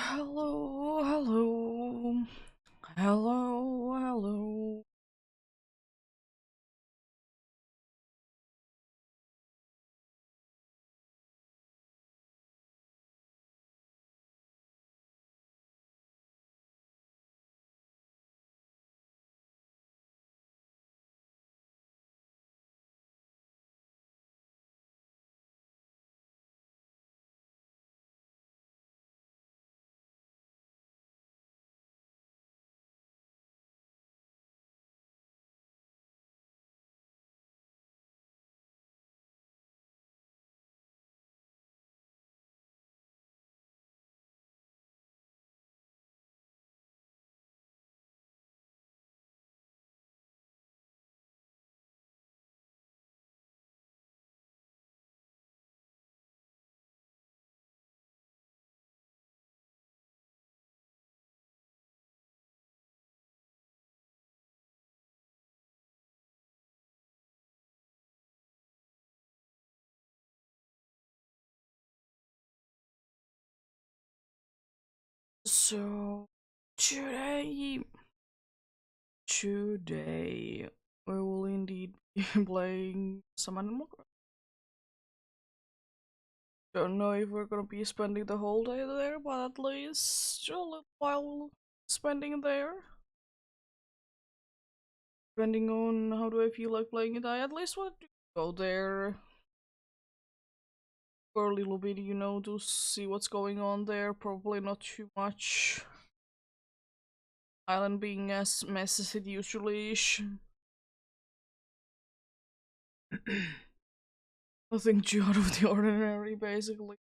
Hello, hello, hello, hello. So today, today we will indeed be playing some Animal Crossing. Don't know if we're gonna be spending the whole day there, but at least a little while spending there. Depending on how do I feel like playing it, I at least want to go there for a little bit, to see what's going on there. Probably not too much. Island being as messy as it usually is. Nothing too out of the ordinary, basically.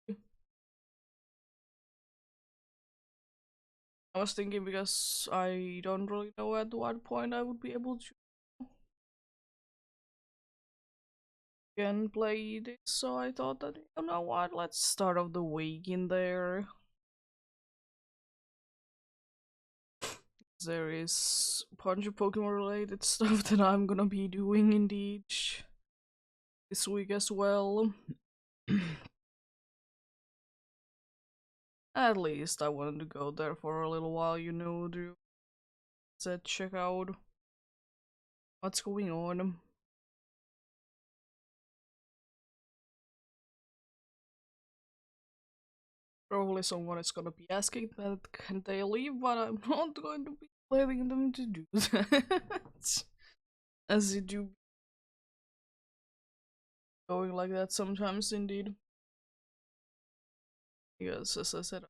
I was thinking because I don't really know at what point I would be able to again play this, so I thought that, you know what, let's start off the week in there. There is a bunch of Pokemon related stuff that I'm gonna be doing indeed this week as well. At least I wanted to go there for a little while, to check out what's going on. Probably someone is gonna be asking that can they leave, but I'm not going to be letting them to do that. As you do going like that sometimes indeed. Because as I said,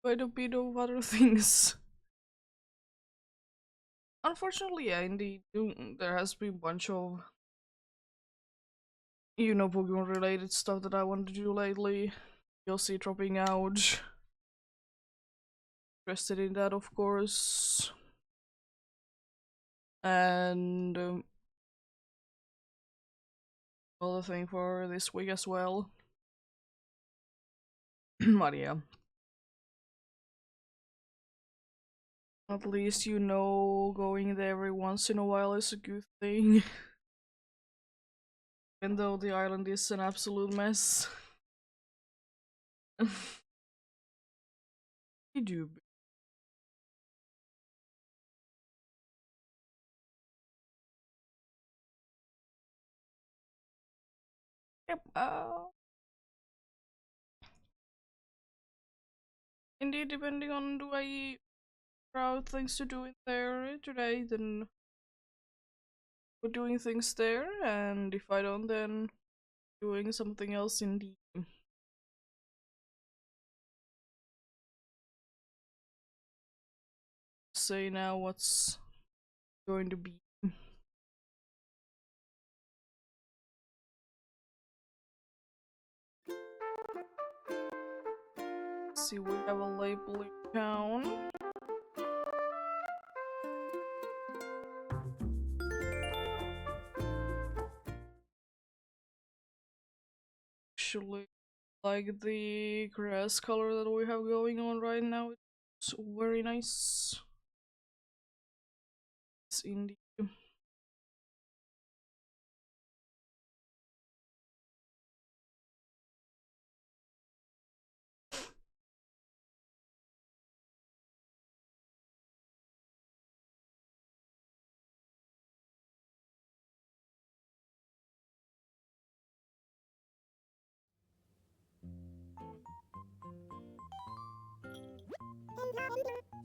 quite a bit of other things. Unfortunately, yeah, indeed, there has been a bunch of, Pokemon related stuff that I want to do lately. You'll see dropping out. Interested in that, of course. And other thing for this week as well. But yeah. At least going there every once in a while is a good thing. Even though the island is an absolute mess. You do. Yep. Indeed, depending on do I out things to do in there today, then we're doing things there, and if I don't, then doing something else indeed. Say now what's going to be. See, we have a labeling town. Actually, like the grass color that we have going on right now. It's very nice. It's indeed.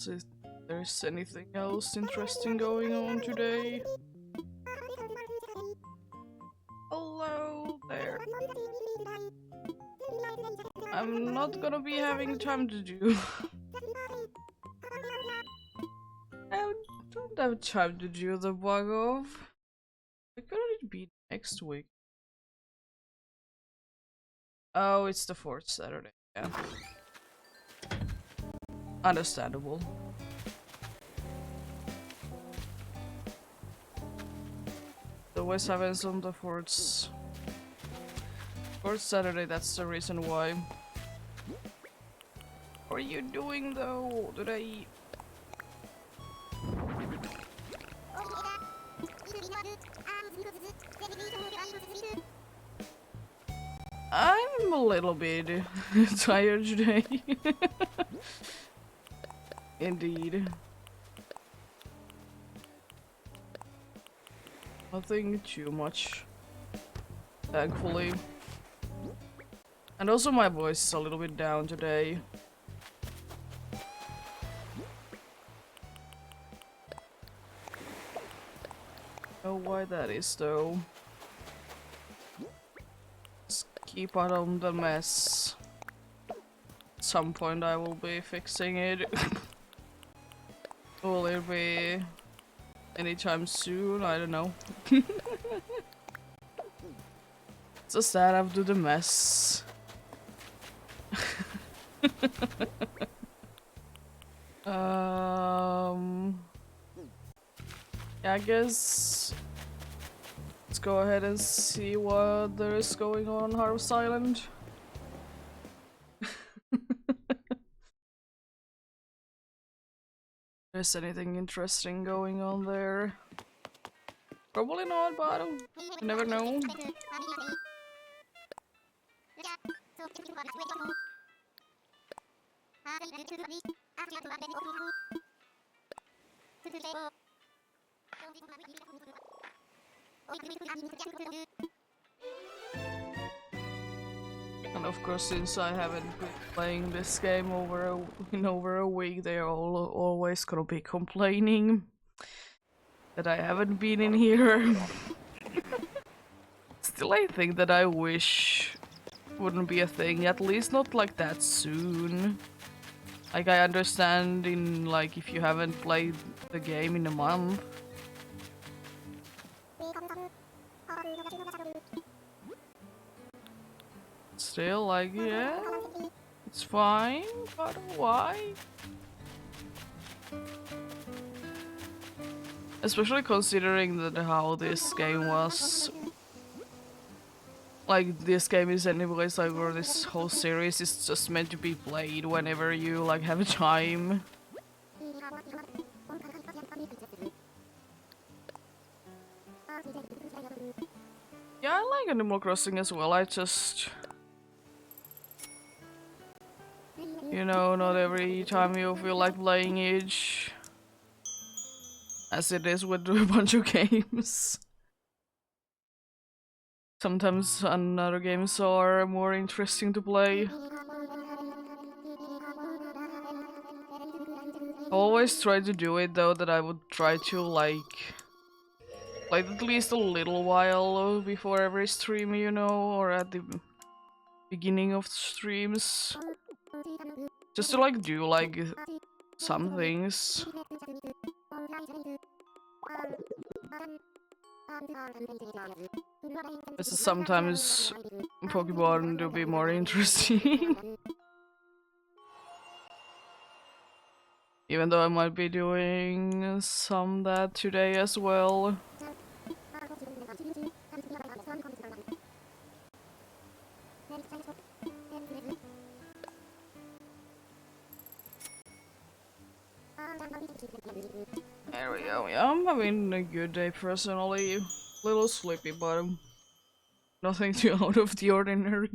See if there's anything else interesting going on today. Hello there. I'm not gonna be having time to do. I don't have time to do the bug off. Why couldn't it be next week? Oh, it's the 4th Saturday. Yeah. Understandable. It always happens on the 4th Saturday, that's the reason why. What are you doing though today? I'm a little bit tired today. Indeed. Nothing too much, thankfully. And also my voice is a little bit down today. Know why that is though. Just keep out of the mess. At some point I will be fixing it. Will it be anytime soon? I don't know. It's just that I have to do the mess. Yeah, I guess let's go ahead and see what there is going on Harvest Island. There's anything interesting going on there? Probably not, but you never know. And of course, since I haven't been playing this game in over a week, they are always gonna be complaining that I haven't been in here. Still, I think that I wish wouldn't be a thing, at least not like that soon. Like, I understand in, like, if you haven't played the game in a month. Still, like, yeah, it's fine, but why? Especially considering that how this game was. Like, this game is anyways, like, or this whole series is just meant to be played whenever you, like, have time. Yeah, I like Animal Crossing as well, I just... You know, not every time you feel like playing it. As it is with a bunch of games. Sometimes other games are more interesting to play. I always try to do it though, that I would try to like at least a little while before every stream, you know, or at the beginning of streams. Just to like do like some things. This is sometimes Pokemon to be more interesting. Even though I might be doing some that today as well. There we go, yeah, I'm having a good day personally. A little sleepy, but nothing too out of the ordinary.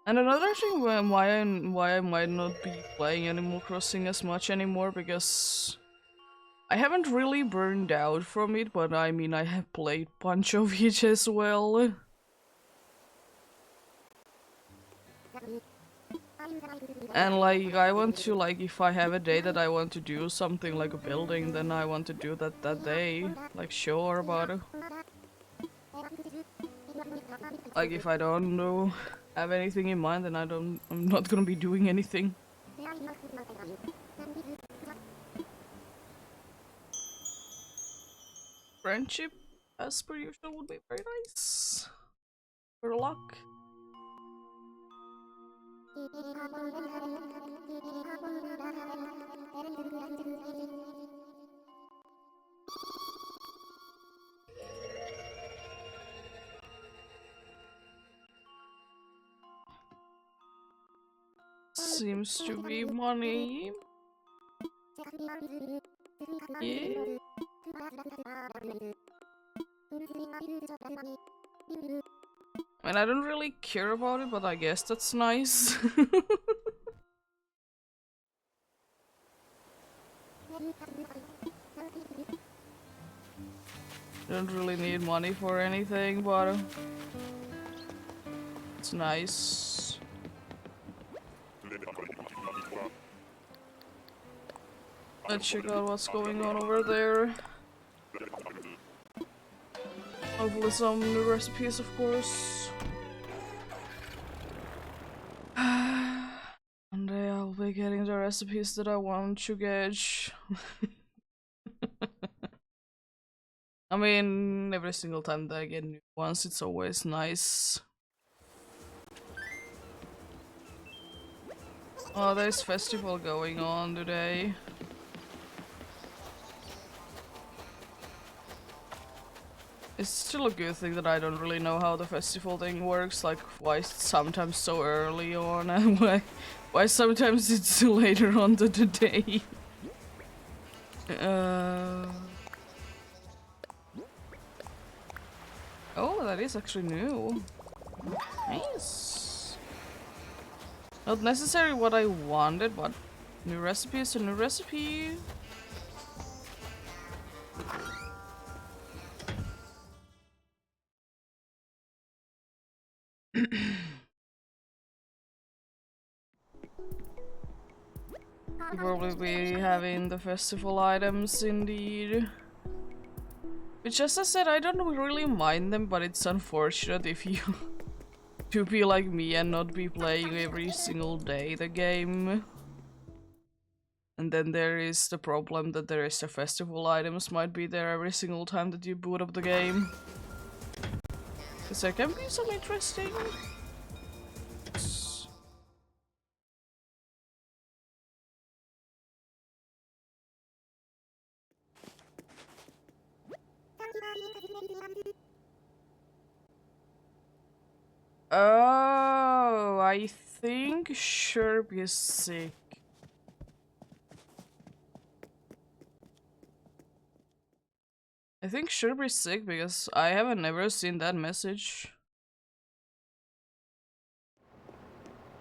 And another thing why I might not be playing Animal Crossing as much anymore, because I haven't really burned out from it, but I mean, I have played bunch of it as well. And like, I want to, like, if I have a day that I want to do something like a building, then I want to do that that day. Like, sure about it. Like, if I don't know, have anything in mind, then I'm not gonna be doing anything. Friendship, as per usual, would be very nice. For luck. Seems to be money. Yeah. I mean, I don't really care about it, but I guess that's nice. Don't really need money for anything, but it's nice. Let's check out what's going on over there. Hopefully some new recipes, of course. One day I'll be getting the recipes that I want to get. I mean, every single time that I get new ones, it's always nice. Oh, there's festival going on today. It's still a good thing that I don't really know how the festival thing works, like why it's sometimes so early on and why sometimes it's later on to the day. Oh, that is actually new. Nice. Not necessarily what I wanted, but new recipe is a new recipe. Probably be having the festival items indeed. Which, as I said, I don't really mind them, but it's unfortunate if you to be like me and not be playing every single day the game. And then there is the problem that there is the festival items might be there every single time that you boot up the game. Because there can be some interesting... Oh, I think Sherp is sick. I think Sherp is sick because I haven't never seen that message.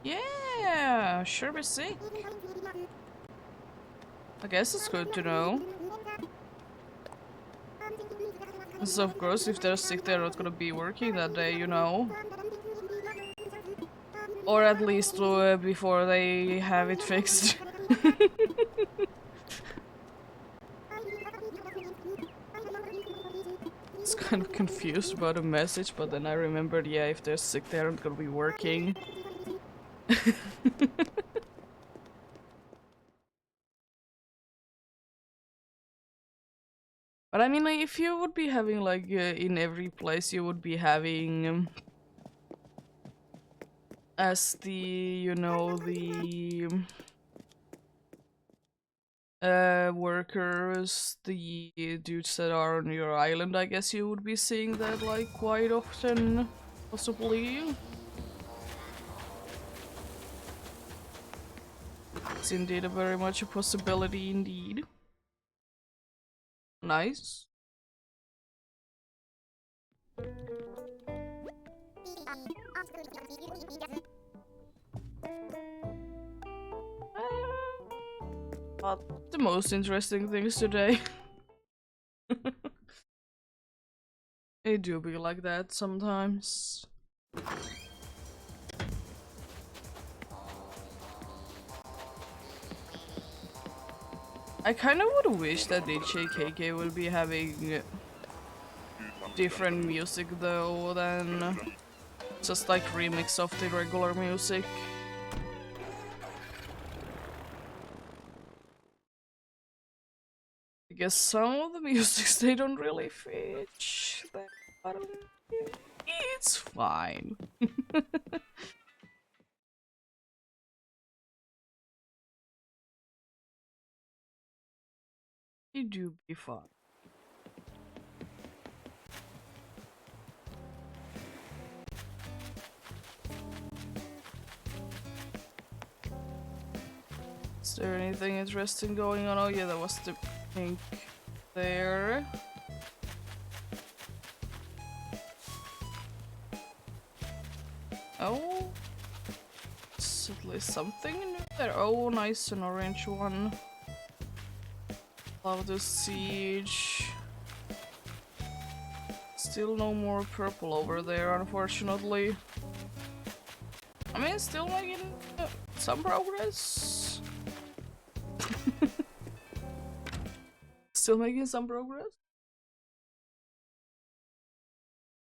Yeah, Sherp is sick. I guess it's good to know. So of course, if they're sick, they're not gonna be working that day, you know. Or at least before they have it fixed. I was kind of confused about the message, but then I remembered, yeah, if they're sick, they aren't gonna be working. But I mean, like, if you would be having, like, in every place, you would be having, as the, you know, the workers, the dudes that are on your island, I guess you would be seeing that, like, quite often, possibly. It's indeed a very much a possibility indeed. Nice. not the most interesting things today. It do be like that sometimes. I kind of would wish that DJKK would be having different music though than just like remix of the regular music. I guess some of the musics they don't really fit, but it's fine. It do be fun. Is there anything interesting going on? Oh yeah, that was the pink there. Oh, it's at least something new there. Oh, nice, an orange one. Love the siege. Still no more purple over there, unfortunately. I mean, still making some progress. Still making some progress.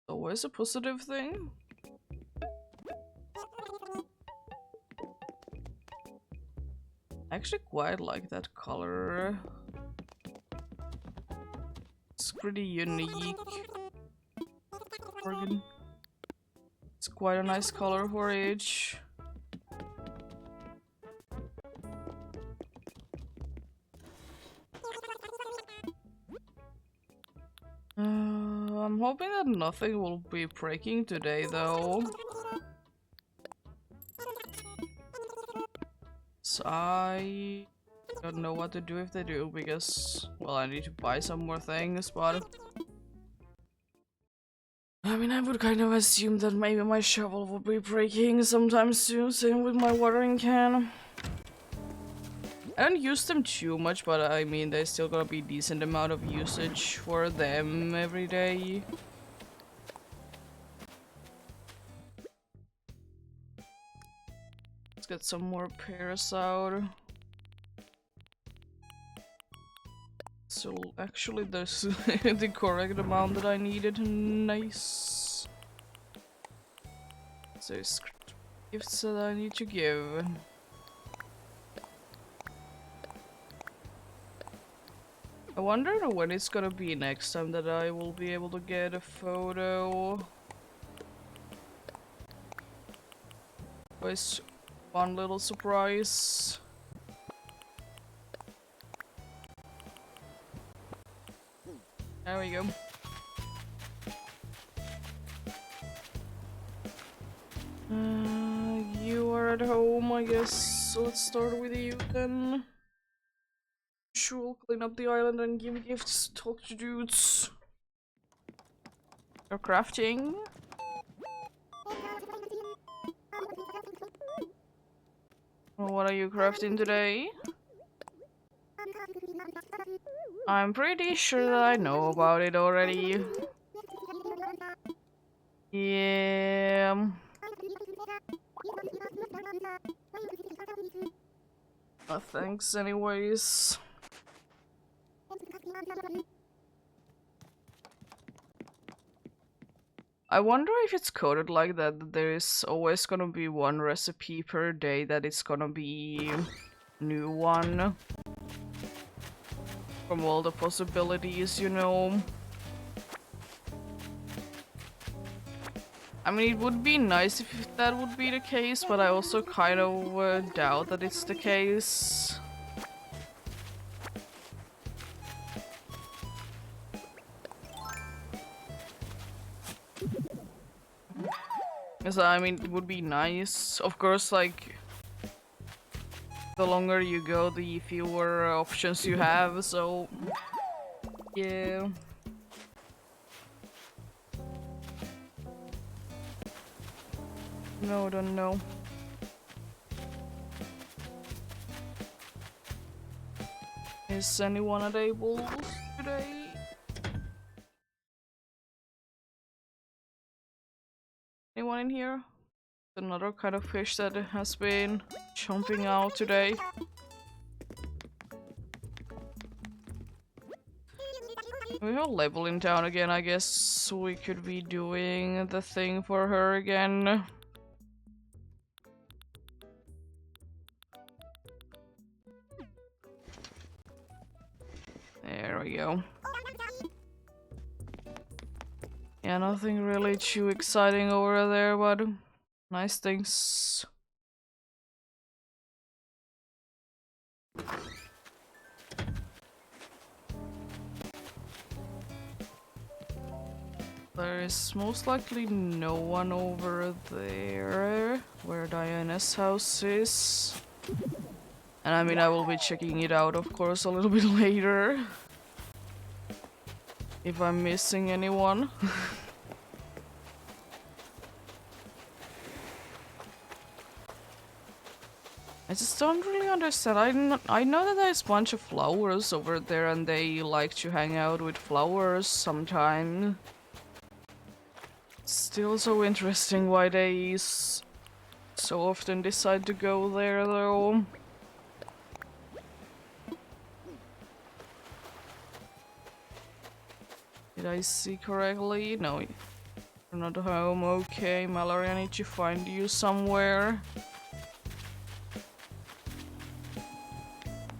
Always a positive thing. I actually quite like that color. It's pretty unique. It's quite a nice color for age. I'm hoping that nothing will be breaking today though. So I don't know what to do if they do because, well, I need to buy some more things, but I mean, I would kind of assume that maybe my shovel will be breaking sometime soon, same with my watering can. I don't use them too much, but I mean, there's still gonna be a decent amount of usage for them every day. Let's get some more pears out. So actually there's the correct amount that I needed. Nice. So it's gifts that I need to give. I wonder when it's gonna be next time that I will be able to get a photo. Always one little surprise. There we go. You are at home, I guess. So let's start with you then. Sure, clean up the island and give gifts. Talk to dudes. You're crafting. Well, what are you crafting today? I'm pretty sure that I know about it already. Yeah. Thanks anyways. I wonder if it's coded like that there is always gonna be one recipe per day that it's gonna be new one. From all the possibilities, you know. I mean, it would be nice if that would be the case, but I also kind of doubt that it's the case. So, I mean, it would be nice. Of course, like, the longer you go, the fewer options you have, so yeah. No, don't know. Is anyone at Abel's today? Anyone in here? Another kind of fish that has been jumping out today. We're leveling down again, I guess we could be doing the thing for her again. There we go. Yeah, nothing really too exciting over there, but nice things. There is most likely no one over there where Diana's house is. And I mean, I will be checking it out, of course, a little bit later. If I'm missing anyone. I just don't really understand. I know that there's a bunch of flowers over there and they like to hang out with flowers sometime. Still so interesting why they so often decide to go there though. Did I see correctly? No, you're not home. Okay, Mallory, I need to find you somewhere.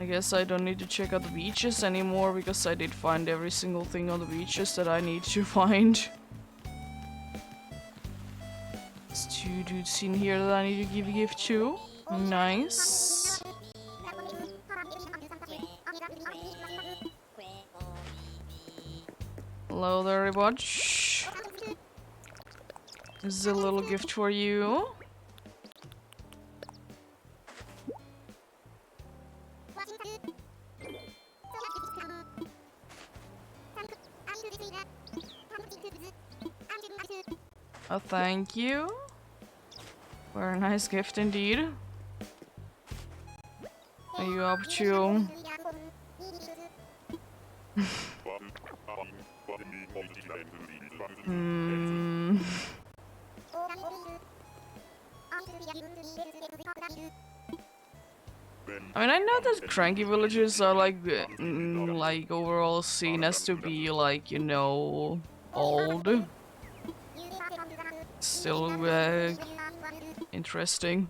I guess I don't need to check out the beaches anymore because I did find every single thing on the beaches that I need to find. There's two dudes in here that I need to give a gift to. Nice. Hello there, Watch. This is a little gift for you. Oh, thank you. Very nice gift indeed. Are you up to? I mean, I know that cranky villagers are like overall seen as to be like, you know, old. Still interesting.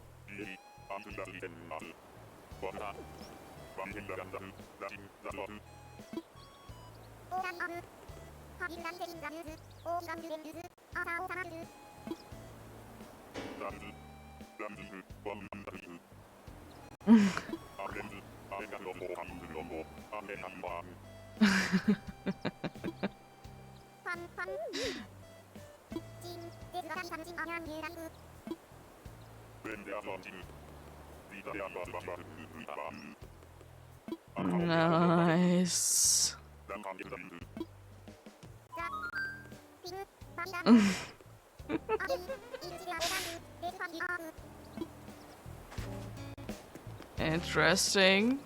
Nice. Interesting.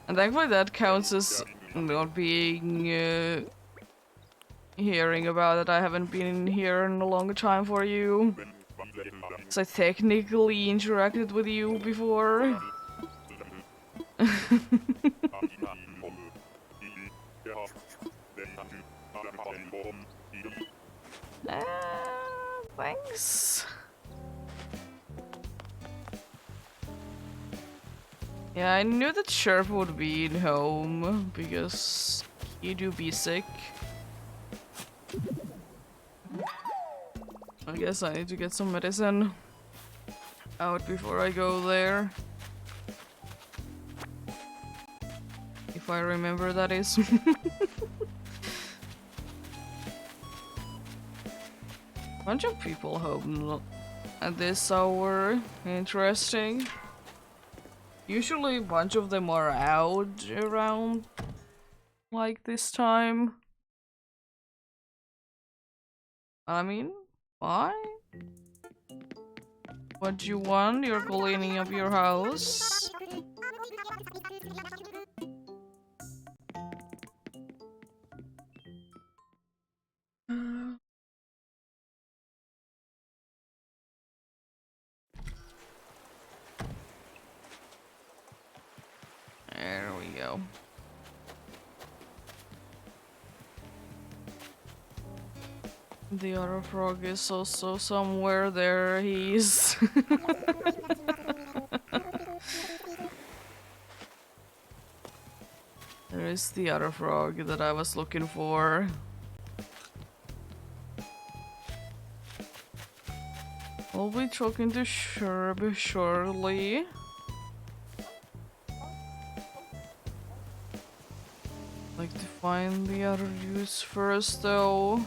And thankfully that counts as not being hearing about it. I haven't been here in a long time for you. So I technically interacted with you before. Thanks. Yeah, I knew that Sheriff would be in home because he do be sick. I guess I need to get some medicine out before I go there. If I remember, that is. Bunch of people home at this hour. Interesting. Usually a bunch of them are out around like this time. I mean, why? What do you want? You're cleaning up your house. go. The other frog is also somewhere there. He's... There is the other frog that I was looking for. I'll be talking to Sherb shortly. Like to find the other dudes first though.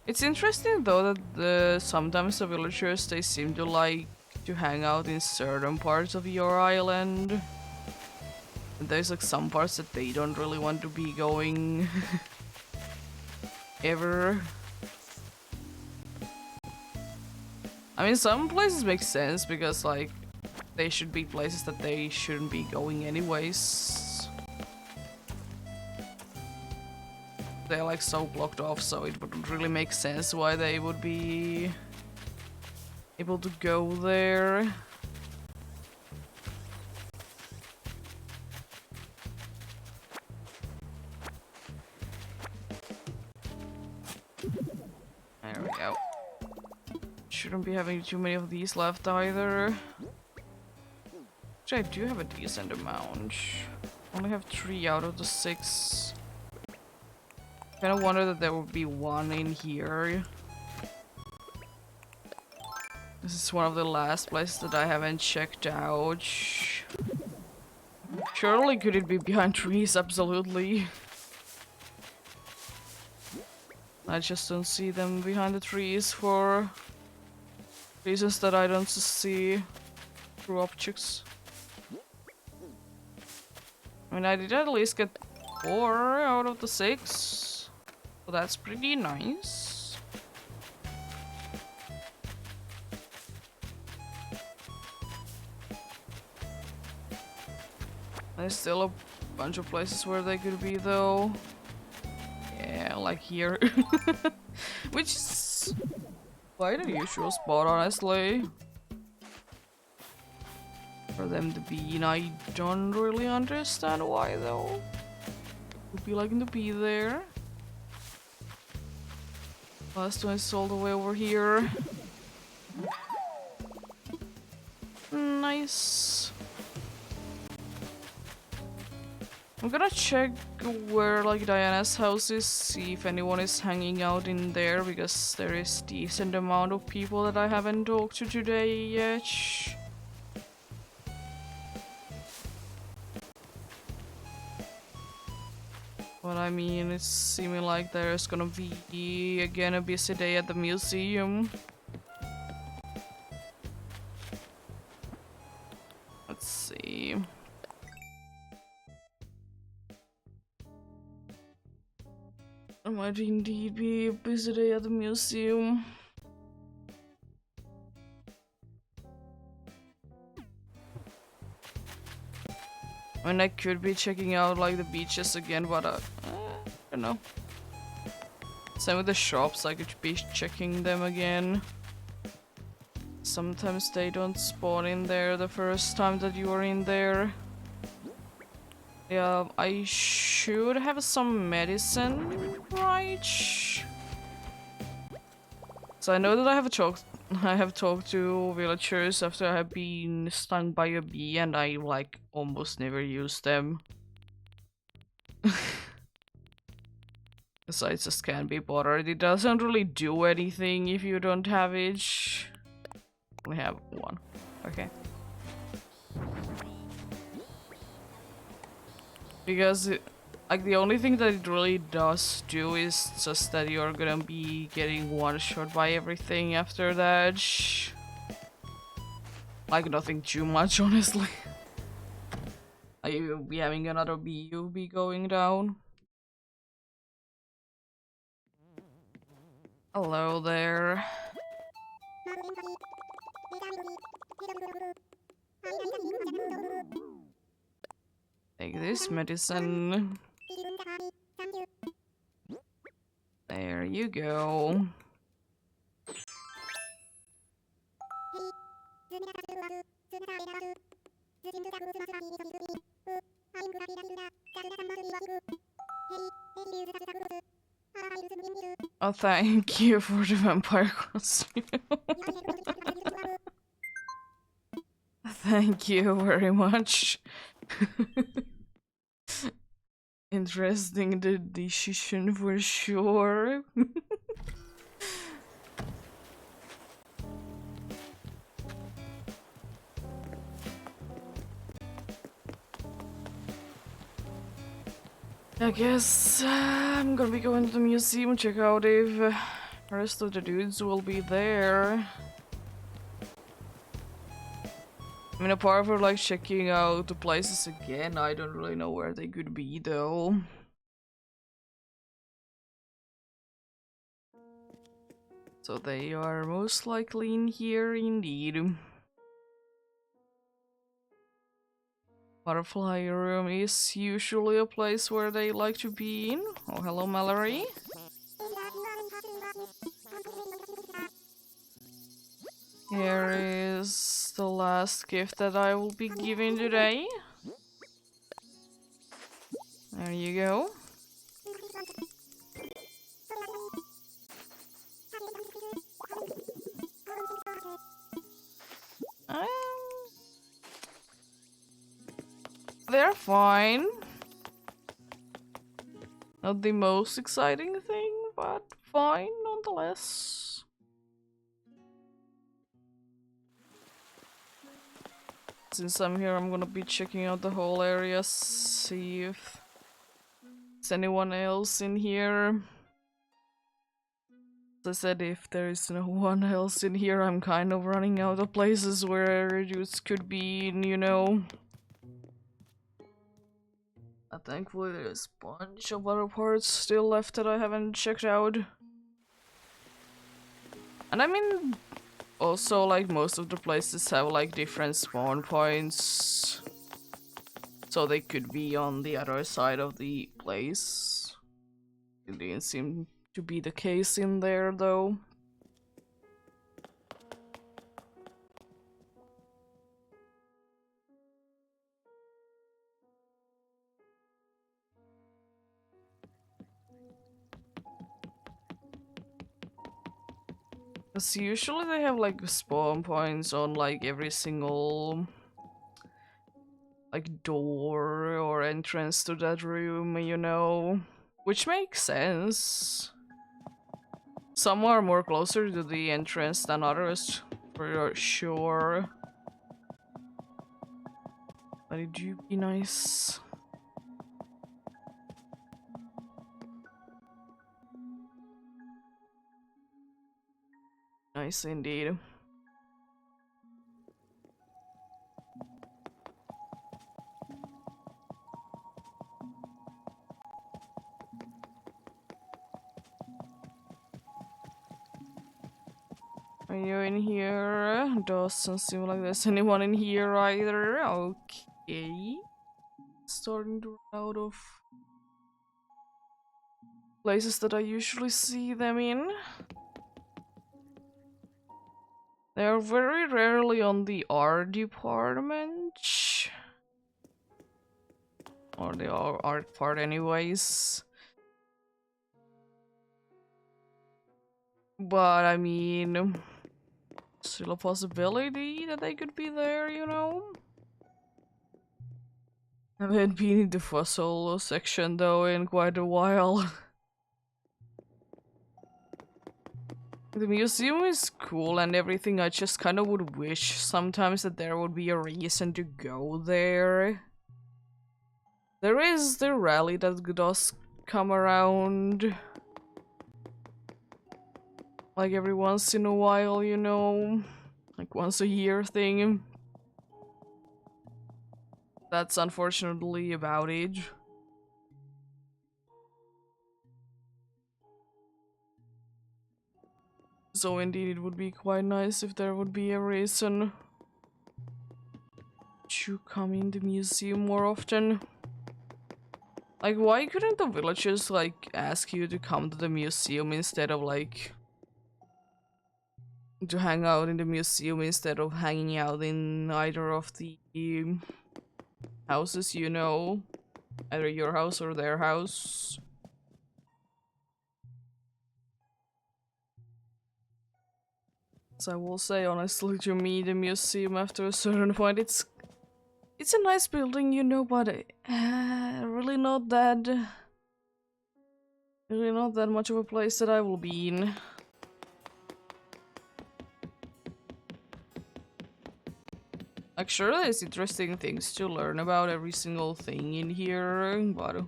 It's interesting though that sometimes the villagers, they seem to like to hang out in certain parts of your island. And there's like some parts that they don't really want to be going ever. I mean, some places make sense because like they should be places that they shouldn't be going anyways. They're like so blocked off, so it wouldn't really make sense why they would be able to go there. There we go. Shouldn't be having too many of these left either. Actually, I do have a decent amount. Only have 3 out of the 6. Kinda wonder that there would be one in here. This is one of the last places that I haven't checked out. Surely could it be behind trees? Absolutely. I just don't see them behind the trees for reasons that I don't see through objects. I mean, I did at least get 4 out of the 6. So that's pretty nice. There's still a bunch of places where they could be though. Yeah, like here. Which is quite a usual spot, honestly. For them to be, and I don't really understand why though. Would be liking to be there. Last one is all the way over here. Nice. I'm gonna check where like Diana's house is, see if anyone is hanging out in there, because there is decent amount of people that I haven't talked to today yet. But I mean, it's seeming like there's gonna be again a busy day at the museum. Let's see. It might indeed be a busy day at the museum. I mean, I could be checking out like the beaches again, but I don't know. Same with the shops, I could be checking them again. Sometimes they don't spawn in there the first time that you are in there. Yeah, I should have some medicine, right? So I know that I have talked to villagers after I have been stung by a bee, and I like almost never use them. Because I just can't be bothered. It doesn't really do anything if you don't have it. We have 1. Okay. Because like the only thing that it really does do is just that you're gonna be getting one-shot by everything after that. Like nothing too much, honestly. Like you'll be having another BUB going down. Hello there. Take this medicine. There you go. Oh, thank you for the vampire costume. Thank you very much. Interesting the decision for sure. I guess I'm gonna be going to the museum, check out if the rest of the dudes will be there. I mean, apart from like checking out the places again, I don't really know where they could be though. So they are most likely in here indeed. Butterfly room is usually a place where they like to be in. Oh, hello, Mallory. Here is the last gift that I will be giving today. There you go. Um, they're fine. Not the most exciting thing, but fine nonetheless. Since I'm here, I'm gonna be checking out the whole area, see if there's anyone else in here. As I said, if there is no one else in here, I'm kind of running out of places where dudes could be, you know. Thankfully, there's a bunch of other parts still left that I haven't checked out. And I mean, also, like, most of the places have, like, different spawn points. So they could be on the other side of the place. It didn't seem to be the case in there, though. Because usually they have like spawn points on like every single like door or entrance to that room, you know, which makes sense. Some are more closer to the entrance than others, for sure. But it do be nice. Nice indeed. Are you in here? Doesn't seem like there's anyone in here either. Okay. Starting to run out of places that I usually see them in. They're very rarely on the art department. Or the art part anyways. But I mean, still a possibility that they could be there, you know? I haven't been in the fossil section though in quite a while. The museum is cool and everything, I just kind of would wish sometimes that there would be a reason to go there. There is the rally that does come around like every once in a while, you know, like once a year thing. That's unfortunately about it. So indeed it would be quite nice if there would be a reason to come in the museum more often. Like, why couldn't the villagers like ask you to come to the museum instead of like to hang out in the museum instead of hanging out in either of the houses, you know, either your house or their house. So I will say honestly, to me, the museum after a certain point, it's a nice building, you know, but really not that much of a place that I will be in. Like, sure, there's interesting things to learn about every single thing in here, but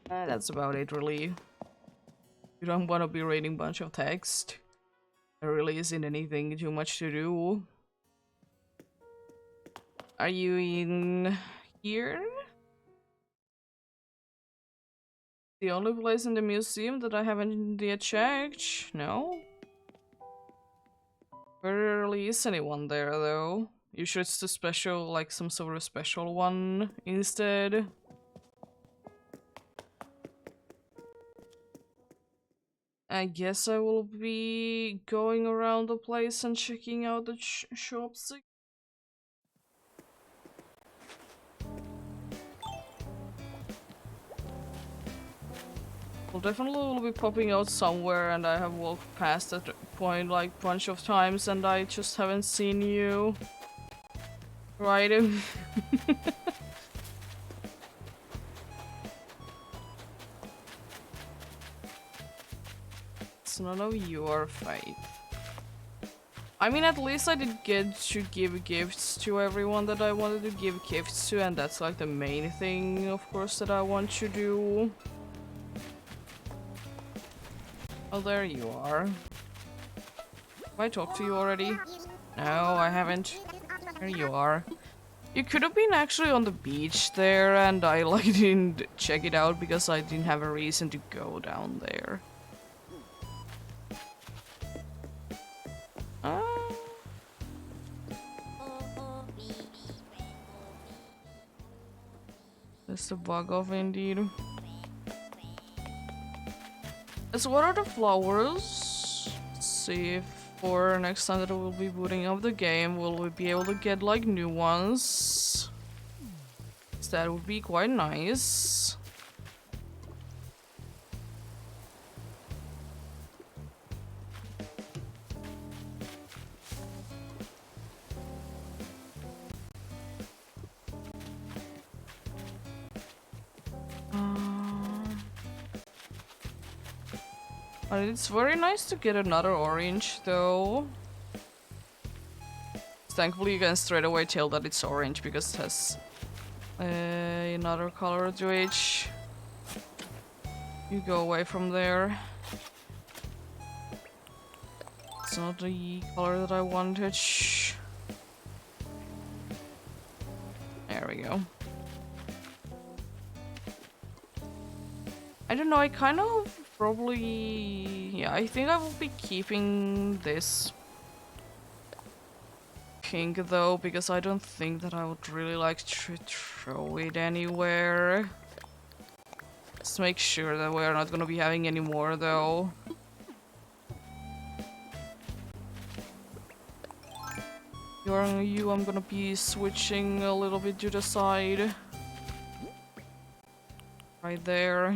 that's about it, really. You don't want to be reading a bunch of text. There really isn't anything too much to do. Are you in here? The only place in the museum that I haven't yet checked? No? There really is anyone there, though. You sure it's the special, like some sort of special one instead? I guess I will be going around the place and checking out the shops. Will definitely be popping out somewhere, and I have walked past that point like a bunch of times and I just haven't seen you. Right? It's none of your fate. I mean, at least I did get to give gifts to everyone that I wanted to give gifts to, and that's like the main thing, of course, that I want to do. Oh, there you are. Have I talked to you already? No, I haven't. There you are. You could have been actually on the beach there, and I like didn't check it out because I didn't have a reason to go down there. That's the bug off indeed. Let's water the flowers. Let's see if for next time that we'll be booting up the game, will we be able to get like new ones? That would be quite nice. But it's very nice to get another orange though. Thankfully you can straight away tell that it's orange because it has another color to it. You go away from there. It's not the color that I wanted. There we go. I don't know, I kind of probably... yeah, I think I will be keeping this pink though, because I don't think that I would really like to throw it anywhere. Let's make sure that we're not gonna be having any more though. You, I'm gonna be switching a little bit to the side. Right there.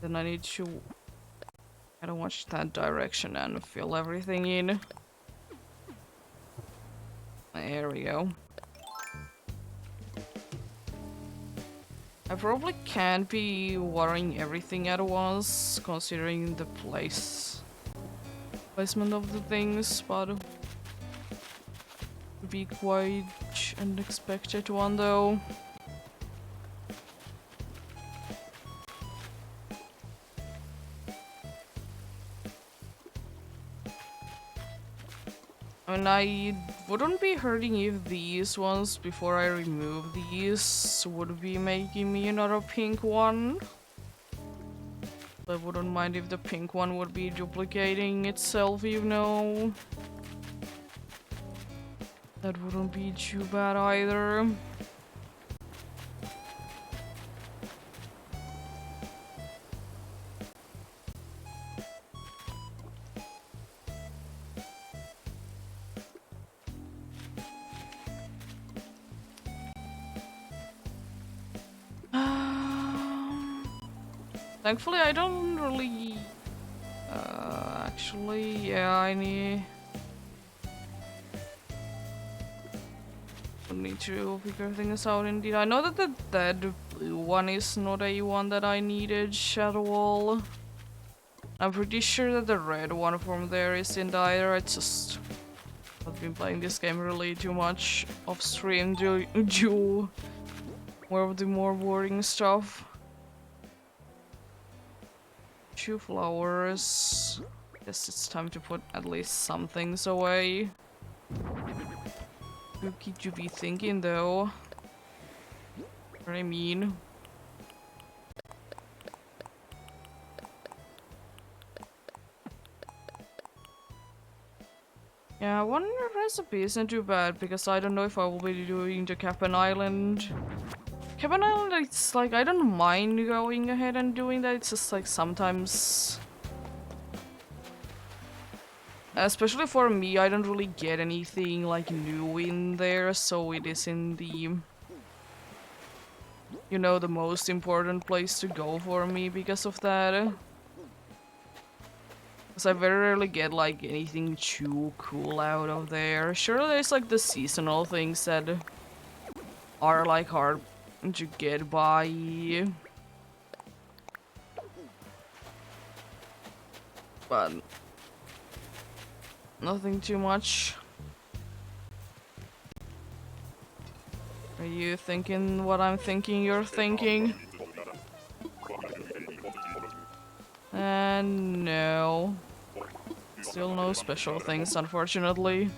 Then I need to kind of watch that direction and fill everything in. There we go. I probably can't be watering everything at once, considering the placement of the things, but it would be quite an unexpected one though. I mean, I wouldn't be hurting if these ones, before I remove these, would be making me another pink one. I wouldn't mind if the pink one would be duplicating itself, you know. That wouldn't be too bad either. Thankfully, I don't really... actually, yeah, I need to figure things out indeed. I know that the dead blue one is not a one that I needed at all. I'm pretty sure that the red one from there isn't either. I just have been playing this game really too much off stream to do more of the more boring stuff. 2 flowers. Guess it's time to put at least some things away. Who could you be thinking though? What I mean. Yeah, one recipe isn't too bad because I don't know if I will be doing the Cap'n Island. Cap'n Island, it's like, I don't mind going ahead and doing that, it's just like sometimes... Especially for me, I don't really get anything like new in there, so it is in the... You know, the most important place to go for me because of that. Because I very rarely get like anything too cool out of there. Sure, there's like the seasonal things that are like hard to get by. But nothing too much. Are you thinking what I'm thinking you're thinking? And no. Still no special things, unfortunately.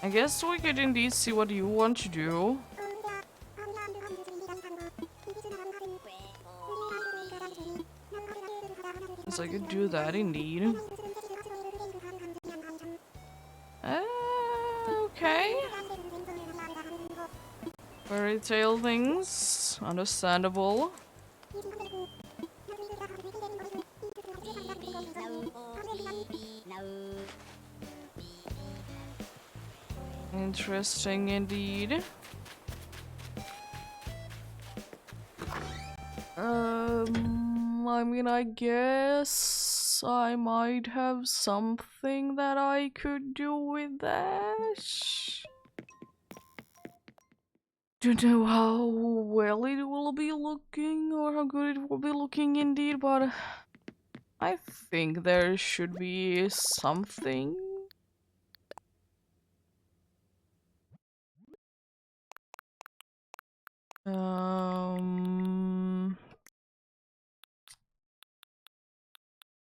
I guess we could indeed see what you want to do. So I could do that indeed. Okay. Fairy tale things, understandable. Interesting indeed. I mean, I guess I might have something that I could do with that. Don't know how well it will be looking or how good it will be looking indeed, but I think there should be something.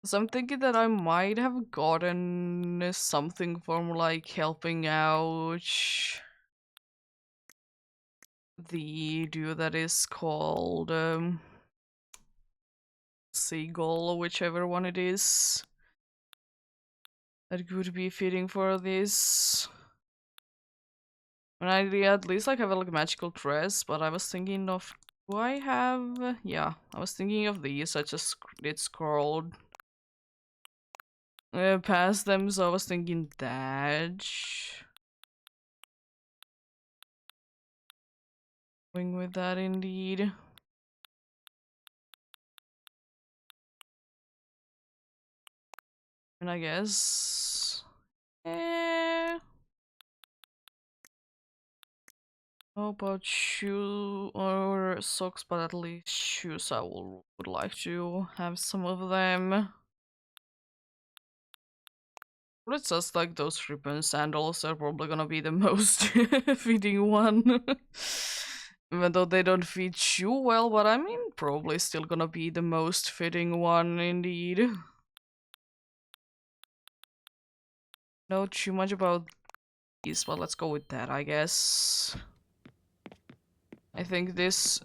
So I'm thinking that I might have gotten something from like helping out the dude that is called Seagull, or whichever one it is. That could be fitting for this. And I at least like have a like magical dress, but I was thinking of, do I have? Yeah, I was thinking of these. I just did scrolled past them, so I was thinking that. Going with that indeed. And I guess. How about shoe or socks, but at least shoes I would like to have some of them. But it's just like those ribbon sandals are probably gonna be the most fitting one. Even though they don't fit you well, but I mean, probably still gonna be the most fitting one indeed. Know too much about these, but let's go with that, I guess. I think this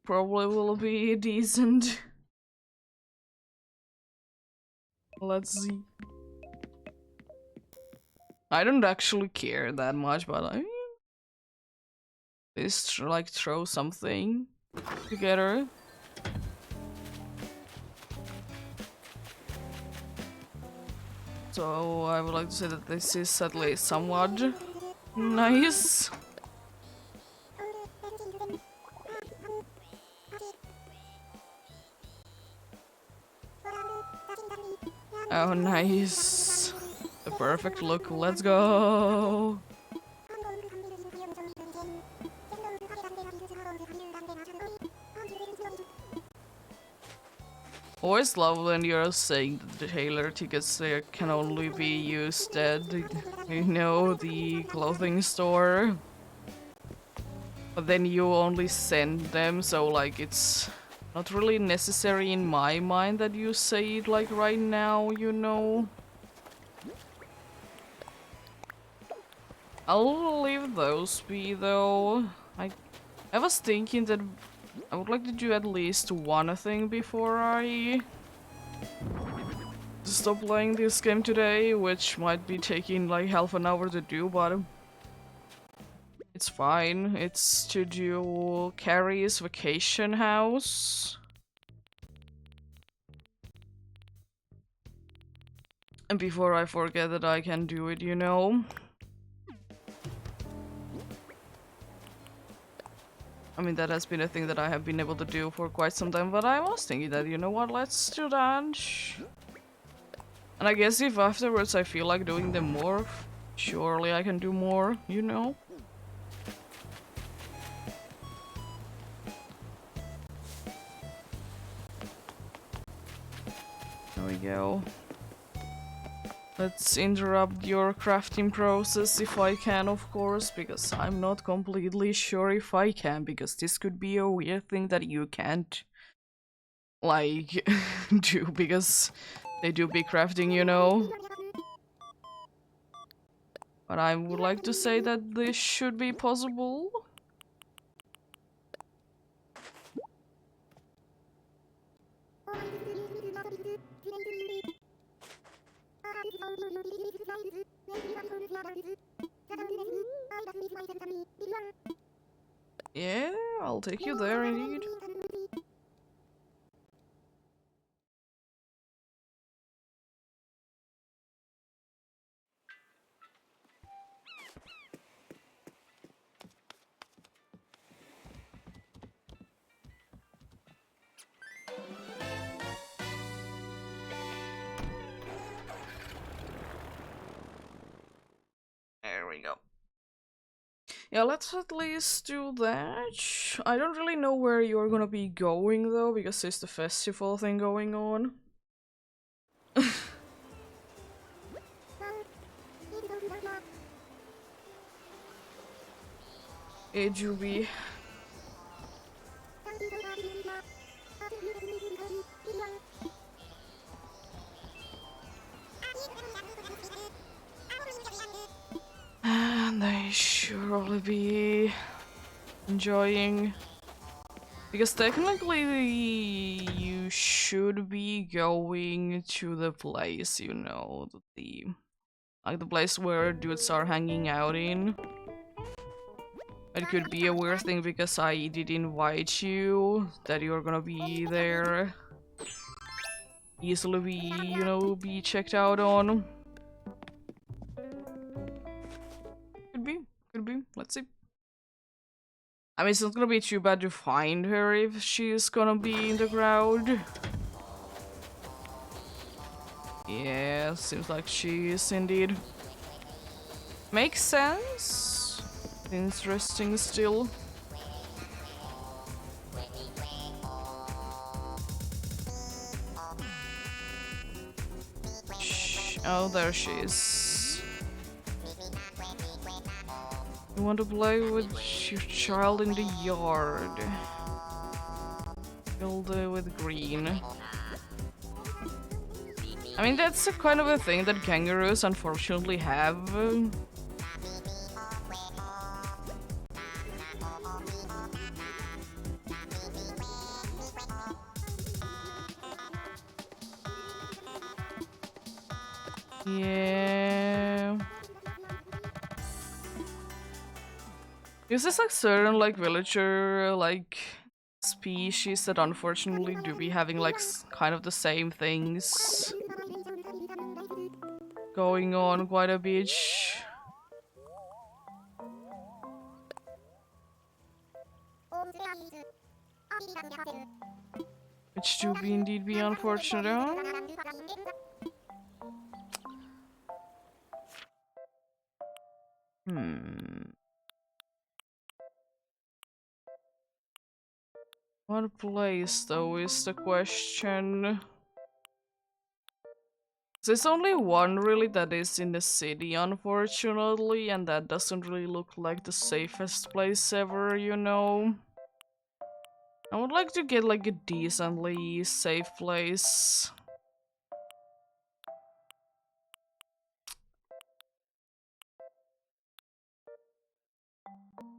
probably will be decent. Let's see. I don't actually care that much, but I mean, just like throw something together. So I would like to say that this is at least somewhat nice. Oh, nice. The perfect look. Let's go. Always love when you're saying that the tailor tickets can only be used at, you know, the clothing store. But then you only send them, so like it's not really necessary in my mind that you say it like right now, you know. I'll leave those be though. I was thinking that I would like to do at least one thing before I stop playing this game today, which might be taking like half an hour to do, but it's fine. It's to do Carrie's vacation house. And before I forget that I can do it, you know. I mean, that has been a thing that I have been able to do for quite some time, but I was thinking that, you know what, let's do that. And I guess if afterwards I feel like doing them more, surely I can do more, you know? There we go. Let's interrupt your crafting process if I can, of course, because I'm not completely sure if I can, because this could be a weird thing that you can't, like, do, because they do be crafting, you know? But I would like to say that this should be possible. Yeah, I'll take you there indeed. There we go. Yeah, let's at least do that. I don't really know where you're gonna be going though, because there's the festival thing going on. Hey, Juby. And they surely be enjoying. Because technically you should be going to the place, you know, the like the place where dudes are hanging out in. It could be a weird thing because I did invite you, that you're gonna be there. Easily be, you know, be checked out on. Could be, let's see. I mean, it's not gonna be too bad to find her if she's gonna be in the crowd. Yeah, seems like she is indeed. Makes sense. Interesting still. Oh, there she is. You want to play with your child in the yard? Filled with green. I mean, that's a kind of a thing that kangaroos unfortunately have. Yeah. Is this like certain like villager like species that unfortunately do be having like kind of the same things going on quite a bit? Which do be indeed be unfortunate. Huh? What place, though, is the question. There's only one really that is in the city, unfortunately, and that doesn't really look like the safest place ever, you know. I would like to get like a decently safe place.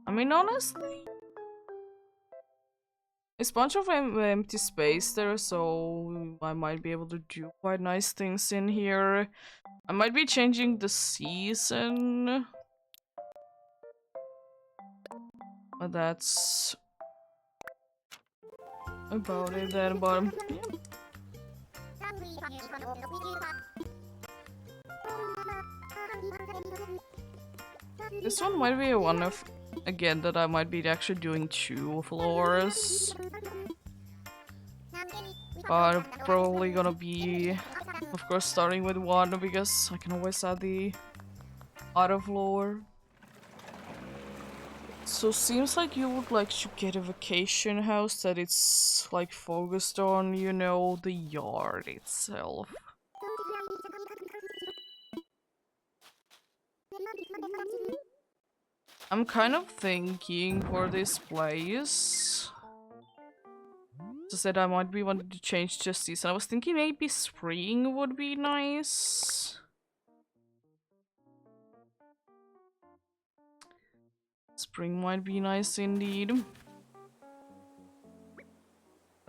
I mean, honestly, it's a bunch of empty space there, so I might be able to do quite nice things in here. I might be changing the season, but that's about it then, but yeah. This one might be one of, again, that I might be actually doing 2 floors. But probably gonna be, of course, starting with 1 because I can always add the other floor. So seems like you would like to get a vacation house that it's like focused on, you know, the yard itself. I'm kind of thinking for this place. Just said I might be wanting to change just season. I was thinking maybe spring would be nice. Spring might be nice indeed.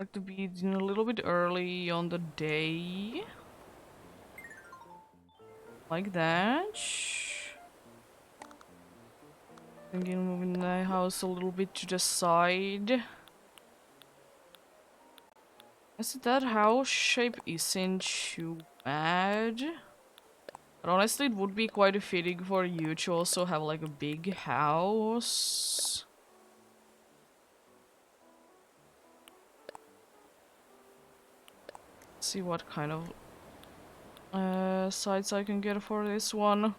Like to be a little bit early on the day. Like that. Thinking moving the house a little bit to the side. I said that house shape isn't too bad. But honestly, it would be quite fitting for you to also have like a big house. See what kind of sides I can get for this one.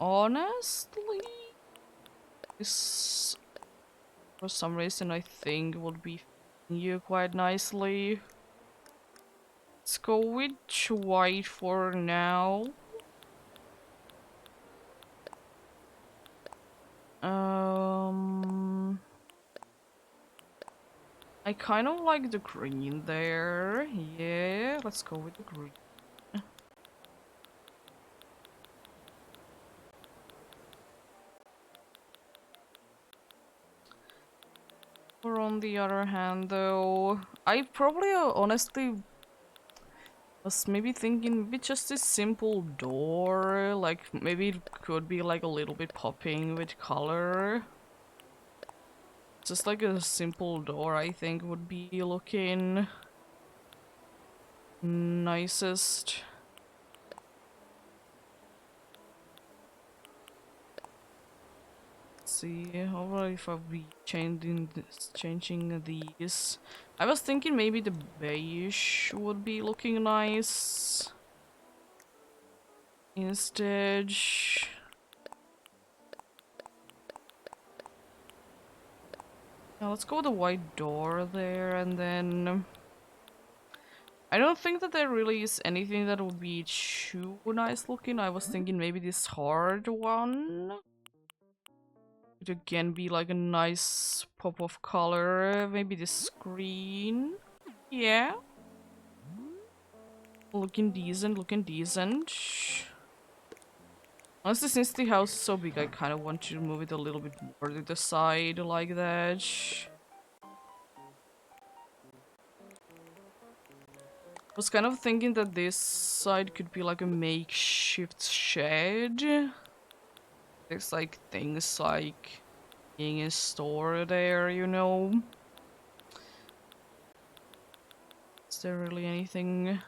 Honestly, this for some reason I think would be fitting you quite nicely. Let's go with white for now. I kind of like the green there. Yeah, let's go with the green. Or on the other hand, though, I probably honestly was maybe thinking maybe just a simple door. Like maybe it could be like a little bit popping with color. Just like a simple door, I think would be looking nicest. Let's see, how about if I'll be changing these? I was thinking maybe the beige would be looking nice instead. Now let's go with the white door there, and then I don't think that there really is anything that would be too nice looking. I was thinking maybe this hard one would again be like a nice pop of color. Maybe this green. Yeah. Looking decent, looking decent. Honestly, since the house is so big, I kind of want to move it a little bit more to the side like that. I was kind of thinking that this side could be like a makeshift shed. There's like things like being a store there, you know. Is there really anything?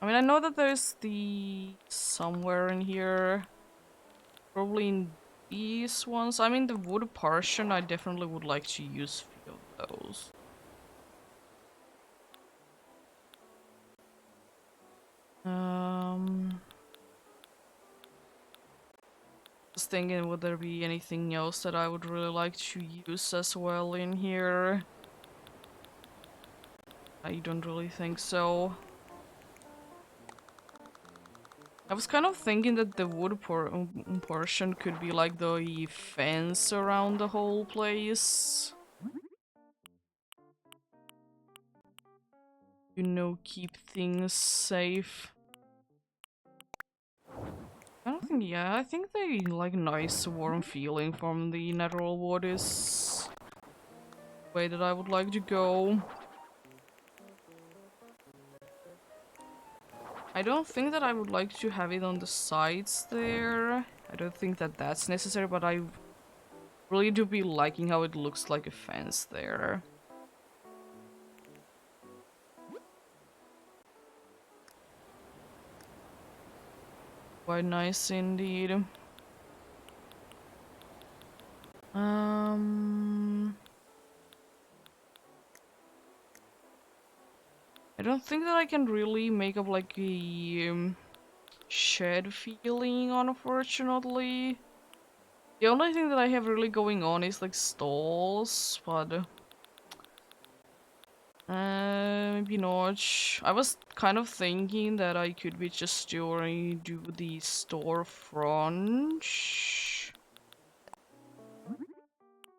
I mean, I know that there's the somewhere in here, probably in these ones. I mean, the wood portion, I definitely would like to use a few of those. Just thinking, would there be anything else that I would really like to use as well in here? I don't really think so. I was kind of thinking that the wood portion could be like the fence around the whole place. You know, keep things safe. I don't think, yeah, I think the like nice warm feeling from the natural wood is the way that I would like to go. I don't think that I would like to have it on the sides there. I don't think that that's necessary, but I really do be liking how it looks like a fence there. Quite nice indeed. I don't think that I can really make up like a shed feeling, unfortunately. The only thing that I have really going on is like stalls, but maybe not. I was kind of thinking that I could be just do the storefront.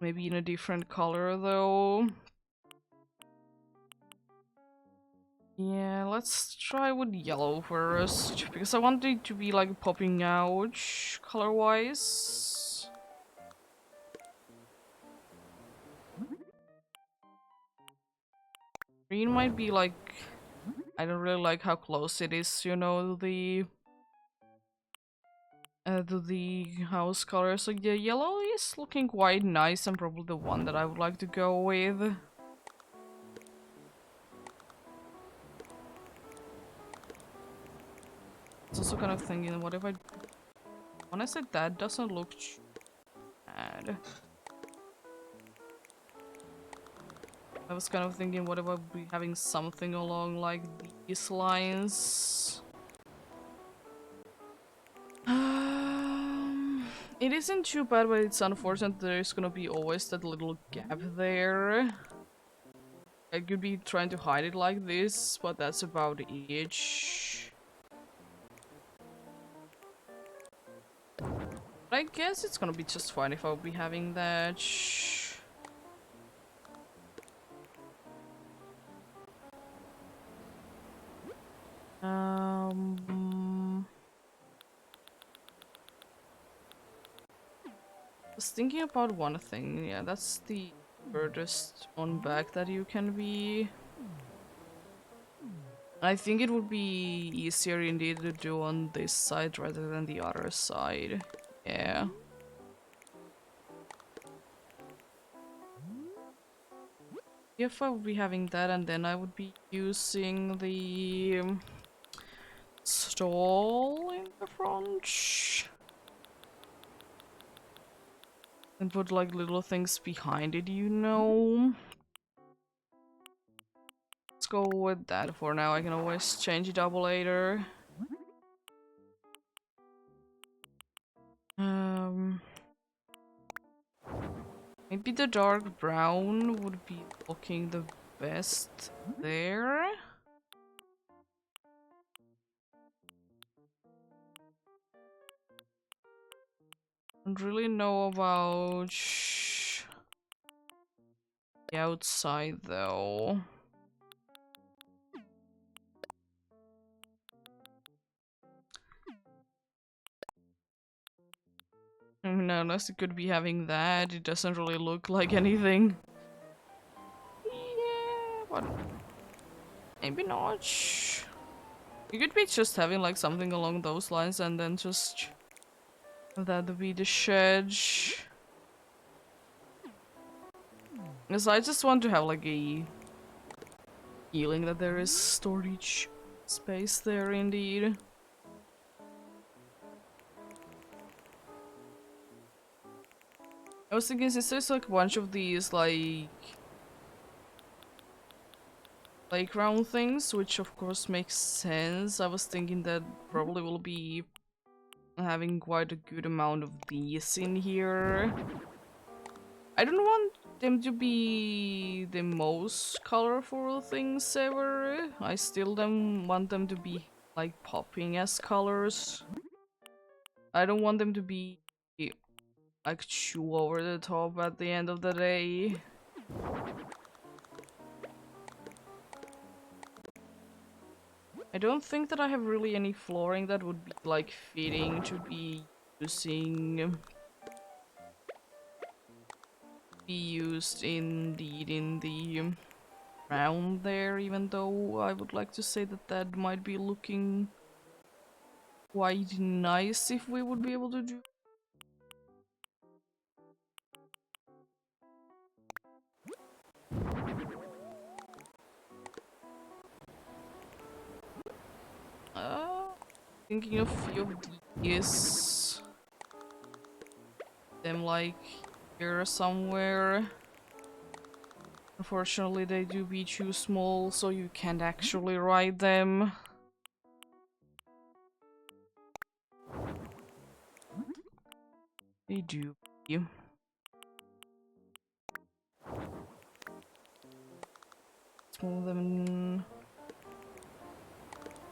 Maybe in a different color though. Yeah, let's try with yellow first, because I want it to be like popping out color-wise. Green might be like, I don't really like how close it is, you know, to the house color. So the yellow is looking quite nice and probably the one that I would like to go with. It's also kind of thinking, what if I... Honestly, that doesn't look bad. I was kind of thinking, what if I'd be having something along like these lines? It isn't too bad, but it's unfortunate there's gonna be always that little gap there. I could be trying to hide it like this, but that's about it. But I guess it's gonna be just fine if I'll be having that. I was thinking about one thing. Yeah, that's the furthest on back that you can be. I think it would be easier indeed to do on this side rather than the other side. Yeah. If I would be having that, and then I would be using the stall in the front. And put like little things behind it, you know. Let's go with that for now. I can always change it up later. Maybe the dark brown would be looking the best there. Don't really know about the outside though. No, unless it could be having that, it doesn't really look like anything. Yeah, but maybe not. You could be just having like something along those lines and then just that would be the shed. Because I just want to have like a feeling that there is storage space there indeed. I was thinking since there's like a bunch of these like playground things, which of course makes sense. I was thinking that probably will be having quite a good amount of these in here. I don't want them to be the most colorful things ever. I still don't want them to be like popping as colors. I don't want them to be like too over the top at the end of the day. I don't think that I have really any flooring that would be like fitting to be using used indeed in the round there, even though I would like to say that that might be looking quite nice if we would be able to do. Uh, Thinking of a few of these, them like here somewhere. Unfortunately, they do be too small, so you can't actually ride them. They do be. Small them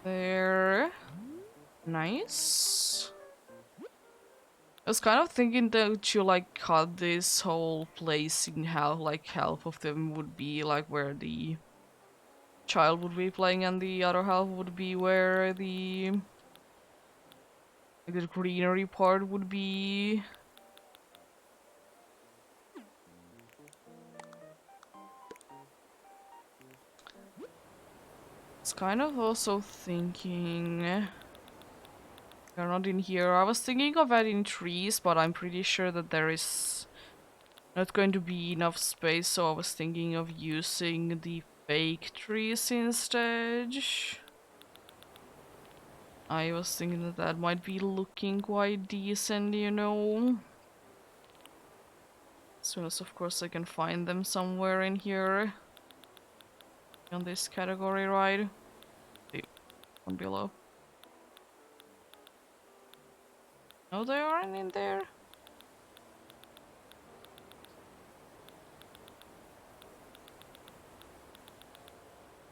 there. Nice. I was kind of thinking that you like cut this whole place in half, like half of them would be like where the child would be playing and the other half would be where the like the greenery part would be. It's kind of also thinking they're not in here. I was thinking of adding trees, but I'm pretty sure that there is not going to be enough space, so I was thinking of using the fake trees instead. I was thinking that that might be looking quite decent, you know. As soon as, of course, I can find them somewhere in here. On this category, right? The one below. No, they aren't in there.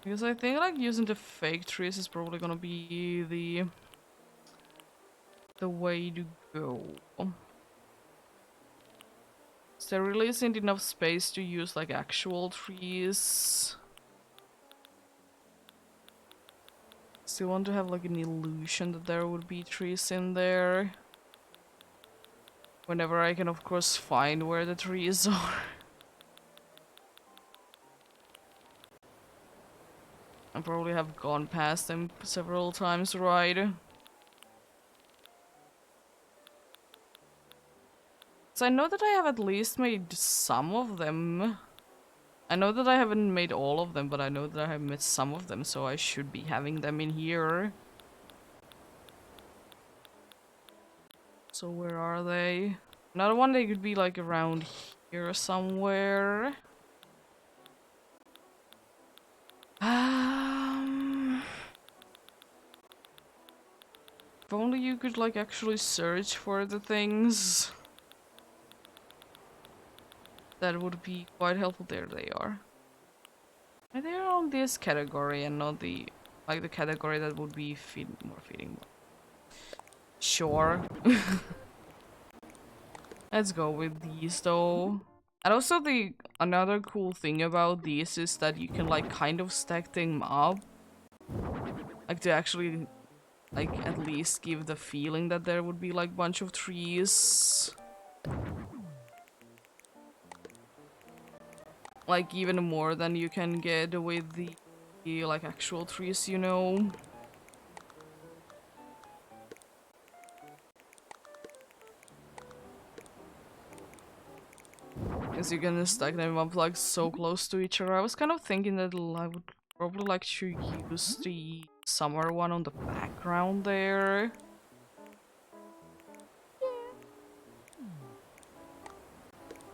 Because I think like using the fake trees is probably gonna be the way to go. So there really isn't enough space to use like actual trees. Still want to have like an illusion that there would be trees in there. Whenever I can of course find where the trees are. I probably have gone past them several times, right? So I know that I have at least made some of them. I know that I haven't made all of them, but I know that I have made some of them, so I should be having them in here. So where are they? Another one they could be like around here somewhere. If only you could like actually search for the things. That would be quite helpful. There they are. And they're on this category and not the like the category that would be more fitting. Sure. Let's go with these though. And also the another cool thing about these is that you can like kind of stack them up. Like to actually like at least give the feeling that there would be like bunch of trees. Like even more than you can get with the like actual trees, you know. Because you can stack them up like so close to each other. I was kind of thinking that I would probably like to use the summer one on the background there.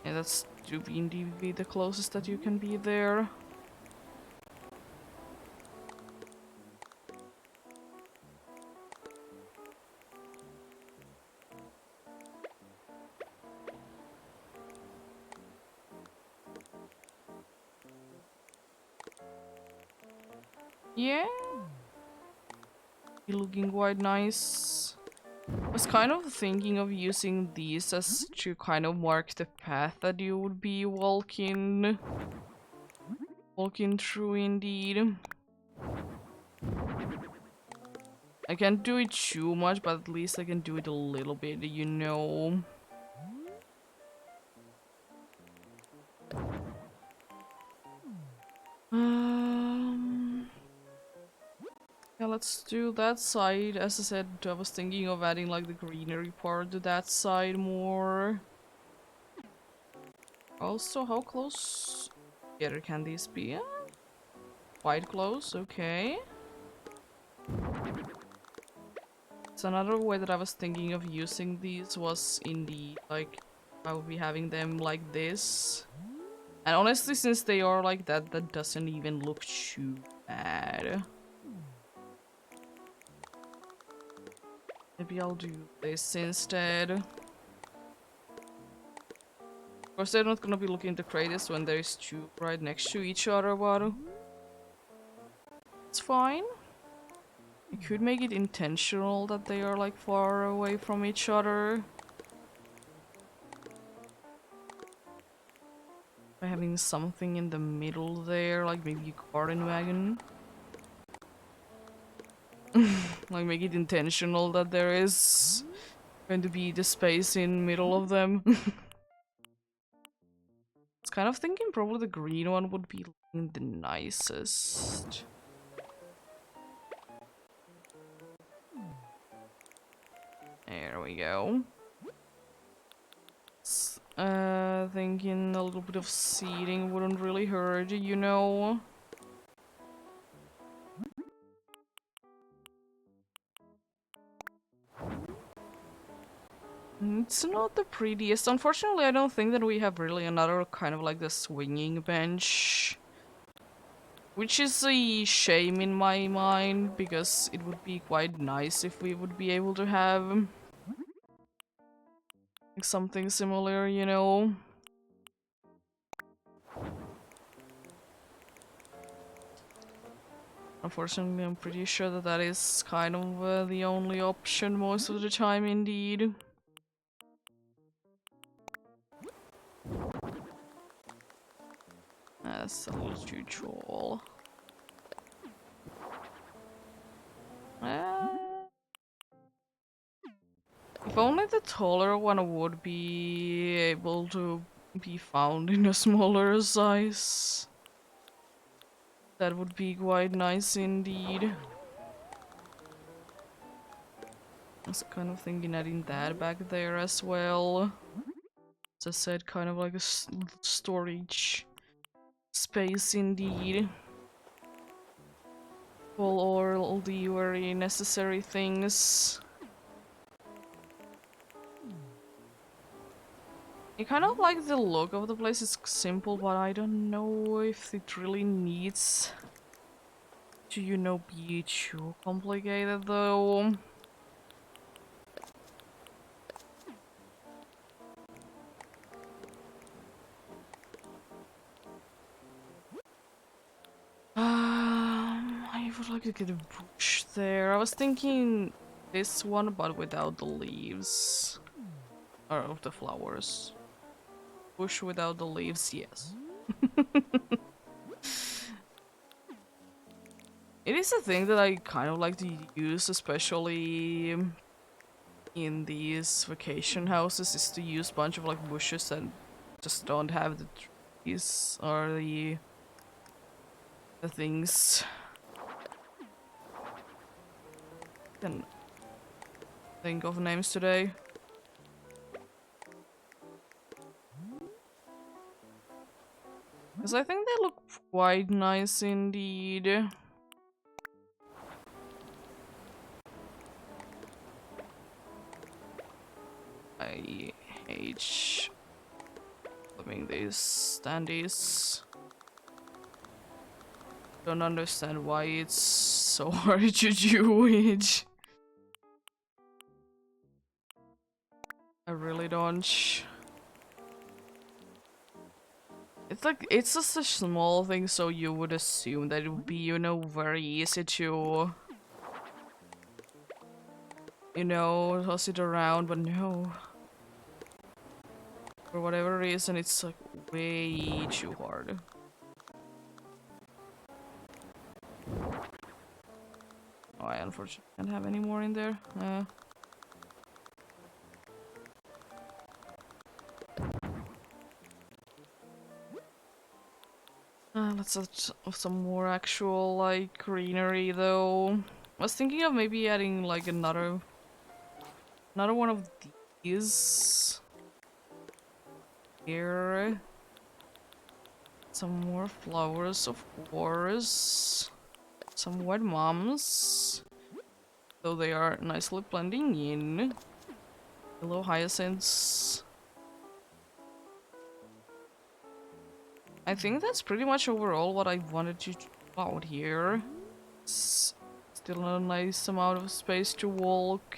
Yeah, that's to be indeed be the closest that you can be there. Yeah, looking quite nice. I was kind of thinking of using these as to kind of mark the path that you would be walking through indeed. I can't do it too much, but at least I can do it a little bit, you know. Yeah, let's do that side. As I said, I was thinking of adding like the greenery part to that side more. Also, how close together can these be? Quite close, okay. So another way that I was thinking of using these was indeed like I would be having them like this. And honestly, since they are like that, that doesn't even look too bad. Maybe I'll do this instead. Of course, they're not gonna be looking the greatest when there's two right next to each other, but it's fine. I could make it intentional that they are like far away from each other. By having something in the middle there, like maybe a garden wagon. Like make it intentional that there is going to be the space in middle of them. I was kind of thinking probably the green one would be looking the nicest. There we go. Thinking a little bit of seating wouldn't really hurt, you know. It's not the prettiest. Unfortunately, I don't think that we have really another kind of like the swinging bench. Which is a shame in my mind, because it would be quite nice if we would be able to have like something similar, you know. Unfortunately, I'm pretty sure that that is kind of the only option most of the time, indeed. That's a little too tall. Uh, if only the taller one would be able to be found in a smaller size. That would be quite nice indeed. I was kind of thinking adding that back there as well. As I said, kind of like a storage space indeed. For all the very necessary things. I kind of like the look of the place. It's simple, but I don't know if it really needs to, you know, be too complicated though. I would like to get a bush there. I was thinking this one, but without the leaves. Or of the flowers. Bush without the leaves, yes. It is a thing that I kind of like to use, especially in these vacation houses, is to use a bunch of like bushes that just don't have the trees or the things. Can think of names today. Because I think they look quite nice indeed. I hate having these standees. Don't understand why it's so hard to do it. I really don't. It's like, it's just a small thing, so you would assume that it would be, you know, very easy to, you know, toss it around, but no. For whatever reason, it's like way too hard. Oh, I unfortunately can't have any more in there. Let's have some more actual, like, greenery, though. I was thinking of maybe adding, like, another one of these here. Some more flowers, of course. Some white mums. Though they are nicely blending in. Yellow hyacinths. I think that's pretty much overall what I wanted to do out here. Still a nice amount of space to walk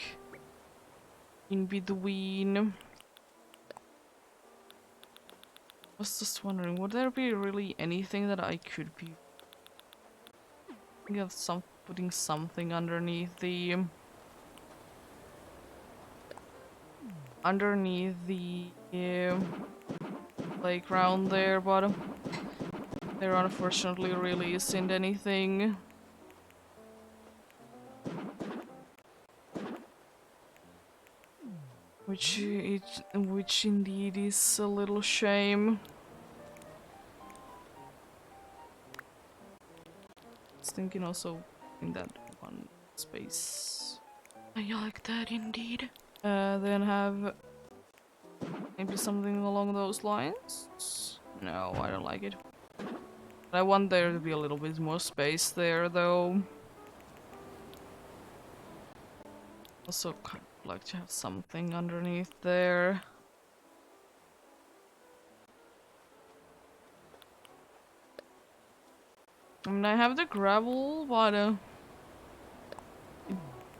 in between. I was just wondering, would there be really anything that I could be thinking of putting something underneath the playground there, but there unfortunately really isn't anything. Which indeed is a little shame. I was thinking also in that one space. I like that indeed. Then have maybe something along those lines? No, I don't like it. I want there to be a little bit more space there, though. Also kind of like to have something underneath there. I mean, I have the gravel, but it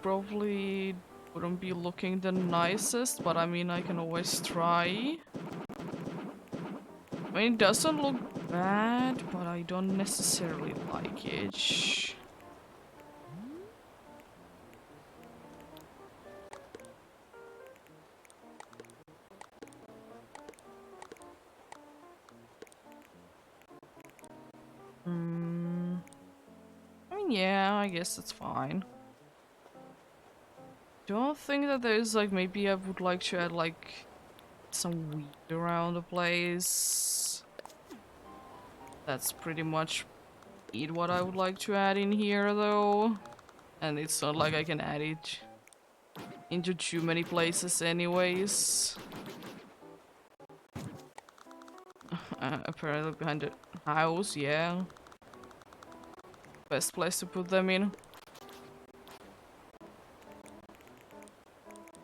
probably wouldn't be looking the nicest, but I mean, I can always try. I mean, it doesn't look bad, but I don't necessarily like it. I mean, yeah, I guess that's fine. Don't think that there's like, maybe I would like to add like some weed around the place. That's pretty much what I would like to add in here, though. And it's not like I can add it into too many places anyways. Apparently behind the house, yeah. Best place to put them in.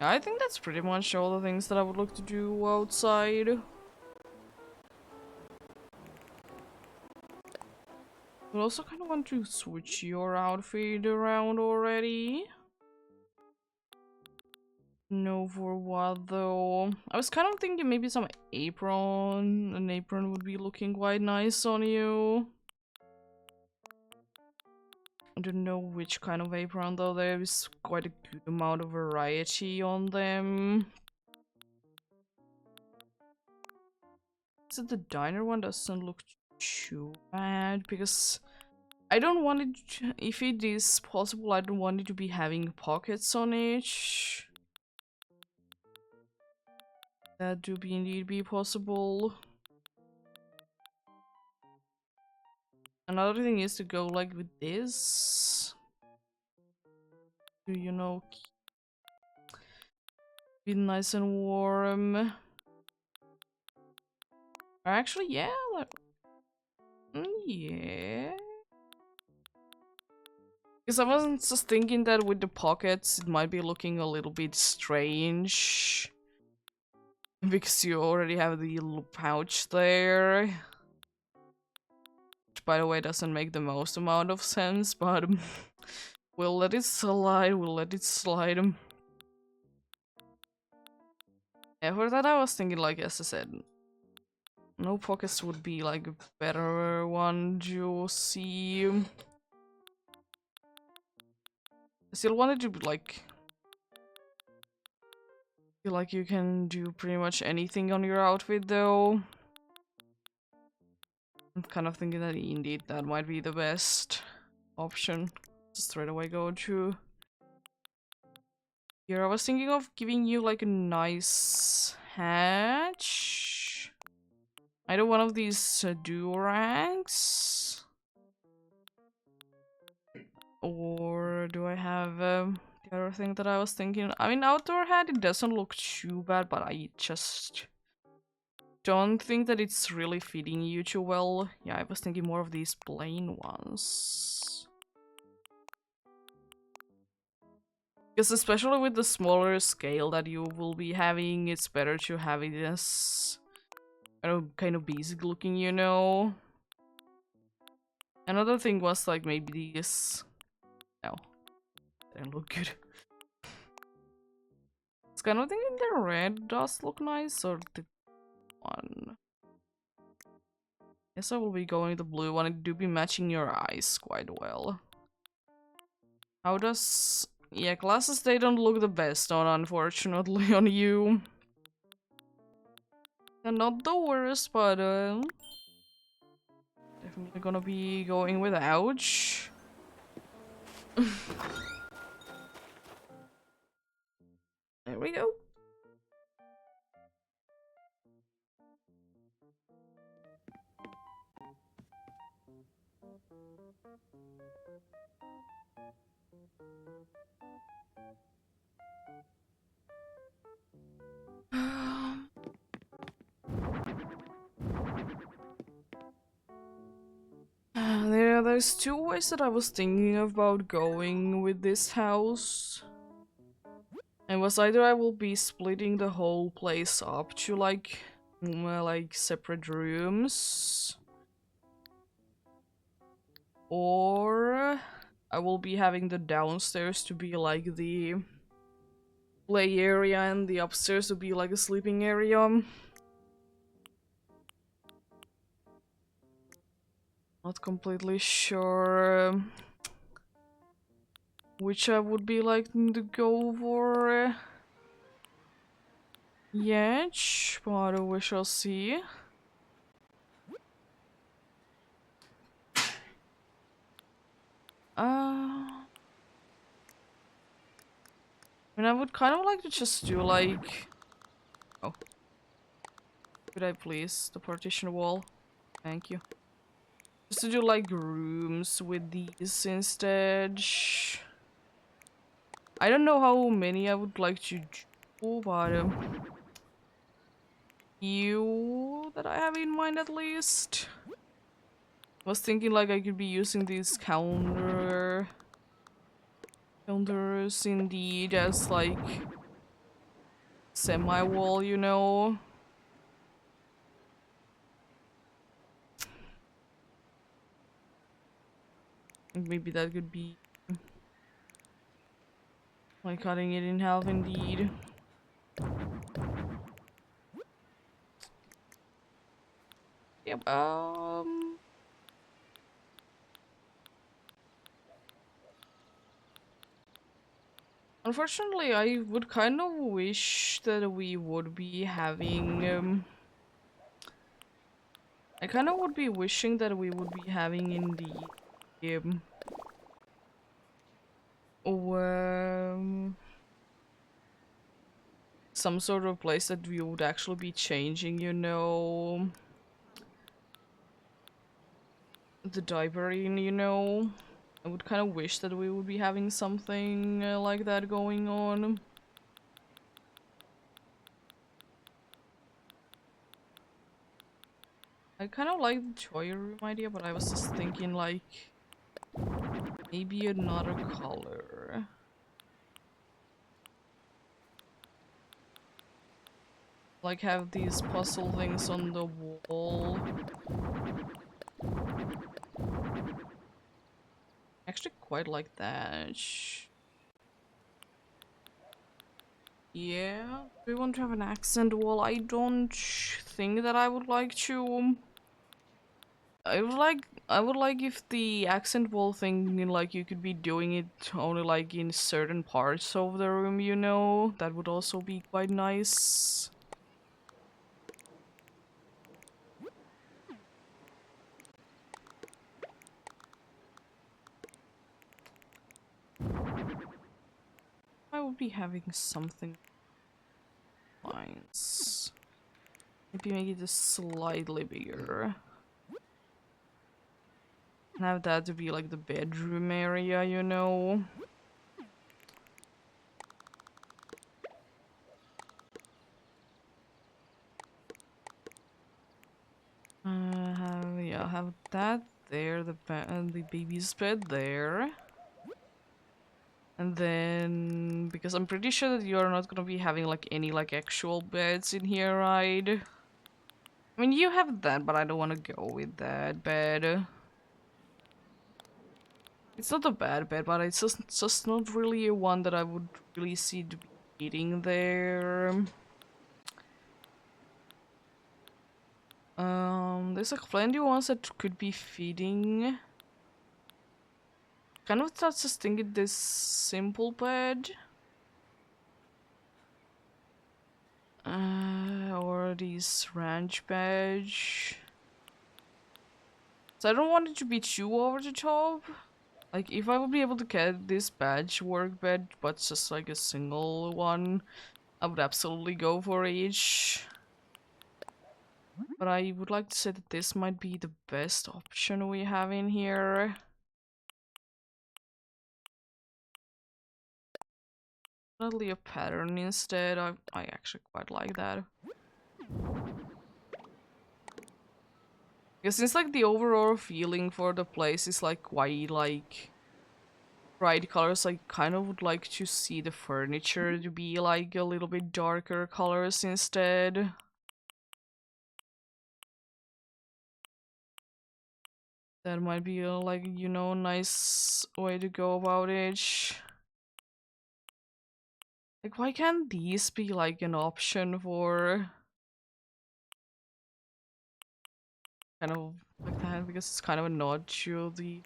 I think that's pretty much all the things that I would like to do outside. I also kind of want to switch your outfit around already. No, for what though? I was kind of thinking maybe some apron. An apron would be looking quite nice on you. I don't know which kind of apron though. There is quite a good amount of variety on them. So the diner one doesn't look too bad because I don't want it, if it is possible, I don't want it to be having pockets on it. That do be indeed be possible. Another thing is to go like with this. You know, be nice and warm. Or actually, yeah, like, yeah. Because I wasn't just thinking that with the pockets, it might be looking a little bit strange. Because you already have the little pouch there. Which, by the way, doesn't make the most amount of sense, but we'll let it slide, we'll let it slide. Yeah, for that I was thinking, like, as I said, no pockets would be, like, a better one to see. I still wanted to, like, feel like you can do pretty much anything on your outfit, though. I'm kind of thinking that indeed that might be the best option. Just straight away go to here. I was thinking of giving you like a nice hatch. Either one of these durags. Or do I have the other thing that I was thinking? I mean, outdoor hat, it doesn't look too bad, but I just don't think that it's really fitting you too well. Yeah, I was thinking more of these plain ones. Because especially with the smaller scale that you will be having, it's better to have it as kind of basic looking, you know? Another thing was like maybe these... No, didn't look good. It's kind of thinking the red does look nice, or the one. Guess I will be going the blue one. It do be matching your eyes quite well. How does... Yeah, glasses, they don't look the best on, unfortunately, on you. They're not the worst, but definitely gonna be going with ouch. There we go. There's two ways that I was thinking about going with this house. It was either I will be splitting the whole place up to like separate rooms, or I will be having the downstairs to be like the play area and the upstairs to be like a sleeping area. Not completely sure which I would be liking to go for yet, but we shall see. I mean, I would kind of like to just do like... Oh. Could I please? The partition wall. Thank you. Just to do like rooms with these instead. I don't know how many I would like to do, but few that I have in mind at least. I was thinking like I could be using these counters indeed as like semi-wall, you know. Maybe that could be like cutting it in half indeed. Yep, unfortunately, I would kind of wish that we would be having, I kind of would be wishing that we would be having in the, some sort of place that we would actually be changing, you know, the diaper in, you know. I would kind of wish that we would be having something like that going on. I kind of like the toy room idea, but I was just thinking like maybe another color. like have these puzzle things on the wall. Actually quite like that. Yeah, we want to have an accent wall. I don't think that I would like to. I would like if the accent wall thing, like you could be doing it only like in certain parts of the room, you know? That would also be quite nice. I would be having something lines. Maybe make it just slightly bigger. And have that to be like the bedroom area, you know? Have that there, the baby's bed there. And then, because I'm pretty sure that you're not gonna be having like any like actual beds in here, right? I mean, you have that, but I don't want to go with that bed. It's not a bad bed, but it's just not really a one that I would really see to be eating there. There's like plenty of ones that could be feeding. Kind of starts just thinking this simple bed. Or these ranch beds. So I don't want it to be too over the top. Like, if I would be able to get this badge work bed, but just like a single one, I would absolutely go for each. But I would like to say that this might be the best option we have in here. Definitely a pattern instead. I actually quite like that. Because since like the overall feeling for the place is like quite like bright colors, I kind of would like to see the furniture to be like a little bit darker colors instead. That might be a, like, you know, nice way to go about it. Like, why can't these be like an option for kind of like that? Because it's kind of a nod to the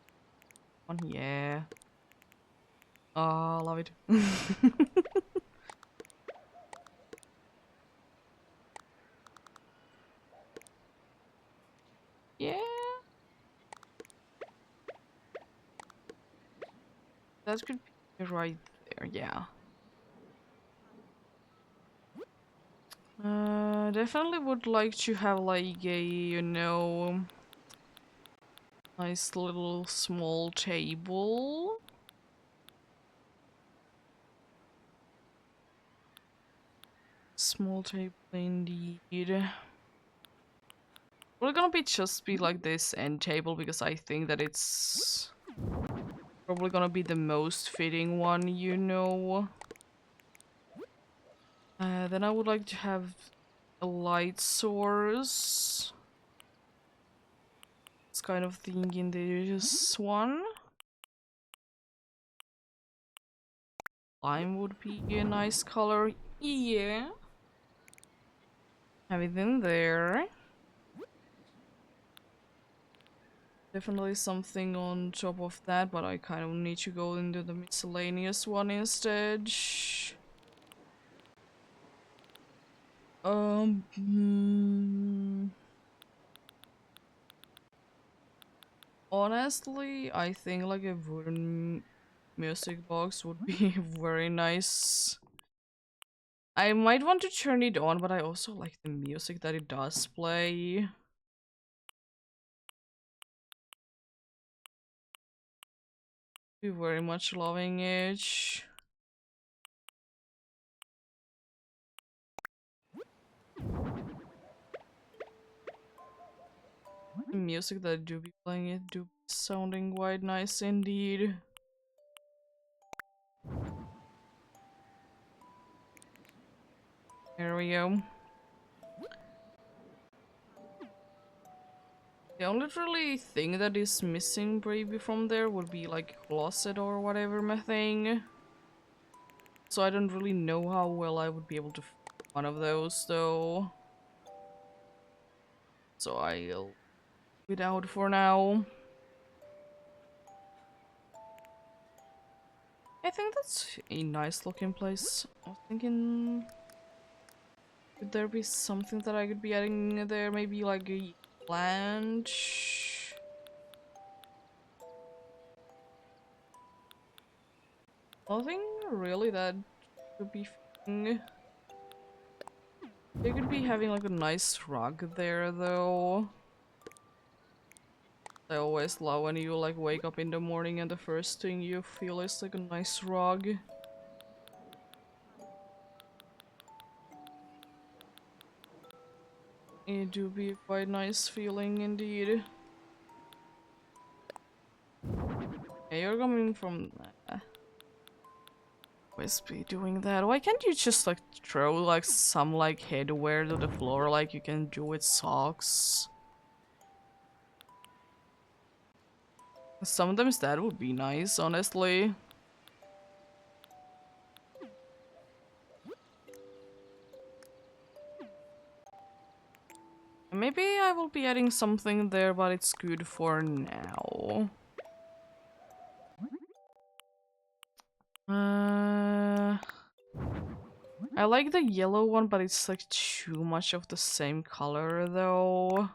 one. Yeah. Oh, love it. Yeah, that could be right there. Yeah. Definitely would like to have like a, you know, nice little small table. Small table indeed. We're gonna just be like this end table because I think that it's probably gonna be the most fitting one, you know. Then I would like to have a light source. It's kind of thinking this one. Lime would be a nice color. Yeah. Have it in there. Definitely something on top of that, but I kind of need to go into the miscellaneous one instead. Hmm. Honestly, I think like a wooden music box would be very nice. I might want to turn it on, but I also like the music that it does play. Be very much loving it. The music that I do be playing it do be sounding quite nice indeed. There we go. The only really thing that is missing maybe from there would be like a closet or whatever my thing. So I don't really know how well I would be able to fit one of those though. So I'll leave it out for now. I think that's a nice looking place. I was thinking, could there be something that I could be adding there? Maybe like a plant? Nothing really that could be fitting. They could be having like a nice rug there though. I always love when you like wake up in the morning and the first thing you feel is like a nice rug. It do be a quite nice feeling indeed. Yeah, you're coming from always be doing that. Why can't you just like throw like some like headwear to the floor like you can do with socks? Sometimes that would be nice, honestly. Maybe I will be adding something there, but it's good for now. I like the yellow one, but it's like too much of the same color though.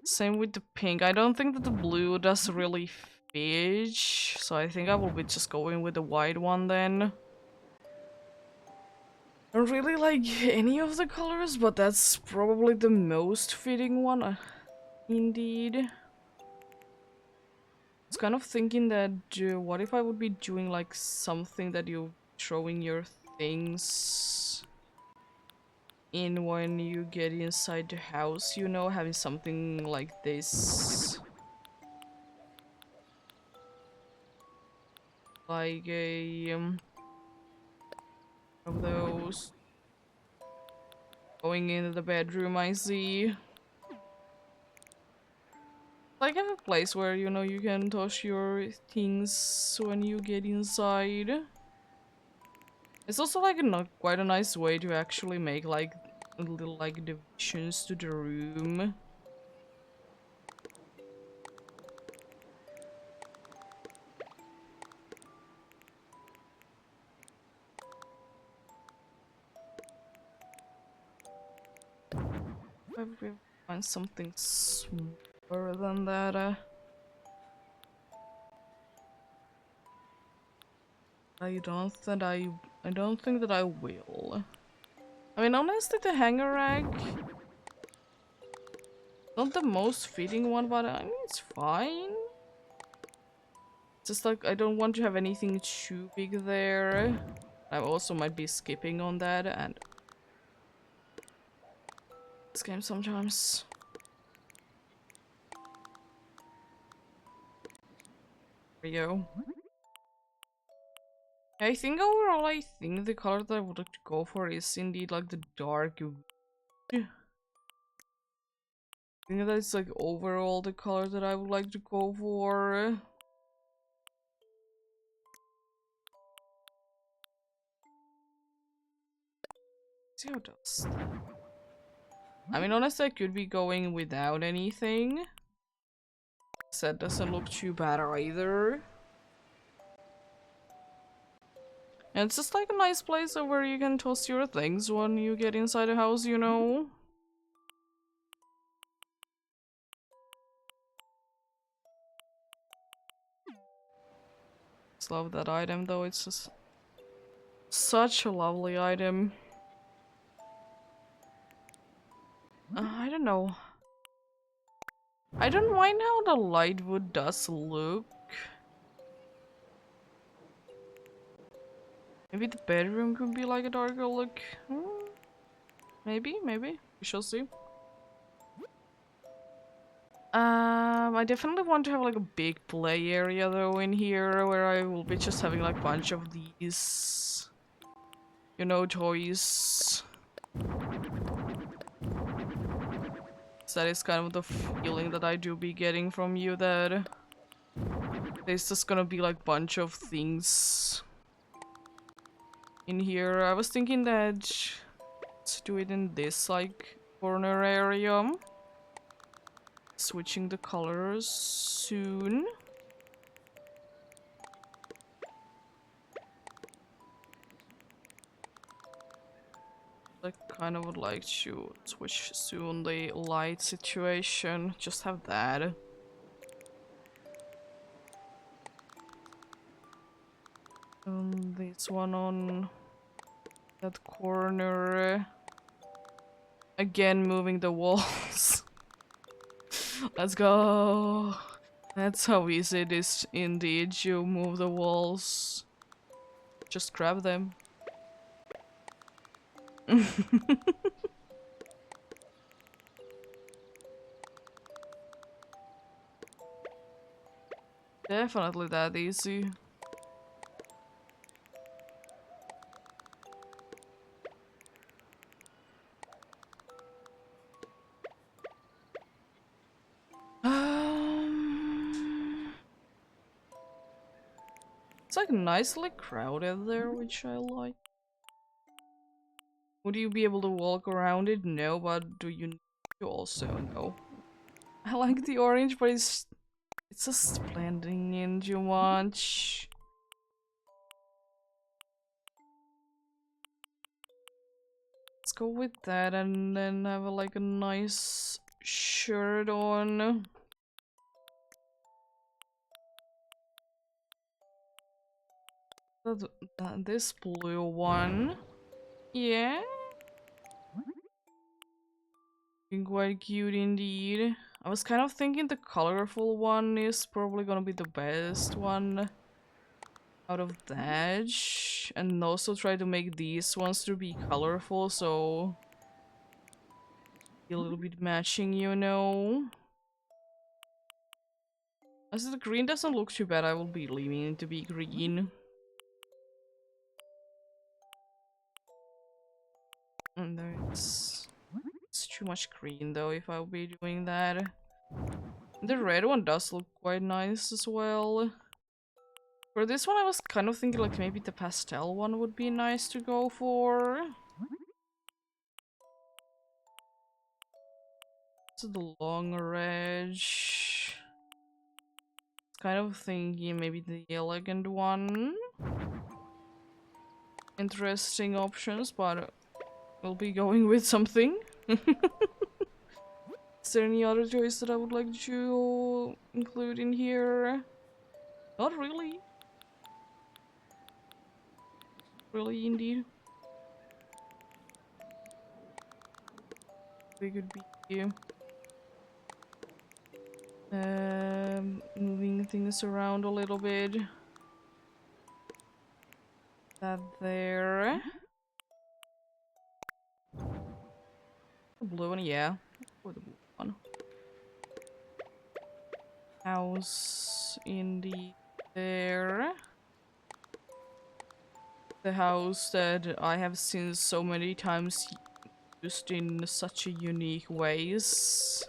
Same with the pink. I don't think that the blue does really fit, so I think I will be just going with the white one then. I don't really like any of the colors, but that's probably the most fitting one. Indeed. I was kind of thinking that what if I would be doing like something that you're throwing your things in when you get inside the house, you know, having something like this. Like a of those going into the bedroom, I see. Like have a place where you know you can toss your things when you get inside. It's also like not quite a nice way to actually make like little like divisions to the room. If we find something smaller than that. I don't think that I will. I mean, honestly, the hanger rack not the most fitting one, but I mean it's fine. Just like I don't want to have anything too big there. I also might be skipping on that and this game sometimes. There we go. I think overall, I think the color that I would like to go for is indeed like the dark wood. I think that's like overall the color that I would like to go for. See how it does that. I mean, honestly, I could be going without anything. That doesn't look too bad either. And it's just like a nice place where you can toss your things when you get inside the house, you know? Just love that item though, it's just such a lovely item. I don't know. I don't mind how the light wood does look. Maybe the bedroom could be like a darker look. Maybe. We shall see. I definitely want to have like a big play area though in here where I will be just having like a bunch of these, you know, toys. that is kind of the feeling that I do be getting from you, that there's just gonna be like bunch of things in here. I was thinking that let's do it in this like corner area. Switching the colors soon. I kind of would like to switch soon the light situation. Just have that. This one on that corner. Again, moving the walls. Let's go. That's how easy it is indeed. You move the walls. Just grab them. Definitely that easy. It's like nicely crowded there, which I like. Would you be able to walk around it? No, but do you also know? I like the orange, but it's just blending in too much. Let's go with that and then have like a nice shirt on. This blue one. Yeah. Looking quite cute indeed. I was kind of thinking the colorful one is probably gonna be the best one out of that. And also try to make these ones to be colorful, so be a little bit matching, you know. As the green doesn't look too bad, I will be leaving it to be green. And there's... It's too much green though if I'll be doing that. The red one does look quite nice as well. For this one I was kind of thinking like maybe the pastel one would be nice to go for. This is the longer edge. Kind of thinking maybe the elegant one. Interesting options, but we'll be going with something. Is there any other choice that I would like to include in here? Not really. Really, indeed. We could be moving things around a little bit. That there. The blue one, yeah. Or the blue one. House indeed there. The house that I have seen so many times used in such a unique ways.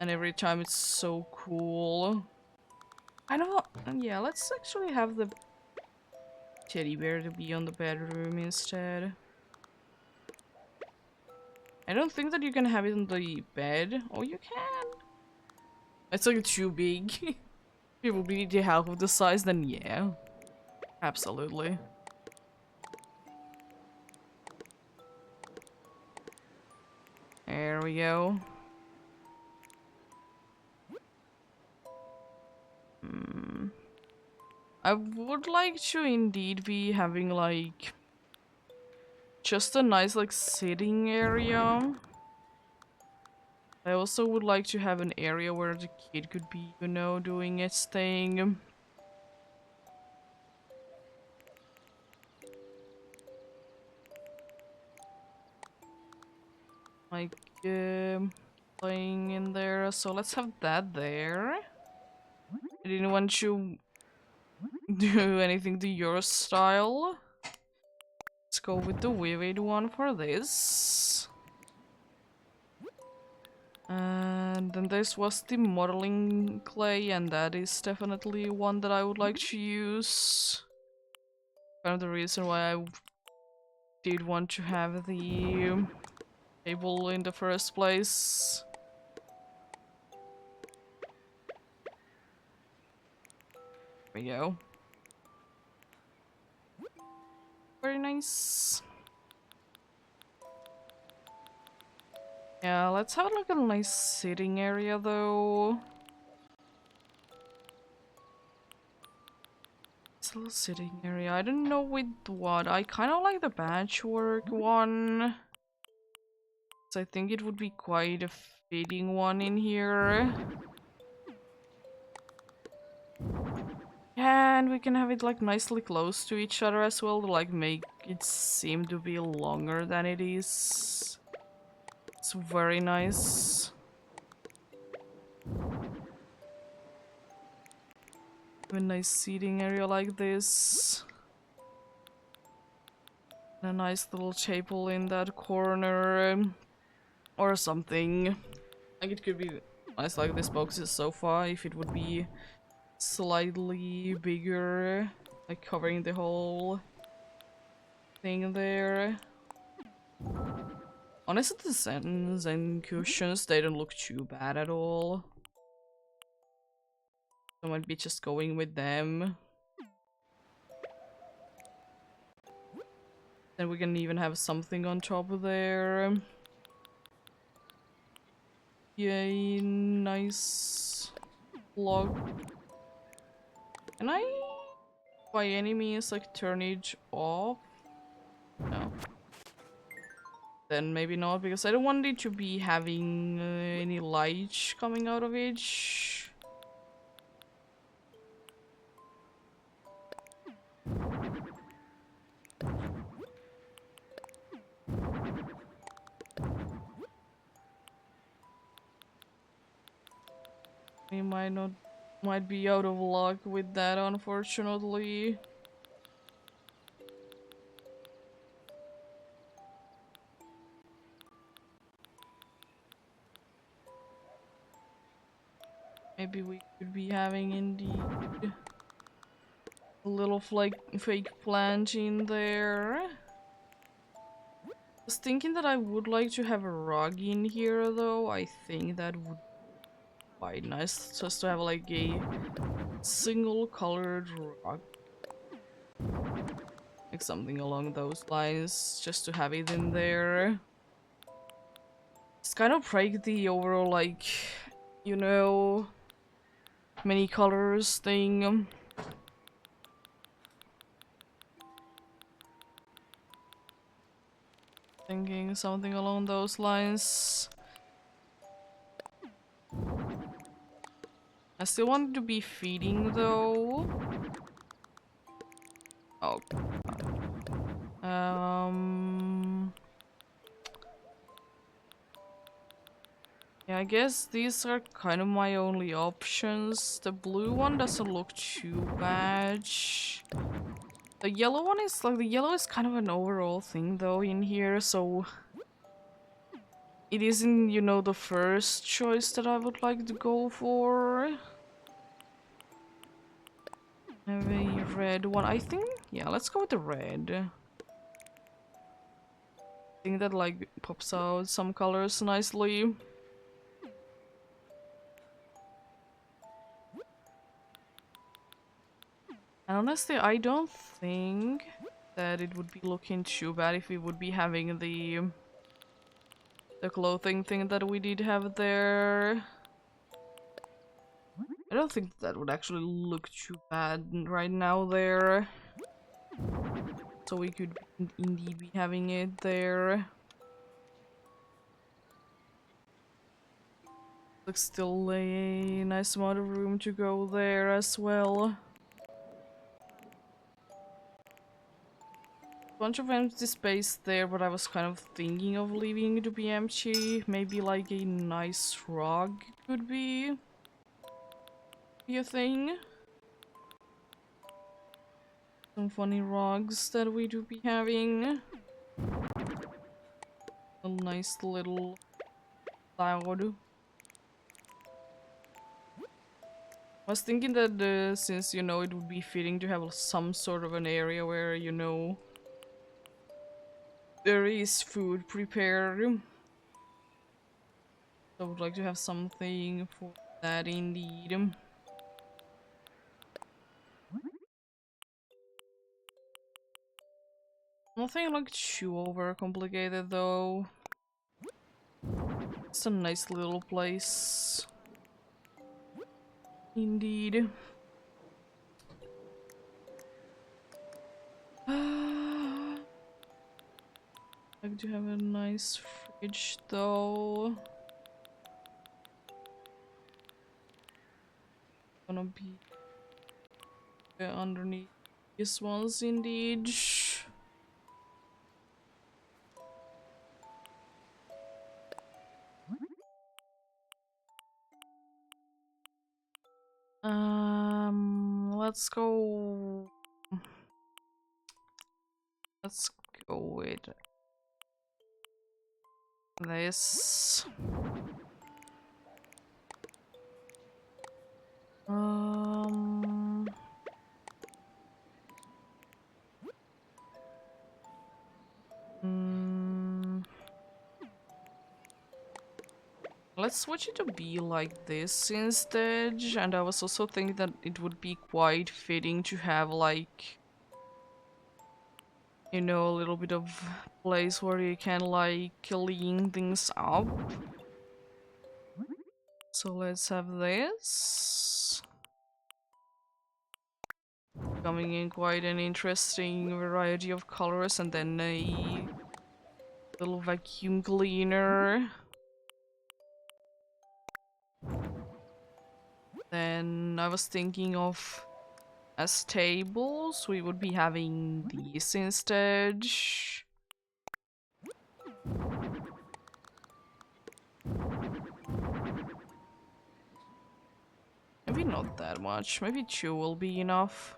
And every time it's so cool. I know, yeah, let's actually have the teddy bear to be on the bedroom instead. I don't think that you can have it on the bed. Oh, you can. It's like too big. If it will be the half of the size, then yeah. Absolutely. There we go. I would like to indeed be having like just a nice like sitting area. I also would like to have an area where the kid could be, you know, doing its thing. Like, playing in there. So let's have that there. I didn't want to do anything to your style. Let's go with the vivid one for this. And then this was the modeling clay, and that is definitely one that I would like to use. Kind of the reason why I did want to have the table in the first place. There we go. Very nice. Yeah, let's have like a nice sitting area though. It's a little sitting area. I don't know with what. I kind of like the patchwork one. So I think it would be quite a fitting one in here. And we can have it like nicely close to each other as well to like make it seem to be longer than it is. It's very nice. Have a nice seating area like this. And a nice little chapel in that corner. Or something. Like it could be nice like this box is so far if it would be slightly bigger. Like covering the whole thing there. Honestly, the Zen and cushions, they don't look too bad at all. I might be just going with them. Then we can even have something on top of there. Yay, nice log. Can I, by any means, like turn it off? No. Then maybe not, because I don't want it to be having any light coming out of it. We might be out of luck with that, unfortunately. Maybe we could be having indeed a little fake plant in there. I was thinking that I would like to have a rug in here though. I think that would be quite nice just to have like a single colored rug. Like something along those lines, just to have it in there. It's kind of break the overall like, you know, many colors thing. Thinking something along those lines. I still want it to be feeding though. Oh. Yeah, I guess these are kind of my only options. The blue one doesn't look too bad. The yellow one is like, the yellow is kind of an overall thing though in here, so it isn't, you know, the first choice that I would like to go for. I have a red one. I think, yeah, let's go with the red. I think that like pops out some colors nicely. And honestly, I don't think that it would be looking too bad if we would be having the clothing thing that we did have there. I don't think that would actually look too bad right now there. So we could indeed be having it there. Looks still a nice amount of room to go there as well. Bunch of empty space there, but I was kind of thinking of leaving it to be empty. Maybe like a nice rug could be a thing. Some funny rugs that we do be having. A nice little cloud I was thinking that since, you know, it would be fitting to have some sort of an area where, you know, there is food prepared. I would like to have something for that indeed. Nothing like too over complicated though. It's a nice little place. Indeed. Like to have a nice fridge though. Gonna be underneath these ones indeed. Let's go. Let's go with this. Um. mm, let's switch it to be like this instead. And I was also thinking that it would be quite fitting to have like, you know, a little bit of place where you can like clean things up. So let's have this. Coming in quite an interesting variety of colors, and then a little vacuum cleaner. Then I was thinking of, as tables, we would be having these instead. Maybe not that much, maybe 2 will be enough.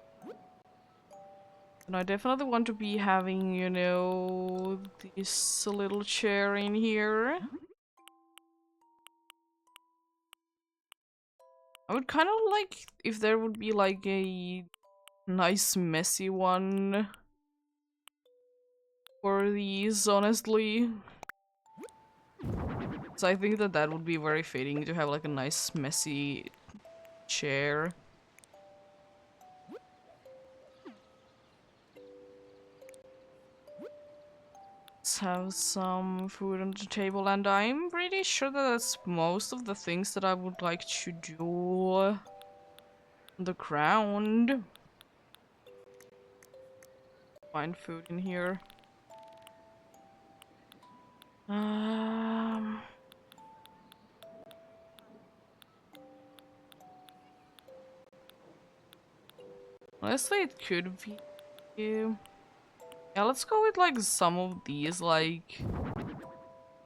And I definitely want to be having, you know, this little chair in here. I would kind of like if there would be like a nice messy one for these, honestly. So I think that that would be very fitting to have like a nice messy chair. Let's have some food on the table, and I'm pretty sure that that's most of the things that I would like to do on the ground. Find food in here. Honestly, it could be. Yeah, let's go with like some of these. Like,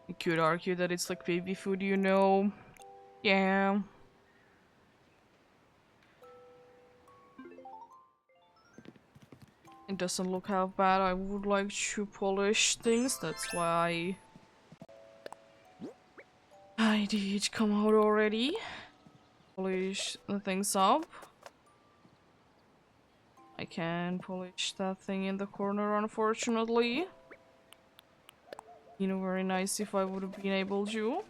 you could argue that it's like baby food, you know. Yeah. It doesn't look half bad. I would like to polish things. That's why I did come out already. Polish the things up. I can polish that thing in the corner, unfortunately. You know, very nice if I would have been able to.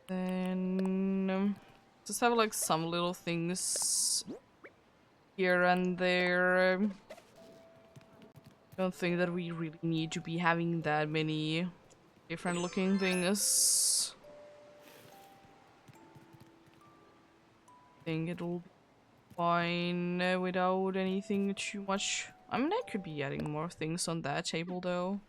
Then just have like some little things here and there. Don't think that we really need to be having that many different looking things. I think it'll be fine without anything too much. I mean, I could be adding more things on that table though.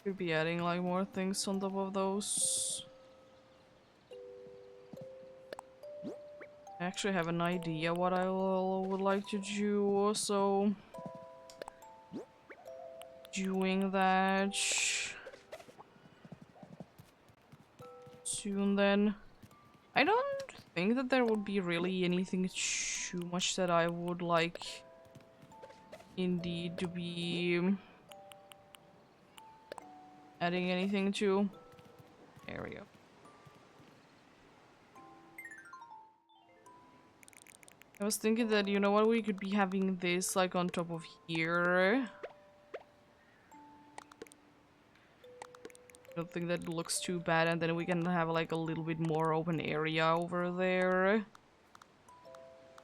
Could be adding like more things on top of those. I actually have an idea what I would like to do, so doing that soon then. I don't think that there would be really anything too much that I would like indeed to be adding anything to. There we go. I was thinking that, you know what, we could be having this like on top of here. I don't think that looks too bad, and then we can have like a little bit more open area over there,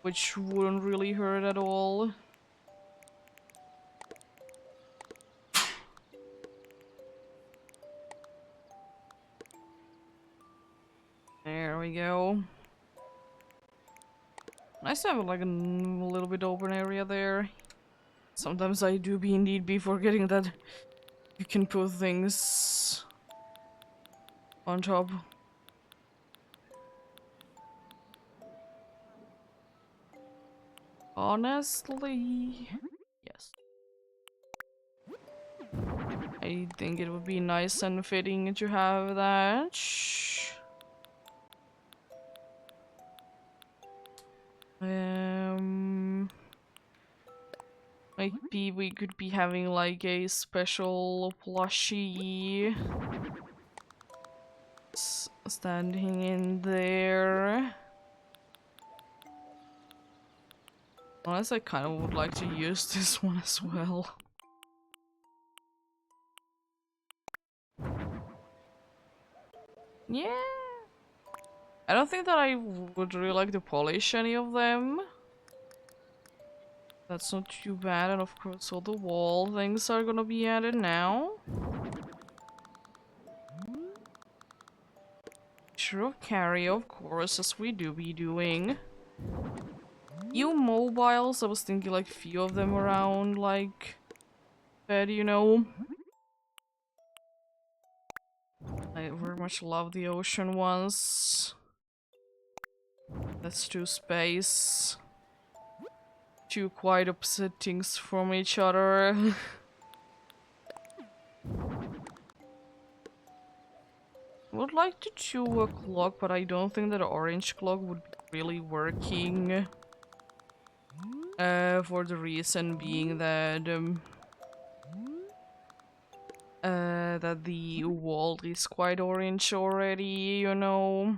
which wouldn't really hurt at all. There we go. Nice to have like a little bit open area there. Sometimes I do indeed be forgetting that you can put things on top. Honestly, yes. I think it would be nice and fitting to have that. Maybe we could be having like a special plushie standing in there. Unless I kind of would like to use this one as well. Yeah. I don't think that I would really like to polish any of them. That's not too bad, and of course all the wall things are gonna be added now. Sure of carry, of course, as we do be doing. Few mobiles, I was thinking like few of them around, like, bed, you know. I very much love the ocean ones. Let's do space. Two quite opposite things from each other. Would like to do a clock, but I don't think that orange clock would be really working. For the reason being that that the wall is quite orange already, you know.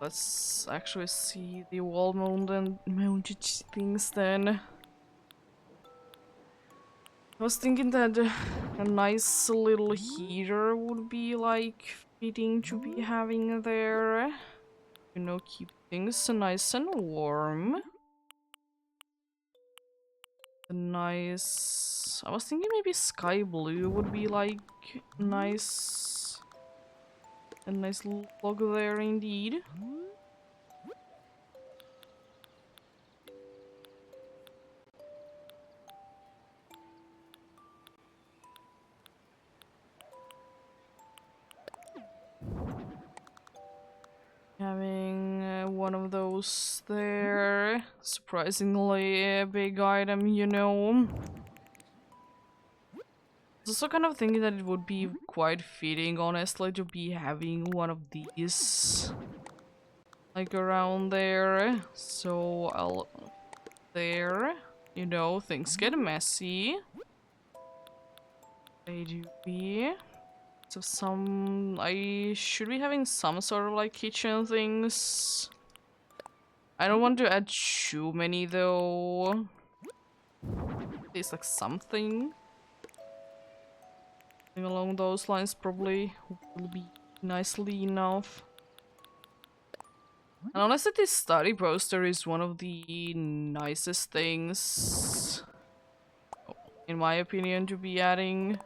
Let's actually see the wall mounted things then. I was thinking that a nice little heater would be like fitting to be having there. You know, keep things nice and warm. Nice. I was thinking maybe sky blue would be like nice. A nice look there indeed. Having one of those there. Surprisingly a big item, you know. I was also kind of thinking that it would be quite fitting, honestly, to be having one of these like around there. So I'll there. You know, things get messy. They do be. So I should be having some sort of like kitchen things. I don't want to add too many though. At least like something along those lines probably will be nicely enough. And honestly, this study poster is one of the nicest things, in my opinion, to be adding.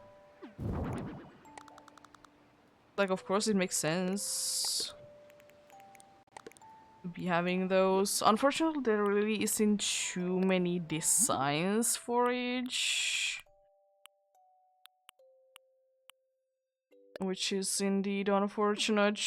Like, of course, it makes sense to be having those. Unfortunately, there really isn't too many designs for each, which is indeed unfortunate.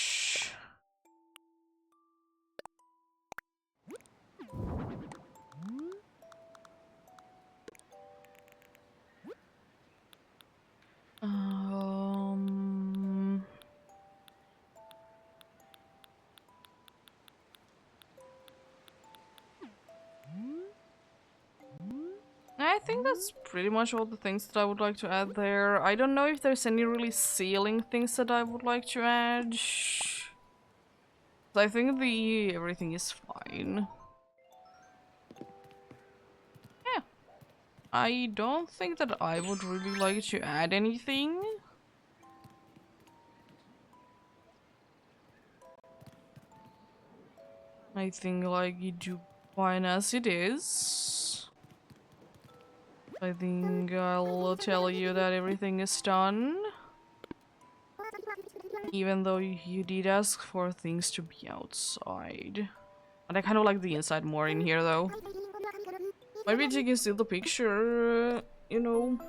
think that's pretty much all the things that I would like to add there. I don't know if there's any really ceiling things that I would like to add. I think everything is fine. Yeah. I don't think that I would really like to add anything. I think like you do fine as it is. I think I'll tell you that everything is done. Even though you did ask for things to be outside. And I kind of like the inside more in here though. Might be taking still the picture, you know,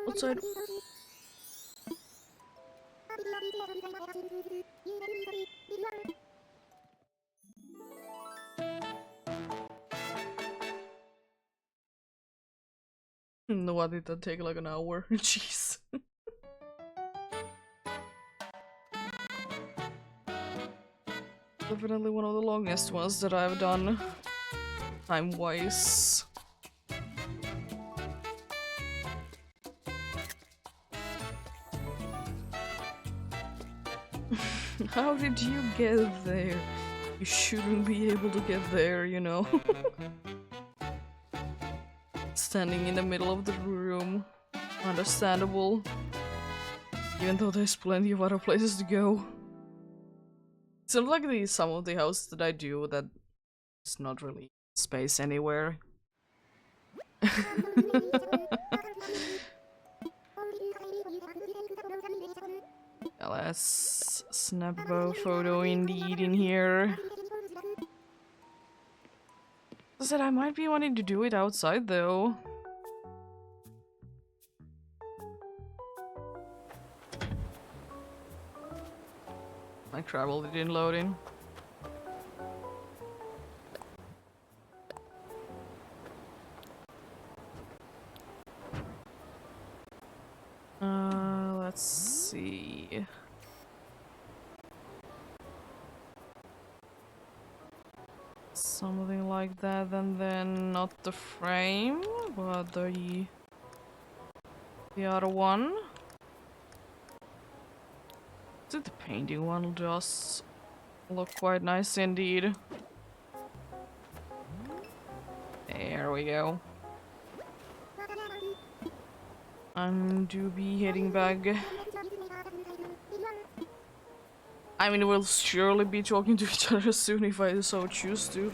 outside. No, why did that take like an hour? Jeez. Definitely one of the longest ones that I've done, time-wise. How did you get there? You shouldn't be able to get there, you know? Standing in the middle of the room. Understandable. Even though there's plenty of other places to go. It's not like some of the houses that I do that it's not really space anywhere. Yeah, let's snap a photo indeed in here. I said I might be wanting to do it outside though. My travel didn't load in. Let's see. Something like that, and then not the frame, but the other one. I think the painting one will just look quite nice indeed. There we go. I'm to be heading back. I mean, we'll surely be talking to each other soon if I so choose to.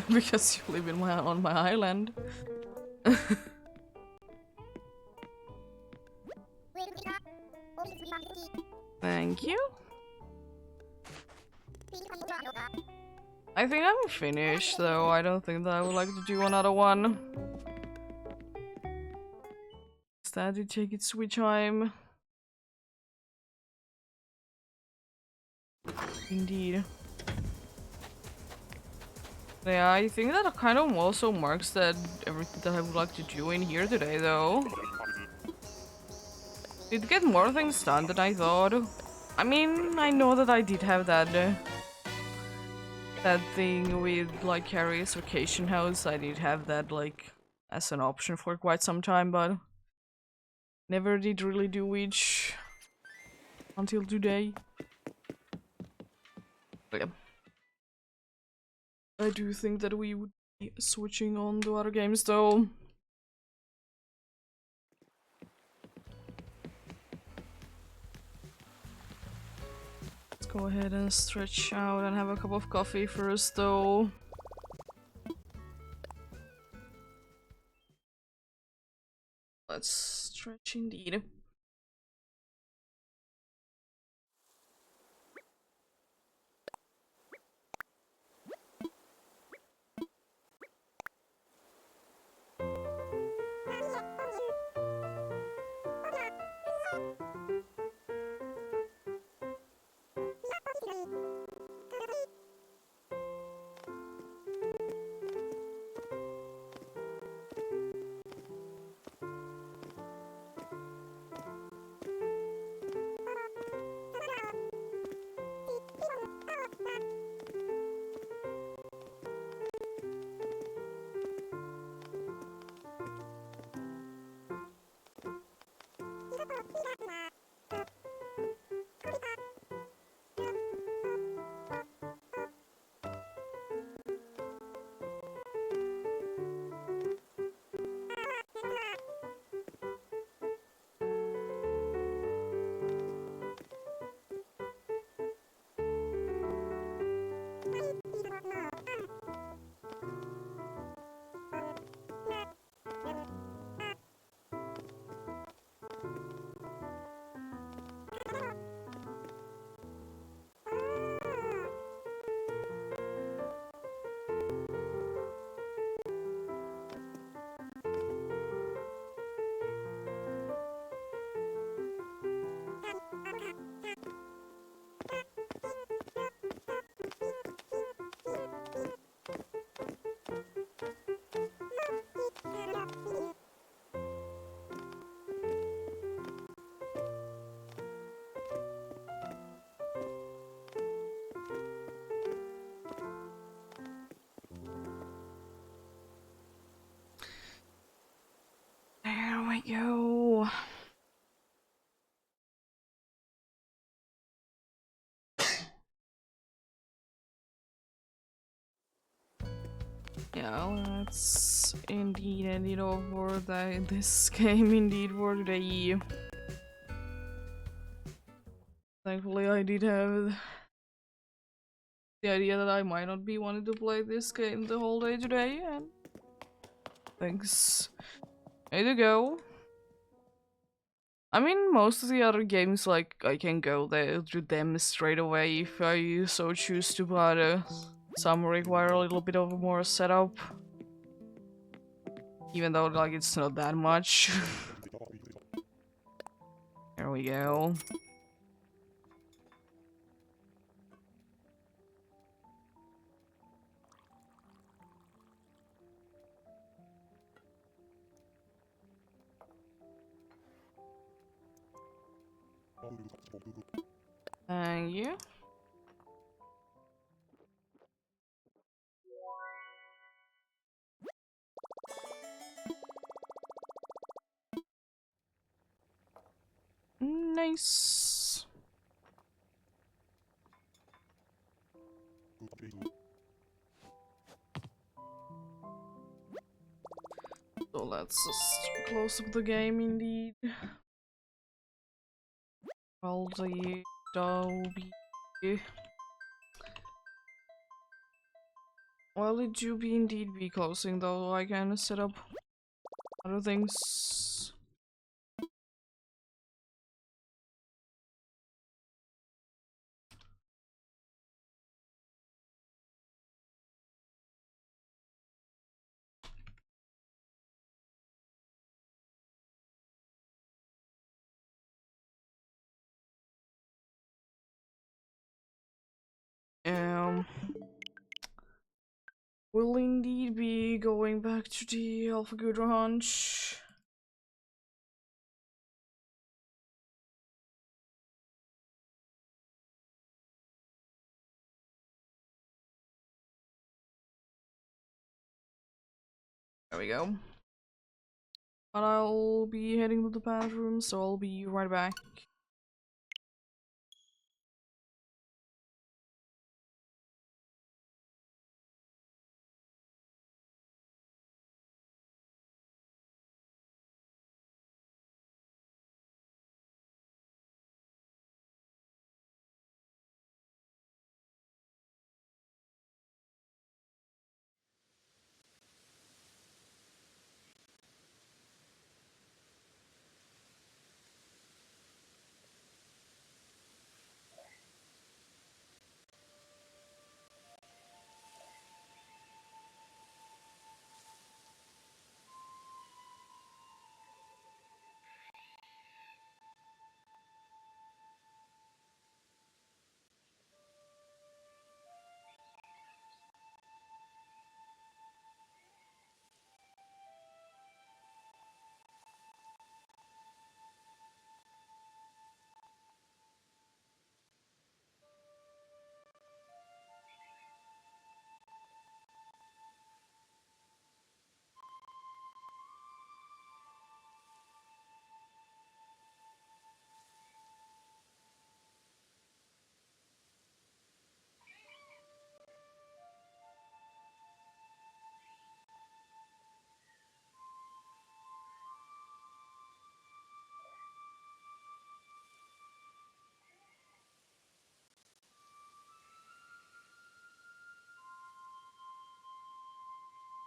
Because you live on my island. Thank you. I think I'm finished though. I don't think that I would like to do another one. Instead, you take its sweet time. Indeed. Yeah, I think that kind of also marks that everything that I would like to do in here today though. Did get more things done than I thought. I mean, I know that I did have that that thing with like Carrie's vacation house. I did have that like as an option for quite some time, but never did really do each until today. But yeah. I do think that we would be switching on to other games though. Let's go ahead and stretch out and have a cup of coffee first though. Let's stretch indeed. There we go. Yeah, let's indeed end it over this game indeed for today. Thankfully I did have the idea that I might not be wanting to play this game the whole day today, and thanks. Way to go. I mean, most of the other games, like, I can go there to them straight away if I so choose to, but some require a little bit of more setup. Even though, like, it's not that much. There we go. Thank you. Nice. So let's just close up the game indeed. Well, the Adobe. Well, it you be indeed be closing though. I can set up other things. Um, will indeed be going back to the Alpha Good Ranch. There we go. But I'll be heading to the bathroom, so I'll be right back.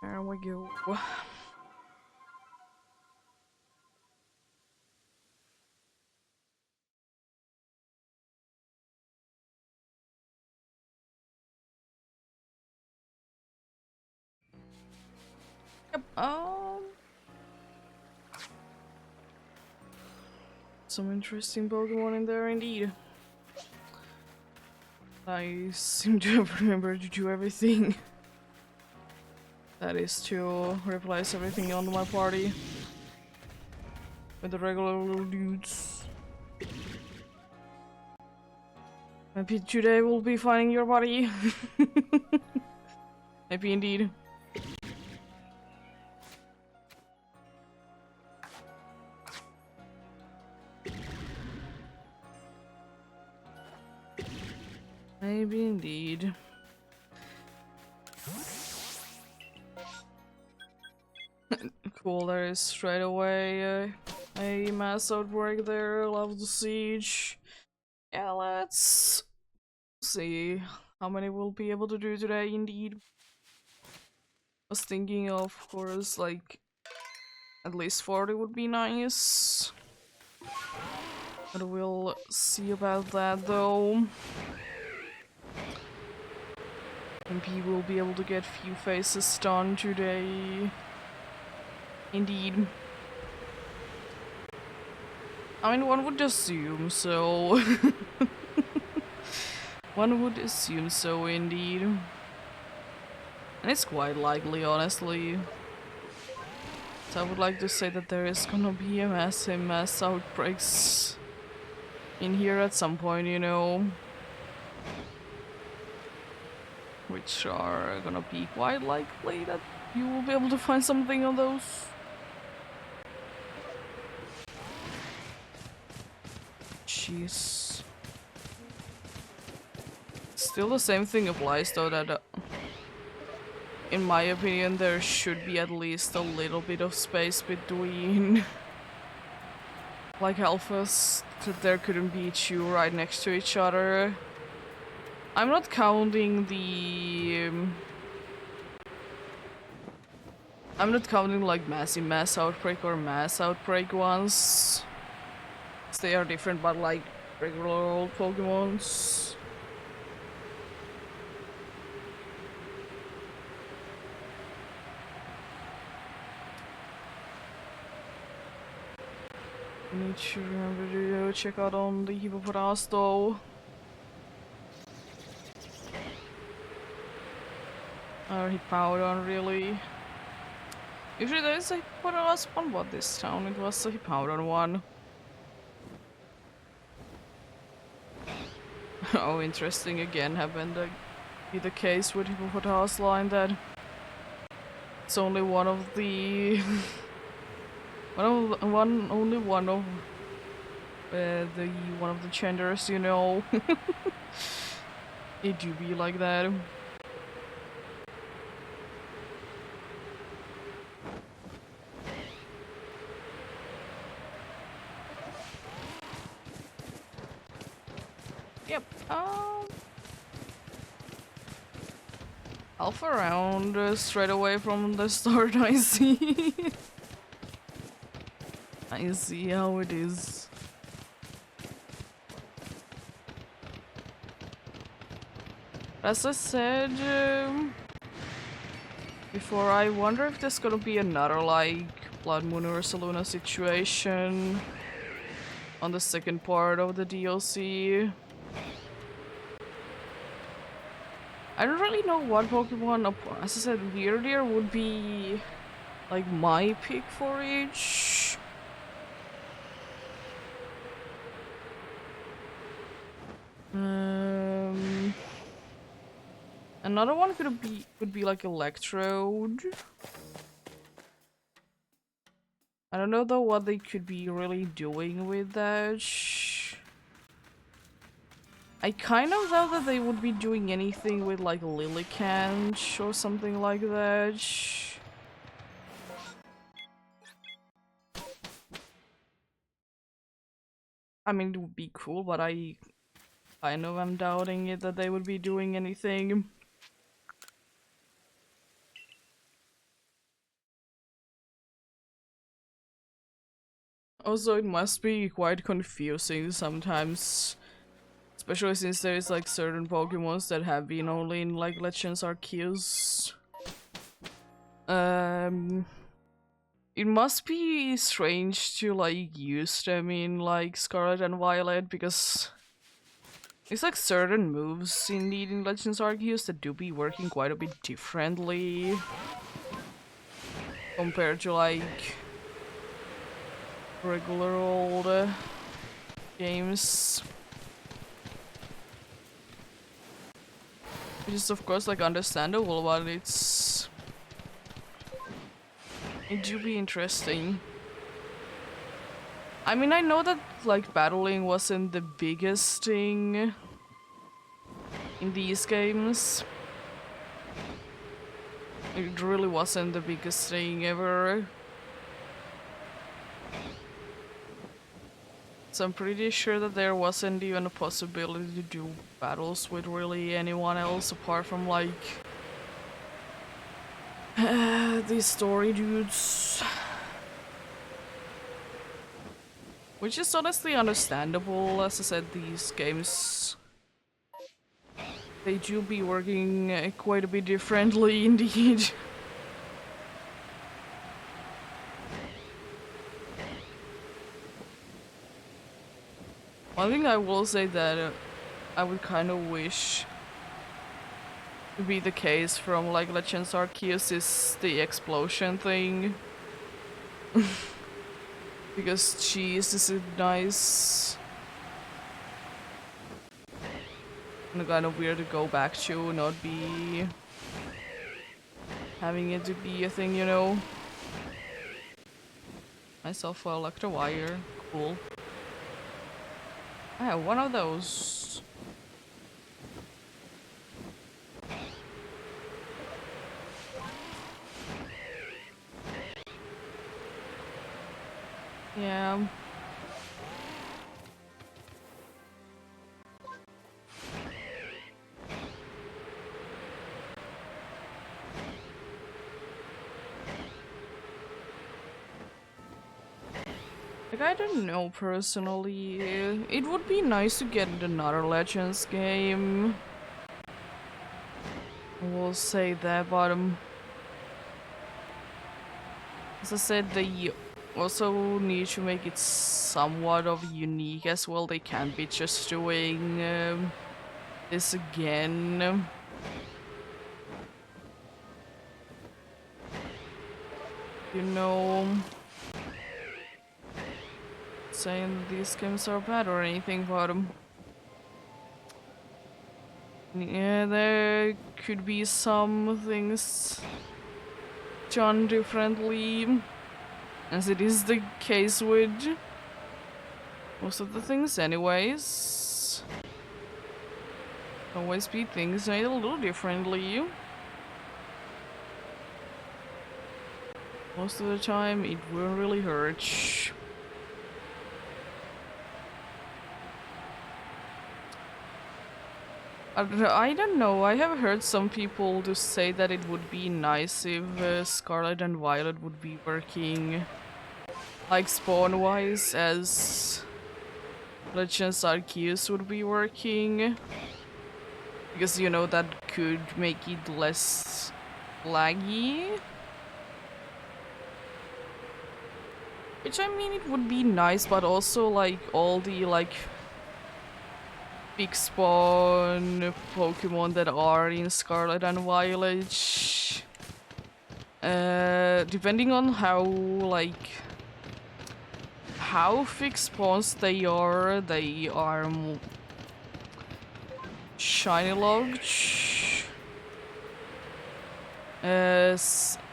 There we go. Yep. Some interesting Pokemon in there indeed. I seem to have remembered to do everything. That is to replace everything on my party with the regular little dudes. Maybe today we'll be finding your body. Maybe indeed. Maybe indeed. Cool, there is straight away a mass outbreak there, love the siege. Yeah, let's see how many we'll be able to do today indeed. Was thinking of course like at least 40 would be nice. But we'll see about that though. Maybe we'll be able to get few faces done today. Indeed. I mean, one would assume so. One would assume so, indeed. And it's quite likely, honestly. So I would like to say that there is gonna be a massive mass outbreaks in here at some point, you know. Which are gonna be quite likely that you will be able to find something on those. Jeez. Still the same thing applies though, that in my opinion there should be at least a little bit of space between like alphas, that there couldn't be two right next to each other. I'm not counting the I'm not counting like massive mass outbreak or mass outbreak ones. They are different, but like regular old Pokemons. I need to remember to check out on the Hippopotas though. Or Hippowdon really. Usually there is a Hippopotas one, but this town it was a Hippowdon one. Oh, interesting again, happened to be the case with Hippopotas line that it's only one of the only one of the genders, you know. It do be like that. Yep. Alpha round straight away from the start. I see. I see how it is. As I said before, I wonder if there's gonna be another like Blood Moon or Saluna situation on the second part of the DLC. I don't really know what Pokemon, as I said, Weirdeer would be like my pick for each. Another one could be like Electrode. I don't know though what they could be really doing with that. I kind of doubt that they would be doing anything with like Lillicanch or something like that. I mean, it would be cool, but I kind of am doubting it that they would be doing anything. Also, it must be quite confusing sometimes, especially since there's like certain Pokemons that have been only in like Legends Arceus. It must be strange to like use them in like Scarlet and Violet because it's like certain moves indeed in Legends Arceus that do be working quite a bit differently compared to like regular old games. Which is of course like understandable, but it do be interesting. I mean, I know that like battling wasn't the biggest thing in these games. It really wasn't the biggest thing ever. So I'm pretty sure that there wasn't even a possibility to do battles with really anyone else apart from like these story dudes. Which is honestly understandable. As I said, these games, they do be working quite a bit differently indeed. One thing I will say that I would kind of wish to be the case from like Legends Arceus is the explosion thing. Because cheese is nice and kind of weird to go back to, not be having it to be a thing, you know. Myself well like the wire, cool. I have one of those. Yeah. Like, I don't know personally. It would be nice to get another Legends game. I will say that, but as I said, they also need to make it somewhat of unique as well. They can't be just doing this again. You know, saying these games are bad or anything, but yeah, there could be some things done differently, as it is the case with most of the things anyways. Always be things made a little differently. Most of the time it won't really hurt. I don't know, I have heard some people to say that it would be nice if Scarlet and Violet would be working like spawn-wise as Legends Arceus would be working. Because, you know, that could make it less laggy. Which, I mean, it would be nice, but also, like, all the, like, big spawn Pokemon that are in Scarlet and Violet. Depending on how, like, how fixed spawns they are shiny logged.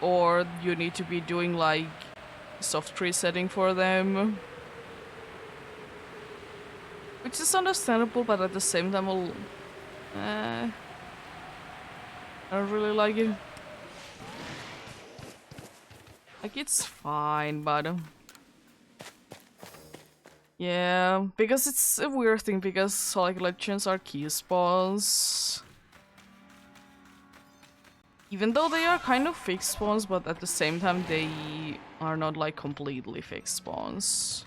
Or you need to be doing, like, soft tree setting for them. Which is understandable, but at the same time, I don't really like it. Like, it's fine, but yeah, because it's a weird thing, because like Legends are key spawns. Even though they are kind of fixed spawns, but at the same time they are not like completely fixed spawns.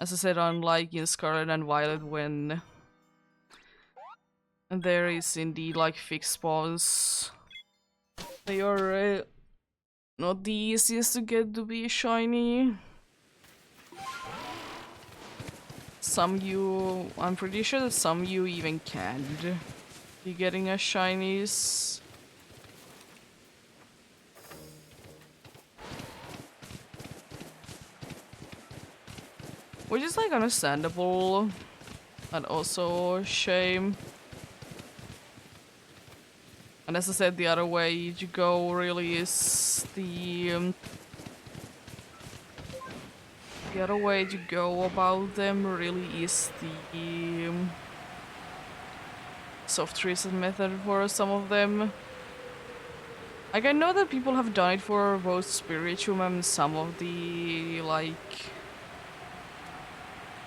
As I said, unlike in Scarlet and Violet when there is indeed like fixed spawns, they are not the easiest to get to be shiny. I'm pretty sure that some you even can't be getting as shinies. Which is like understandable, but also a shame. And as I said, the other way to go really is the other way to go about them really is the soft reset method for some of them. Like, I know that people have done it for both Spirituum and some of the, like,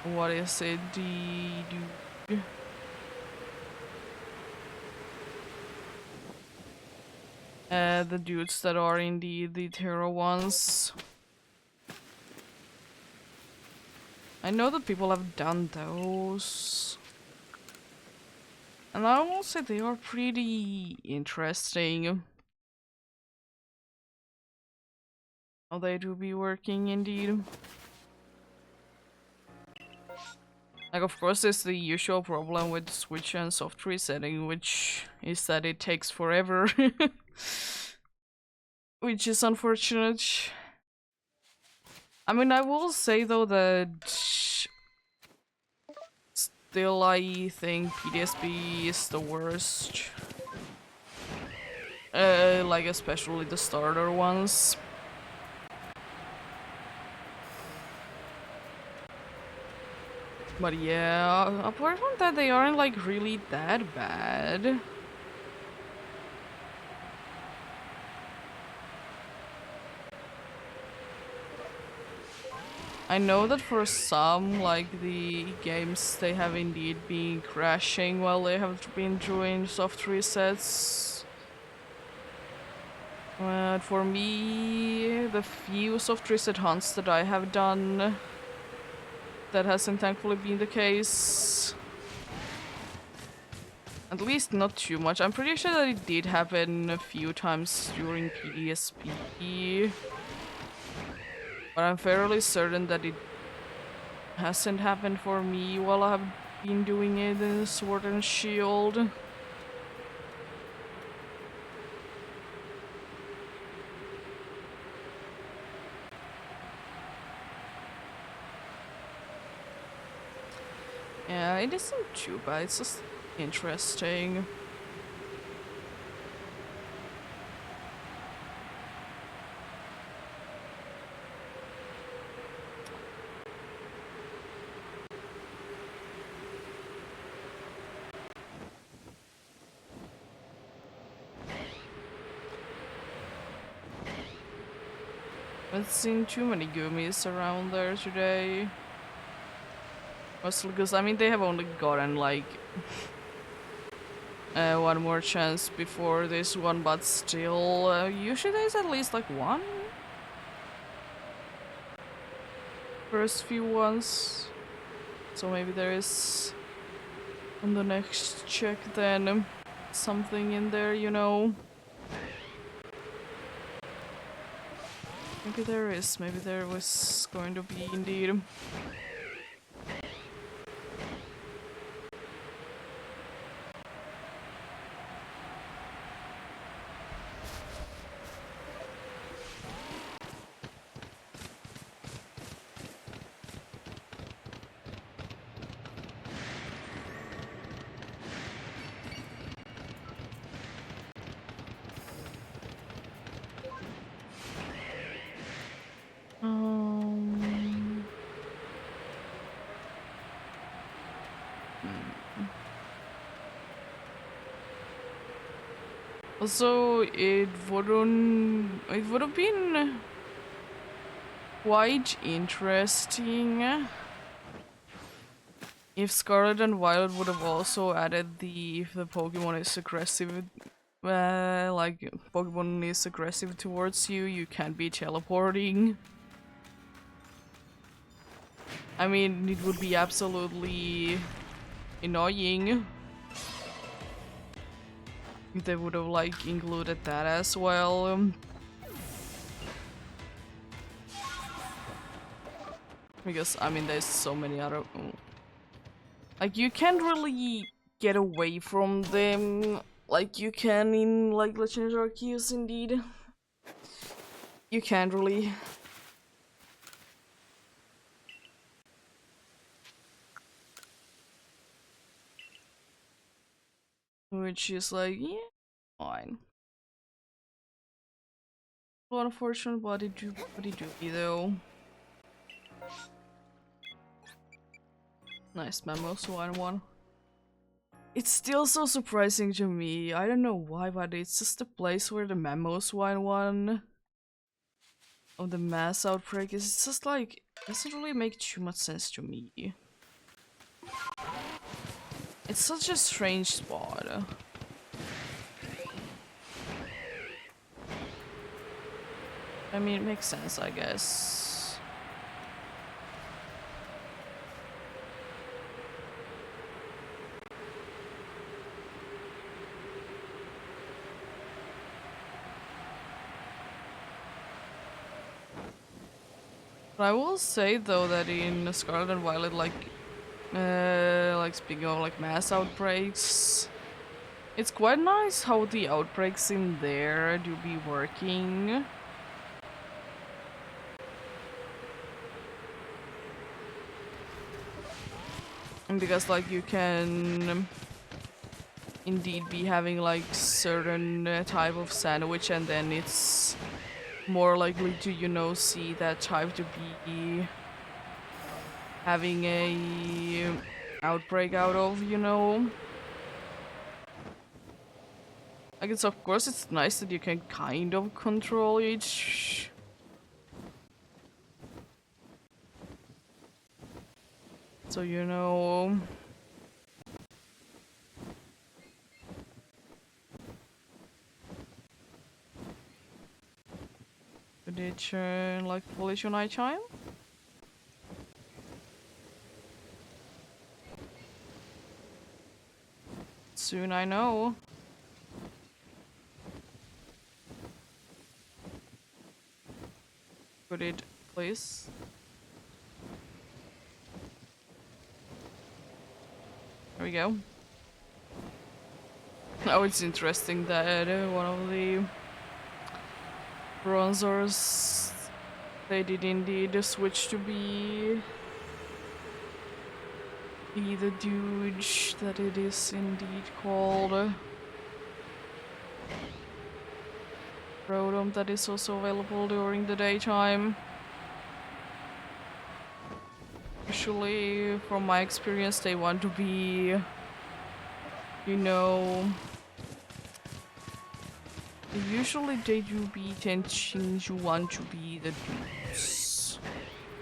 what is it, the dudes that are indeed the Terra ones. I know that people have done those. And I will say they are pretty interesting. How they do be working indeed. Like, of course, there's the usual problem with Switch and soft resetting, which is that it takes forever. Which is unfortunate. I mean, I will say though that still I think PDSB is the worst. Like especially the starter ones. But yeah, apart from that, they aren't like really that bad. I know that for some, like the games, they have indeed been crashing while they have been doing soft resets. But for me, the few soft reset hunts that I have done, that hasn't thankfully been the case. At least not too much. I'm pretty sure that it did happen a few times during PDSP. But I'm fairly certain that it hasn't happened for me while I've been doing it in Sword and Shield. Yeah, it isn't too bad, it's just interesting. I've seen too many gummies around there today. Mostly because, I mean, they have only gotten like one more chance before this one, but still, usually there's at least like one. First few ones. So maybe there is on the next check then something in there, you know. Maybe there is, maybe there was going to be indeed. Also, it would have been quite interesting if Scarlet and Violet would have also added if the Pokemon is aggressive, like Pokemon is aggressive towards you, you can't be teleporting. I mean, it would be absolutely annoying if they would have like included that as well. Because I mean, there's so many other like you can't really get away from them like you can in like Legends Arceus. Indeed, you can't really. Which is like, yeah, fine. Well, unfortunate, but it do be though. Nice Memo Swine one. It's still so surprising to me. I don't know why, but it's just the place where the Memo Swine one of the mass outbreak is. It's just like, doesn't really make too much sense to me. It's such a strange spot. I mean, it makes sense, I guess. But I will say though that in Scarlet and Violet, like speaking of like mass outbreaks, it's quite nice how the outbreaks in there do be working. And because like you can indeed be having like certain type of sandwich, and then it's more likely to, you know, see that type to be having a outbreak out of, you know. I guess of course it's nice that you can kind of control each. So, you know. Did it turn like Polish night chime? Soon I know. Could it please? There we go. Oh, it's interesting that one of the bronzers, they did indeed switch to be the dude that it is indeed called. Rotom that is also available during the daytime. Usually, from my experience, they want to be, you know, usually they do be tending to want to be the dudes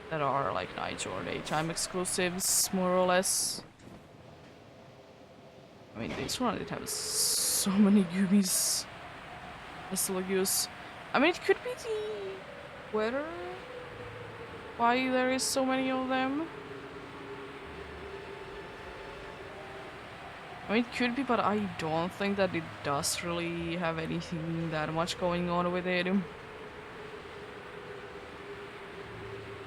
that are like night or daytime exclusives, more or less. I mean, this one did have so many Yumis. Aslogos. I mean, it could be the weather. Why there is so many of them. I mean, it could be, but I don't think that it does really have anything that much going on with it.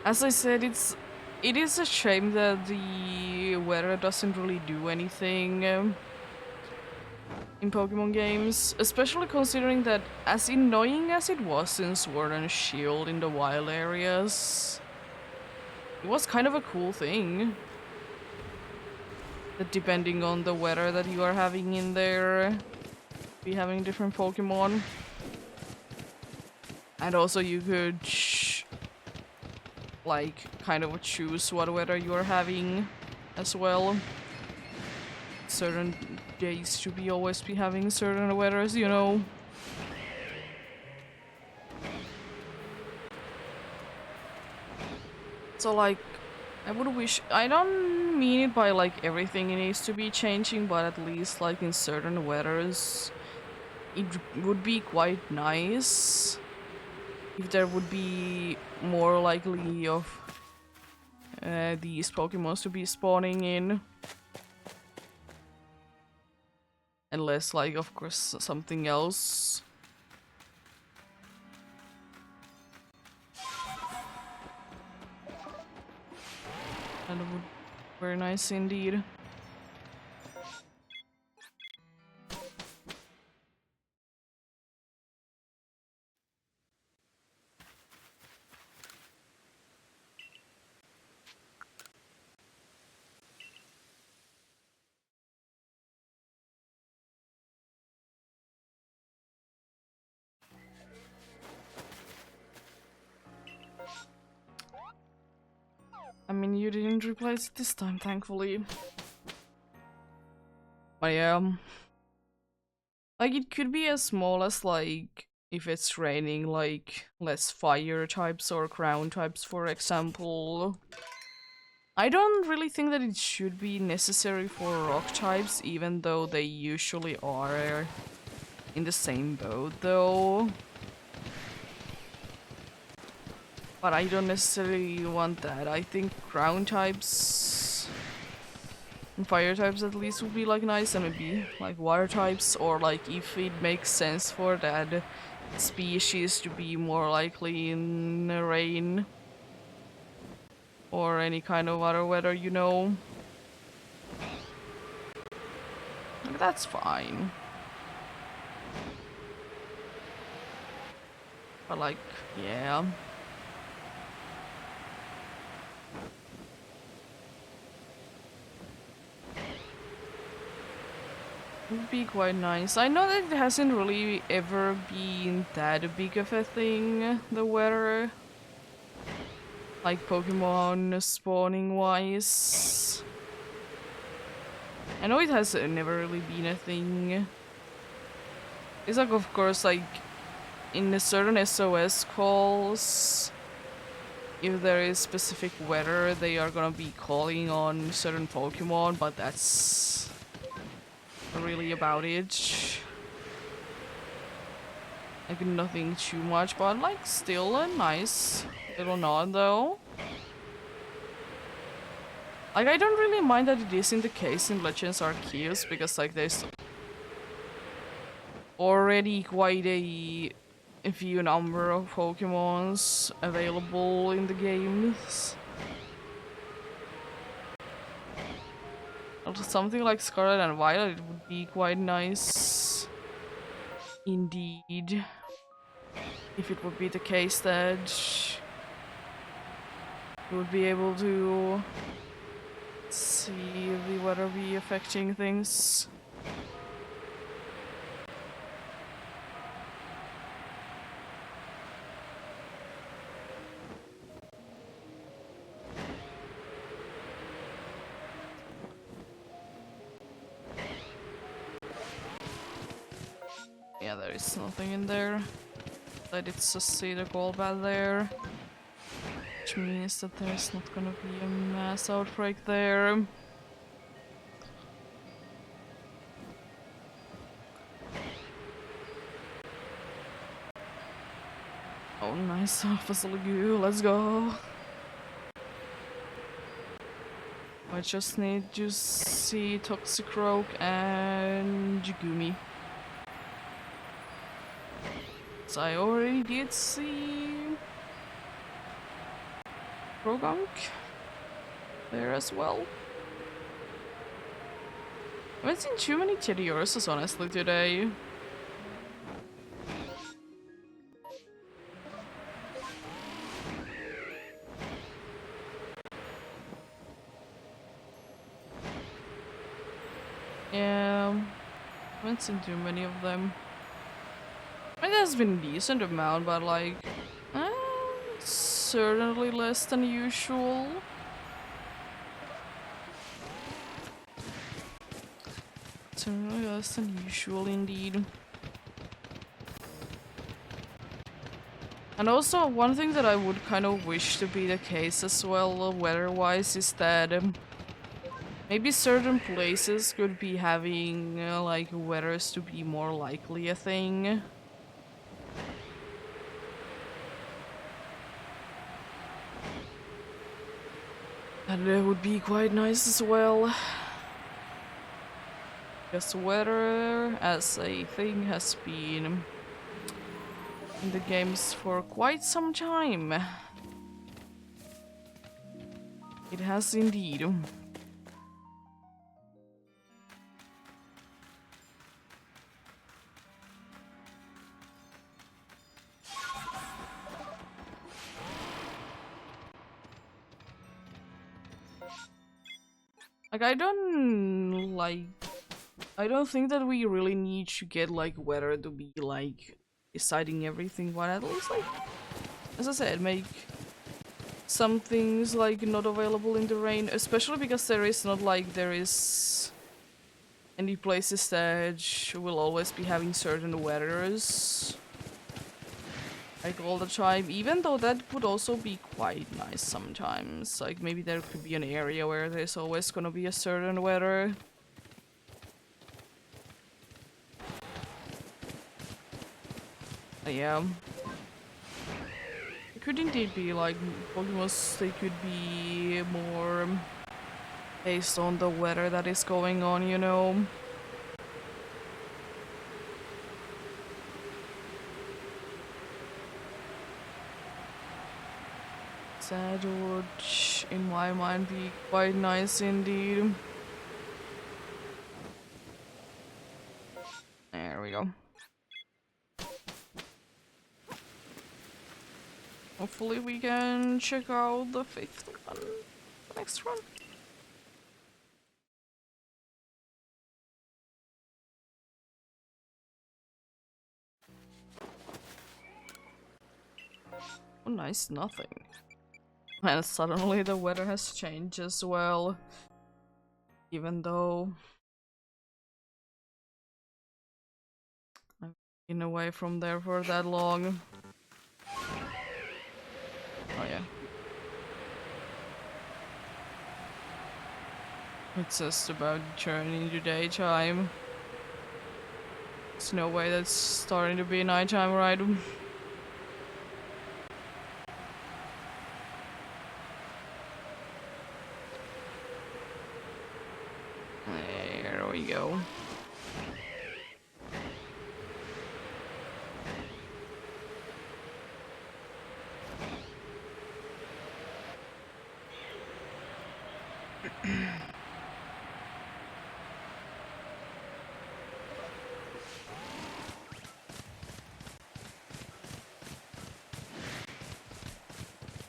As I said, it is a shame that the weather doesn't really do anything in Pokemon games, especially considering that as annoying as it was in Sword and Shield in the wild areas, it was kind of a cool thing. That depending on the weather that you are having in there, be having different Pokemon. And also you could like kind of choose what weather you are having as well. Certain days to be always be having certain weathers, you know. So like, I would wish, I don't mean it by like everything needs to be changing, but at least like in certain weathers, it would be quite nice if there would be more likely of these Pokemons to be spawning in. Unless, like, of course, something else. That would be very nice indeed. I mean, you didn't replace it this time, thankfully. But yeah. Like, it could be as small as, like, if it's raining, like, less fire types or ground types, for example. I don't really think that it should be necessary for rock types, even though they usually are in the same boat, though. But I don't necessarily want that. I think ground types and fire types at least would be like nice, and maybe like water types, or like if it makes sense for that species to be more likely in the rain or any kind of other weather, you know. That's fine. But like, yeah. Would be quite nice. I know that it hasn't really ever been that big of a thing, the weather. Like Pokemon spawning wise. I know it has never really been a thing. It's like, of course, like in a certain SOS calls, if there is specific weather, they are gonna be calling on certain Pokemon, but that's really about it. Like nothing too much, but like still a nice little nod though. Like I don't really mind that it isn't the case in Legends Arceus, because like there's already quite a few number of Pokemons available in the games. Also, something like Scarlet and Violet would be quite nice indeed, if it would be the case that you would be able to see the weather be affecting things. Yeah, there is nothing in there. I did just see the Golbat there, which means that there's not gonna be a mass outbreak there. Oh, nice Facility, let's go. I just need to see Toxicroak and Jigumi. So I already did see Rogunk there as well. I haven't seen too many Teddiursas honestly today. Yeah, I haven't seen too many of them. I mean, there's been a decent amount, but like, certainly less than usual. Certainly less than usual indeed. And also, one thing that I would kind of wish to be the case as well, weather-wise, is that maybe certain places could be having like weathers to be more likely a thing. And it would be quite nice as well. Because weather as a thing has been in the games for quite some time. It has indeed. Like, I don't think that we really need to get like weather to be like deciding everything, but at least like, as I said, make some things like not available in the rain, especially because there is not like there is any places that will always be having certain weathers like all the time, even though that could also be quite nice sometimes. Like maybe there could be an area where there's always gonna be a certain weather. Yeah. It could indeed be like Pokemons, they could be more based on the weather that is going on, you know. That would, in my mind, be quite nice indeed. There we go. Hopefully we can check out the 5th one, the next one. Oh nice, nothing. And suddenly the weather has changed as well. Even though I've been away from there for that long. Oh yeah. It's just about turning to daytime. There's no way that's starting to be nighttime, right? There we go.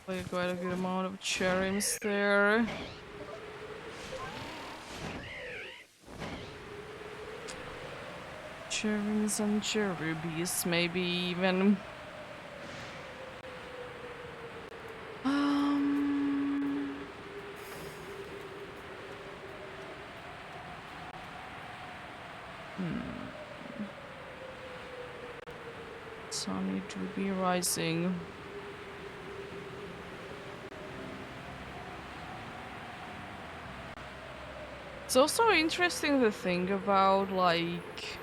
Like quite a good amount of cherries there. Cherries and cherubies, maybe even. Sunny to be rising. It's also interesting to think about, like...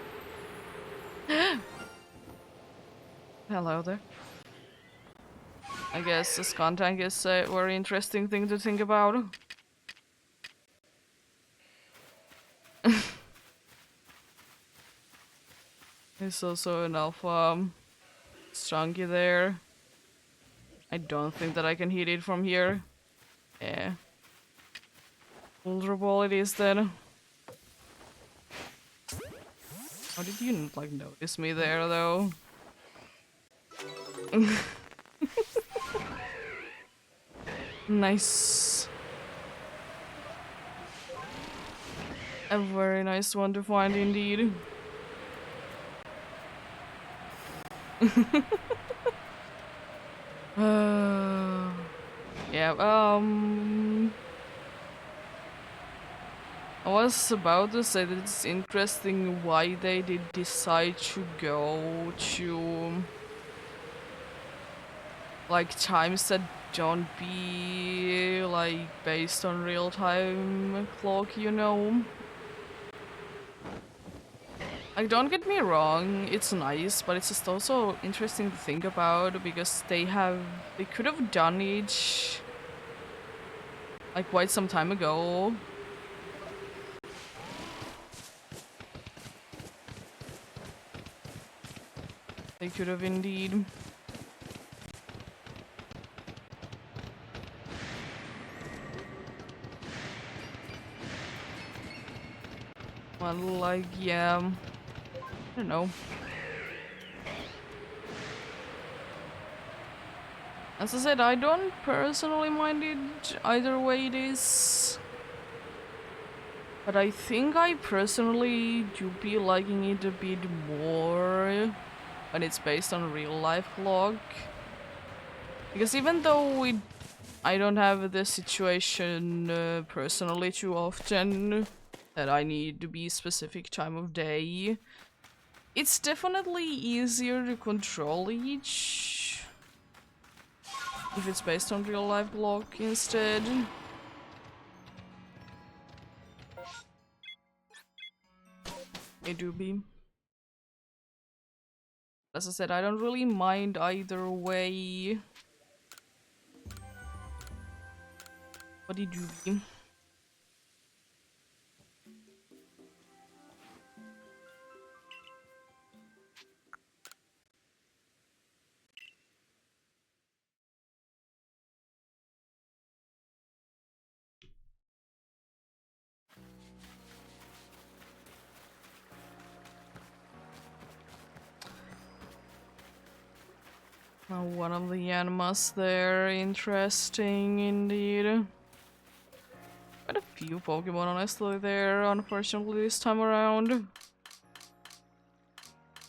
Hello there. I guess this content is a very interesting thing to think about. There's also an alpha Strunky there. I don't think that I can hit it from here. Yeah. Vulnerable it is then. How did you not, like, notice me there, though? Nice. A very nice one to find indeed. Yeah, I was about to say that it's interesting why they did decide to go to like times that don't be like based on real-time clock, you know? Like, don't get me wrong, it's nice, but it's just also interesting to think about because they could have done it like quite some time ago. They could have indeed. Well, like, yeah, I don't know. As I said, I don't personally mind it either way it is. But I think I personally do be liking it a bit more when it's based on real life log. Because even though I don't have this situation personally too often that I need to be specific time of day, it's definitely easier to control each if it's based on real life log instead. It do be. As I said, I don't really mind either way. But it do be. One of the animals there, interesting indeed. Quite a few Pokemon honestly there, unfortunately this time around.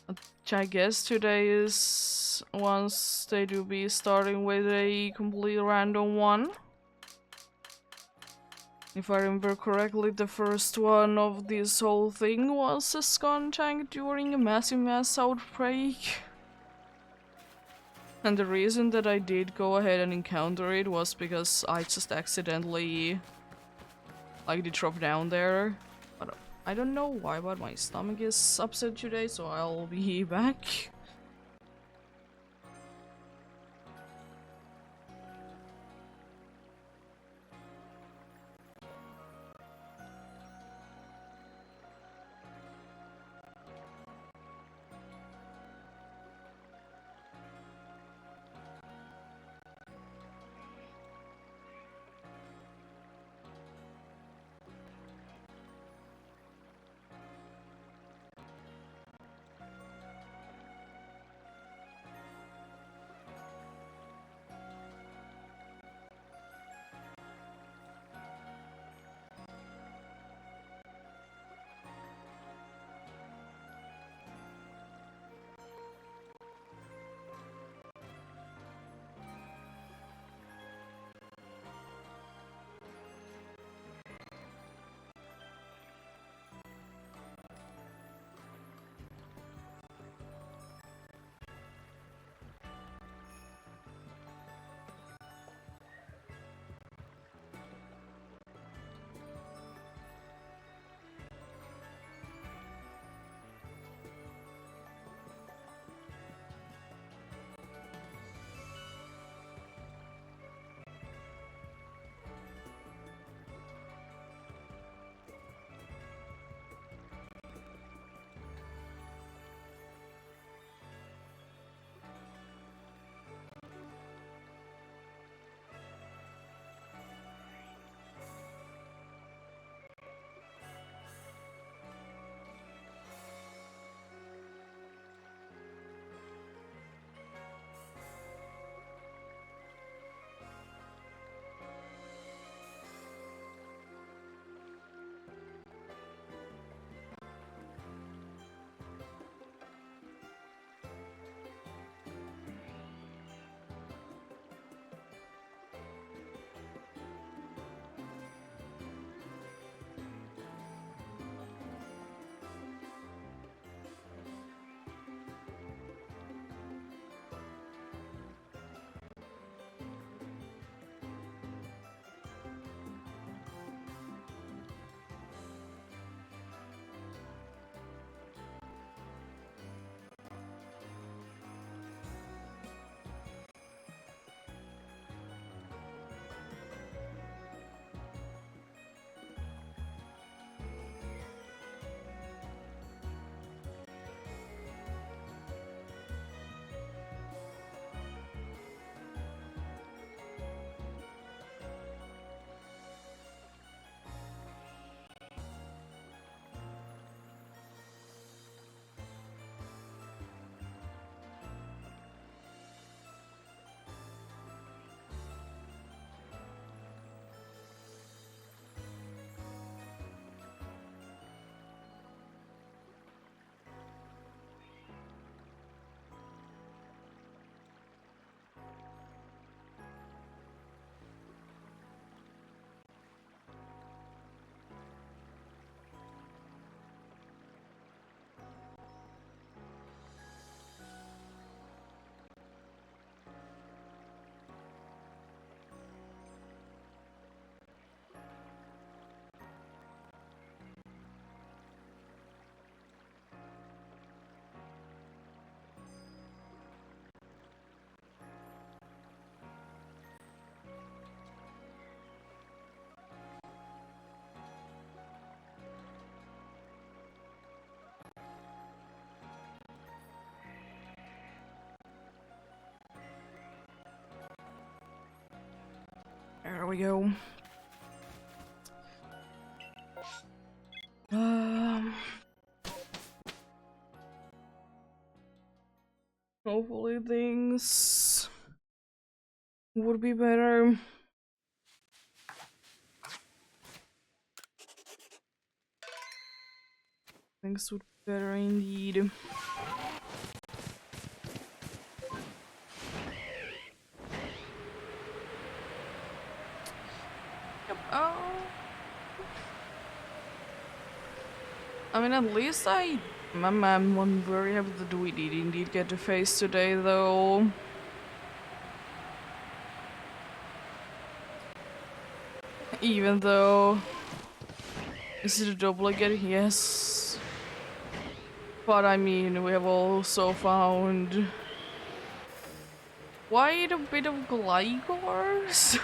Which I guess today is once they do be starting with a completely random one. If I remember correctly, the first one of this whole thing was a Skuntank during a massive mass outbreak. And the reason that I did go ahead and encounter it was because I just accidentally like did drop down there. But I don't know why, but my stomach is upset today, so I'll be back. There we go. Hopefully things would be better. Things would be better indeed. Yep. I mean, at least I'm very happy that we did indeed get to face today, though. Even though... Is it a double again? Yes. But I mean, we have also found... quite a bit of Glygors.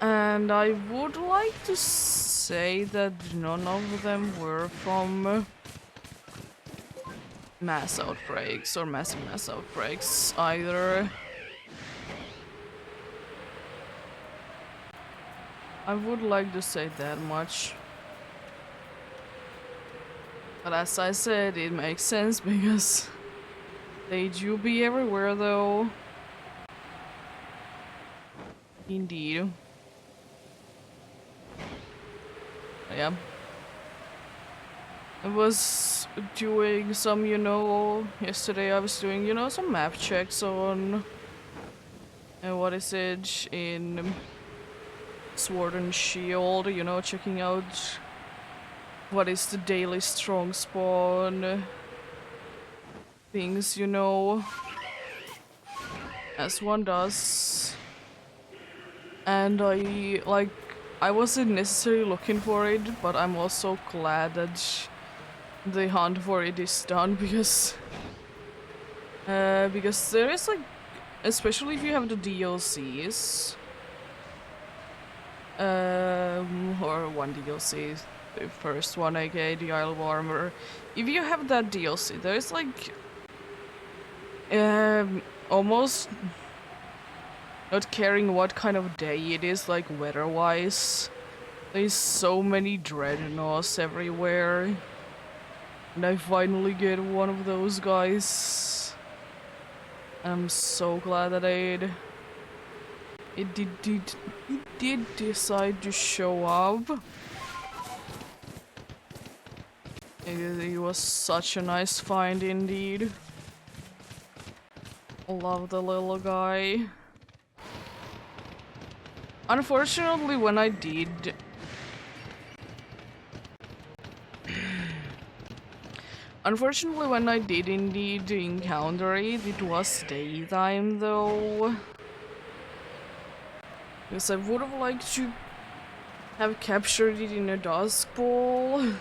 And I would like to say that none of them were from mass outbreaks or massive mass outbreaks either. I would like to say that much. But as I said, it makes sense because they do be everywhere though. Indeed. Yeah. I was doing some, yesterday I was doing, some map checks on what is it in Sword and Shield, checking out what is the daily strong spawn things, as one does. And I wasn't necessarily looking for it, but I'm also glad that the hunt for it is done because there is especially if you have the DLCs, or one DLC, the first one, aka the Isle of Armor. If you have that DLC, there's almost not caring what kind of day it is, weather-wise. There's so many dreadnoughts everywhere. And I finally get one of those guys. I'm so glad that it did decide to show up. It was such a nice find indeed. Love the little guy. Unfortunately, when I did... Unfortunately, when I did indeed encounter it, it was daytime though. Because I would have liked to have captured it in a dusk ball.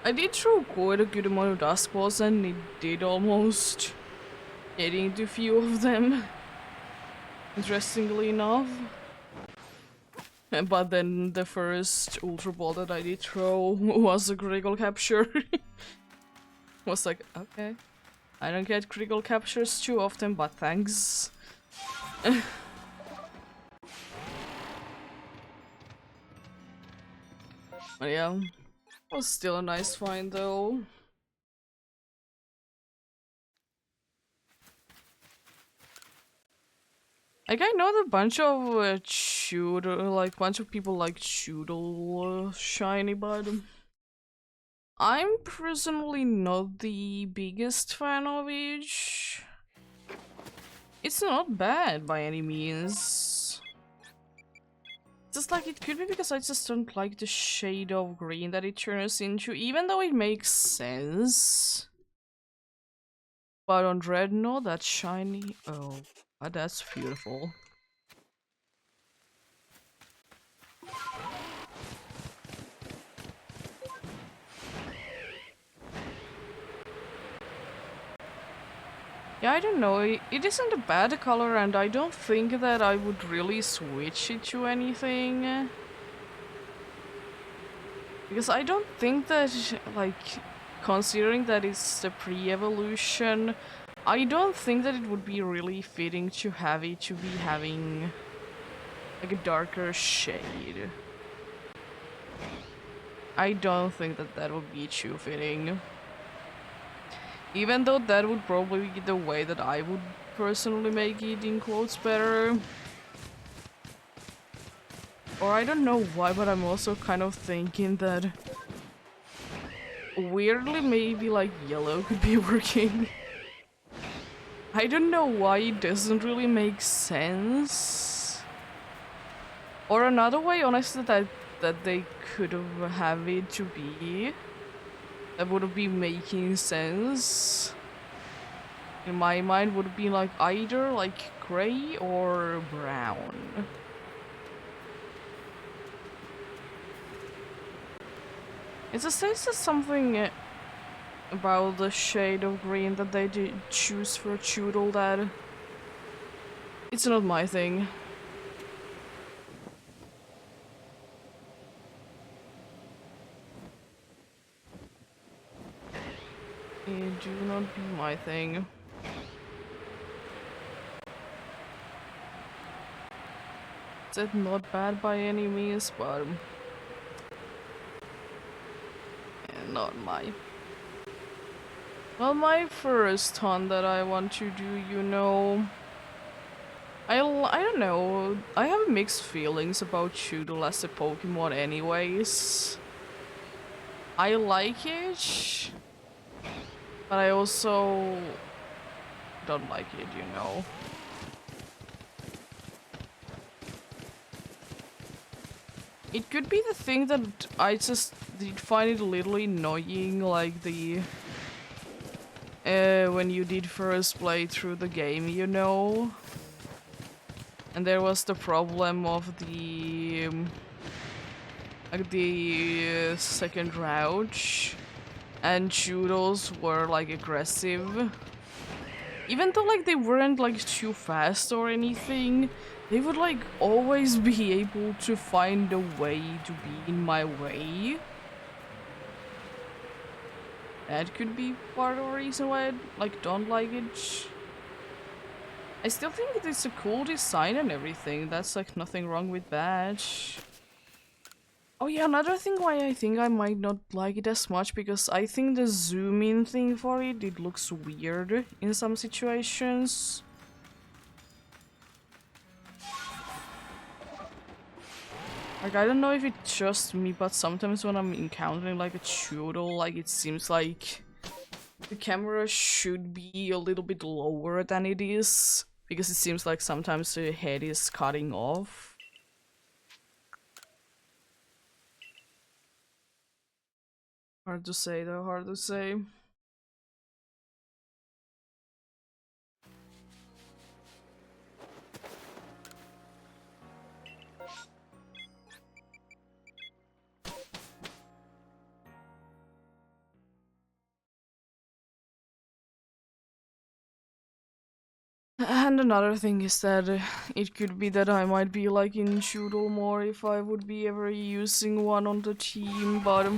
I did throw quite a good amount of dusk balls and it did almost get into a few of them. Interestingly enough. But then the first Ultra Ball that I did throw was a critical capture. Was like, okay. I don't get critical captures too often, but thanks. But yeah, was still a nice find though. I know that a bunch of bunch of people like Choodle shiny, but I'm personally not the biggest fan of it. It's not bad by any means. Just it could be because I just don't like the shade of green that it turns into, even though it makes sense. But on Dreadnought, that's shiny. Oh, that's beautiful. Yeah, I don't know, it isn't a bad color and I don't think that I would really switch it to anything. Because I don't think that, considering that it's the pre-evolution, I don't think that it would be really fitting to have it to be having like a darker shade. I don't think that that would be too fitting. Even though that would probably be the way that I would personally make it in quotes better. Or I don't know why, but I'm also kind of thinking that weirdly maybe like yellow could be working. I don't know why it doesn't really make sense. Or another way, honestly, that they could have it to be that would be making sense in my mind would be like either like gray or brown. It's just something about the shade of green that they did choose for Choodle that it's not my thing. It do not be my thing. It's not bad by any means, but not my first hunt that I want to do, you know. I don't know. I have mixed feelings about Choodle as a Pokemon anyways. I like it, but I also don't like it, you know. It could be the thing that I just did find it a little annoying, like the when you did first play through the game, you know. And there was the problem of the like the second route, and Choodles were like aggressive. Even though like they weren't like too fast or anything, they would like always be able to find a way to be in my way. That could be part of the reason why I like don't like it. I still think it's a cool design and everything. That's like nothing wrong with that. Oh yeah, another thing why I think I might not like it as much, because I think the zoom in thing for it looks weird in some situations. Like, I don't know if it's just me, but sometimes when I'm encountering like a Choodle, like it seems like the camera should be a little bit lower than it is, because it seems like sometimes the head is cutting off. Hard to say though, hard to say. And another thing is that it could be that I might be like in Choodle more if I would be ever using one on the team, but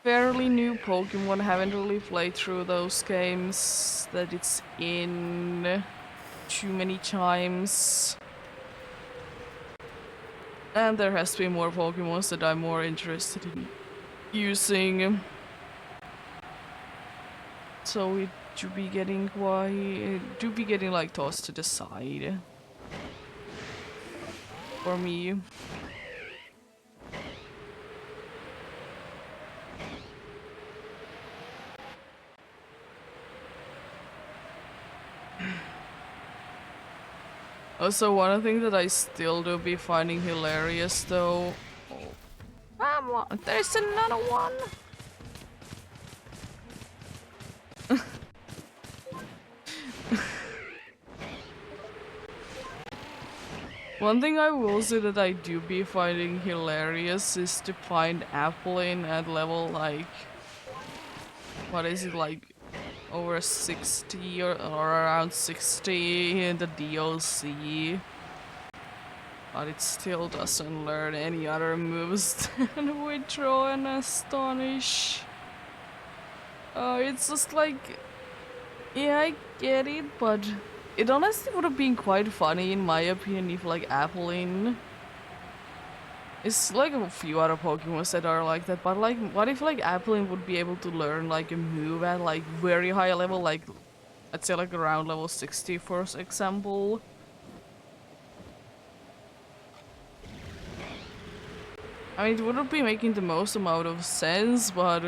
fairly new Pokemon, haven't really played through those games that it's in too many times. And there has to be more Pokemons that I'm more interested in using. So it do be getting like tossed to the side for me. Also, one thing that I still do be finding hilarious though. Oh, come on, there's another one. One thing I will say that I do be finding hilarious is to find Applin at level like, what is it, like over 60 or around 60 in the DLC. But it still doesn't learn any other moves than Withdraw and Astonish. It's just like Yeah, I get it, but it honestly would have been quite funny in my opinion if like Applin. It's like a few other Pokemon that are like that, but like what if like Applin would be able to learn like a move at like very high level, like I'd say like around level 60 for example. I mean, it wouldn't be making the most amount of sense, but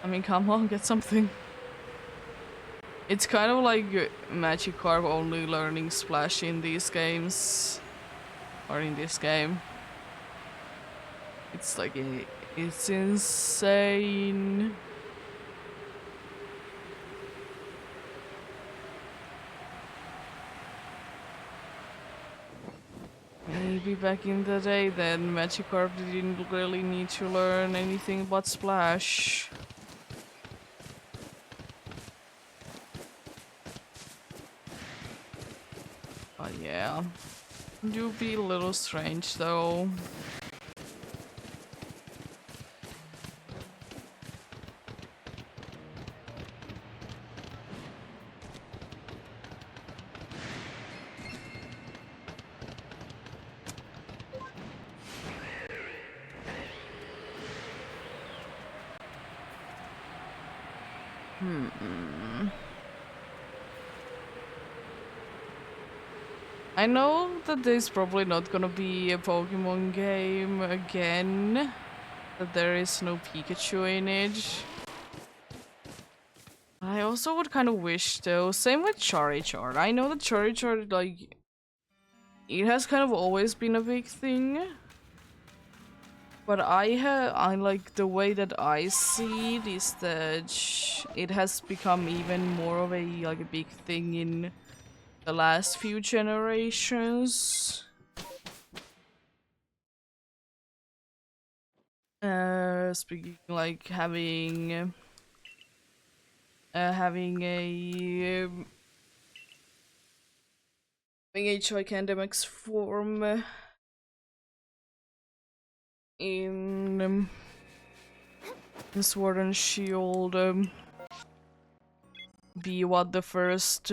I mean, come on, get something. It's kind of like Magikarp only learning Splash in these games, or in this game. It's like, it's insane. Maybe back in the day then Magikarp didn't really need to learn anything but Splash. But yeah, do be a little strange though. I know that there's probably not gonna be a Pokemon game again, that there is no Pikachu in it. I also would kind of wish though, same with Charizard. I know that Charizard, like, it has kind of always been a big thing. But I like the way that I see it is that it has become even more of a like a big thing in the last few generations. Speaking like having a Gigantamax form in Sword and Shield be what the first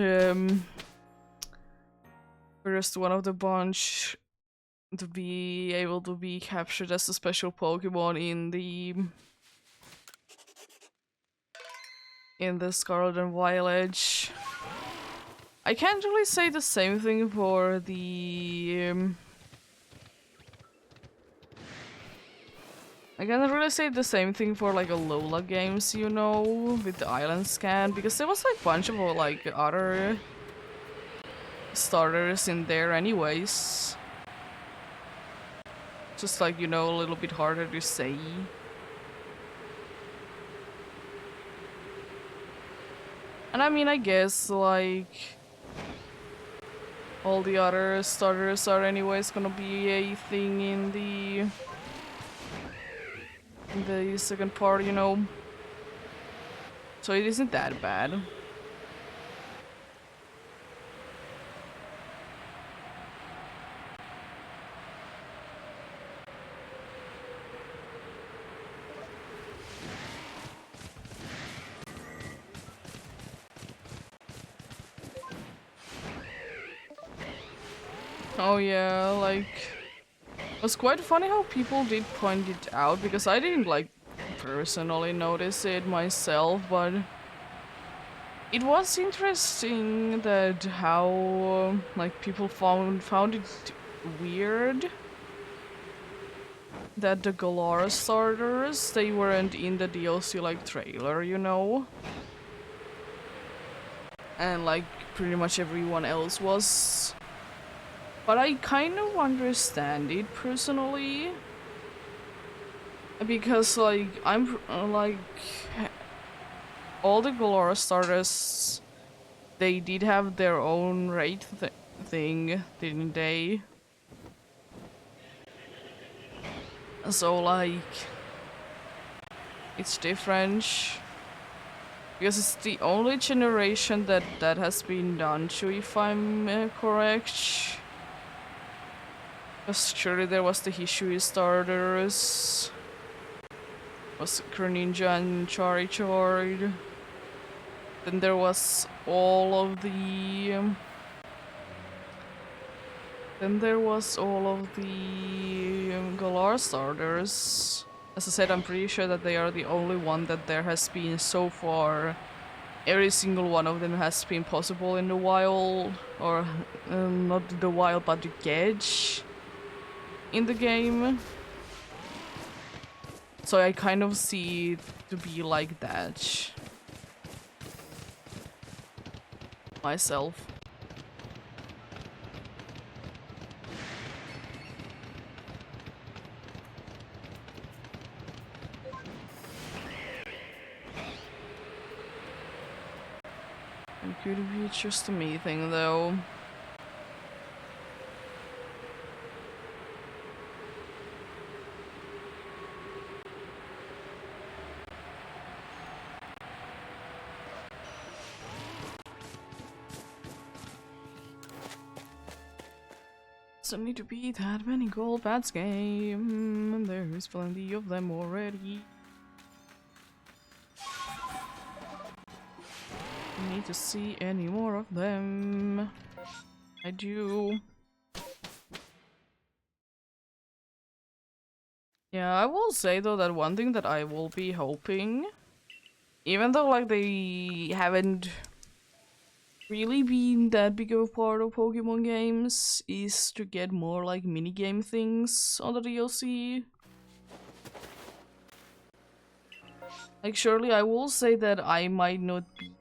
first one of the bunch to be able to be captured as a special Pokemon in the Scarlet and Violet. I can't really say the same thing for the I can't really say the same thing for like Alola games, you know, with the island scan, because there was like a bunch of like other starters in there anyways. Just like, you know, a little bit harder to say. And I mean, I guess like all the other starters are anyways gonna be a thing in the second part, you know. So it isn't that bad. Oh yeah, like it was quite funny how people did point it out, because I didn't like personally notice it myself, but it was interesting that how like people found it weird that the Galar starters, they weren't in the DLC like trailer, you know? And like pretty much everyone else was. But I kind of understand it personally, because like I'm like all the Galora starters, they did have their own rate thing, didn't they? So like it's different, because it's the only generation that has been done to, if I'm correct. Because surely there was the Hishui starters, was Greninja and Charizard. Then there was all of the Galar starters. As I said, I'm pretty sure that they are the only one that there has been so far. Every single one of them has been possible in the wild, or not the wild, but the catch in the game. So I kind of see it to be like that myself. It could be just a me thing though. Doesn't need to be that many gold bats game. There's plenty of them already. Need to see any more of them. I do. Yeah, I will say though that one thing that I will be hoping, even though like they haven't really been that big of a part of Pokemon games, is to get more like minigame things on the DLC. Like surely I will say that I might not be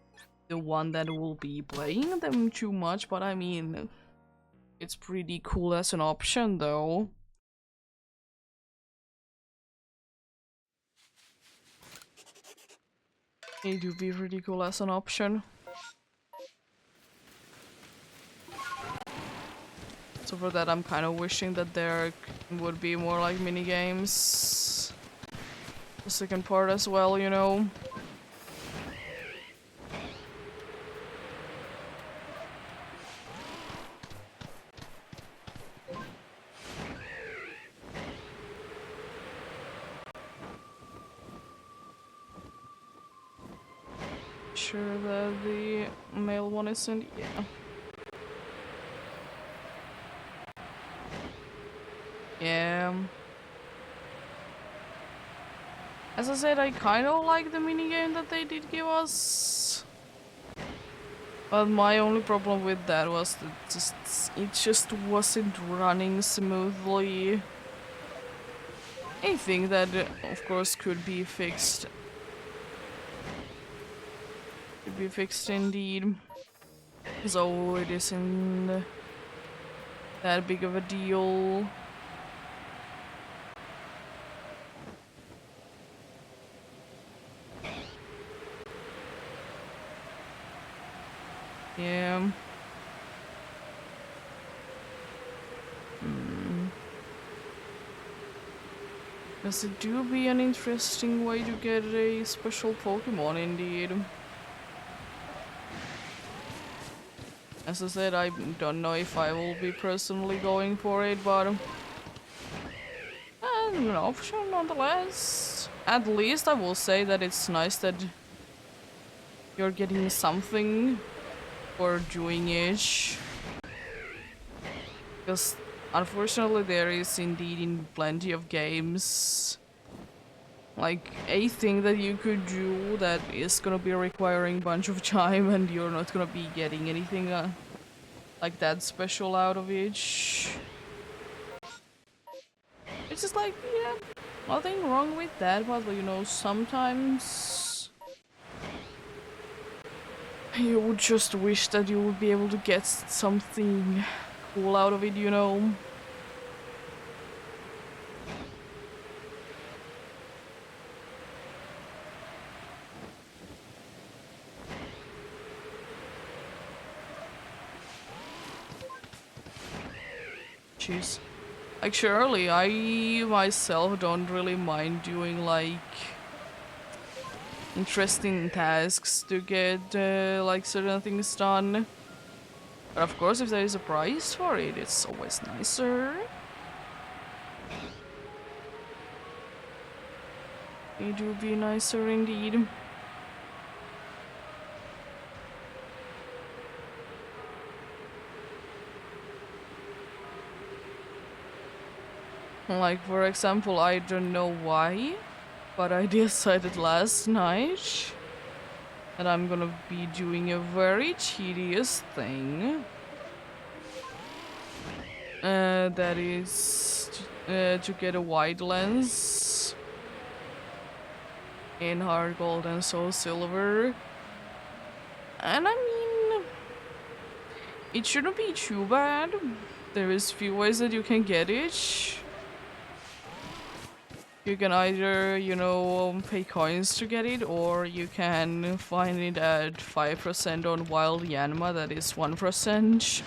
the one that will be playing them too much, but I mean, it's pretty cool as an option though. It would be pretty cool as an option. So for that I'm kind of wishing that there would be more like minigames. The second part as well, you know. Sure that the male one isn't, yeah. Yeah. As I said, I kind of like the minigame that they did give us. But my only problem with that was that it just wasn't running smoothly. I think that, of course, could be fixed. Could be fixed indeed. So it isn't that big of a deal. Yeah. Because it do be an interesting way to get a special Pokemon indeed. As I said, I don't know if I will be personally going for it, but an option nonetheless. At least I will say that it's nice that you're getting something for doing it. Because unfortunately there is indeed in plenty of games like a thing that you could do that is gonna be requiring a bunch of time and you're not gonna be getting anything like that special out of it. It's just like, yeah, nothing wrong with that, but you know, sometimes you would just wish that you would be able to get something cool out of it, you know? Jeez. Like, surely I myself don't really mind doing like interesting tasks to get like certain things done. But of course, if there is a price for it, it's always nicer. It would be nicer indeed. Like, for example, I don't know why, but I decided last night that I'm gonna be doing a very tedious thing. That is to get a wide lens in hard gold and soul silver. And I mean, it shouldn't be too bad. There is few ways that you can get it. You can either, you know, pay coins to get it, or you can find it at 5% on Wild Yanma, that is 1%.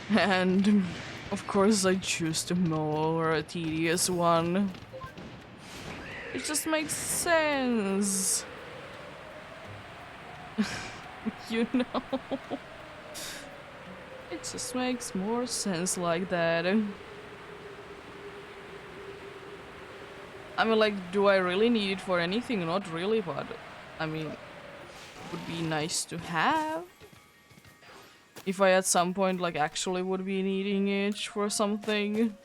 And of course I choose the more tedious one. It just makes sense. You know? It just makes more sense like that. I mean, like, do I really need it for anything? Not really, but I mean, it would be nice to have. If I at some point, like, actually would be needing it for something.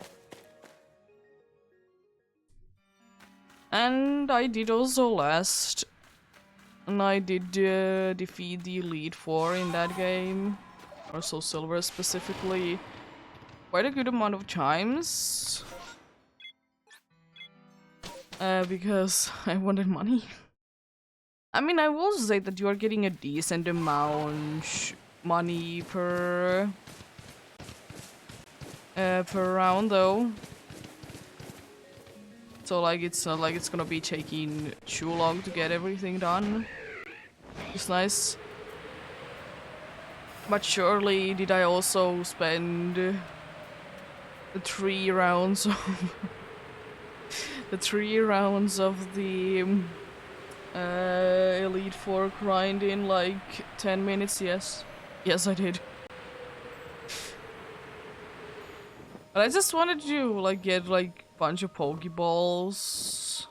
And I did also last. And I did defeat the Elite Four in that game. Or Soul Silver specifically. Quite a good amount of times. Because I wanted money. I mean, I will say that you are getting a decent amount money per round though. So like it's not like it's gonna be taking too long to get everything done. It's nice. But surely did I also spend the 3 rounds of the 3 rounds of the Elite Four grind in like 10 minutes? Yes. Yes, I did. But I just wanted to like get like a bunch of Pokeballs.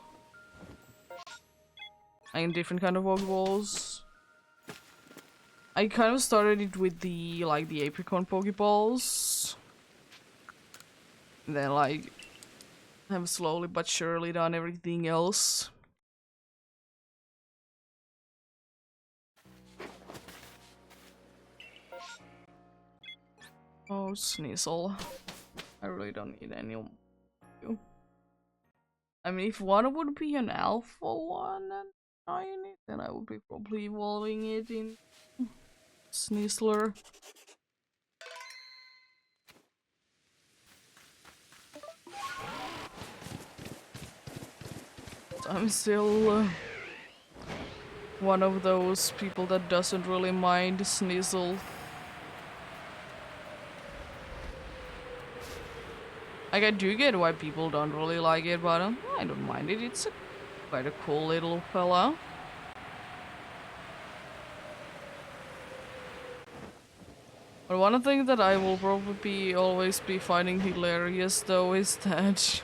And different kind of Pokeballs. I kind of started it with the like the Apricot Pokeballs. And then like have slowly but surely done everything else. Oh, Sneasel. I really don't need any. I mean, if one would be an alpha one and shiny, then I would be probably evolving it in Sneasler. I'm still one of those people that doesn't really mind Sneasel. Like, I do get why people don't really like it, but I don't mind it. It's quite a cool little fella. But one thing that I will probably always be finding hilarious, though, is that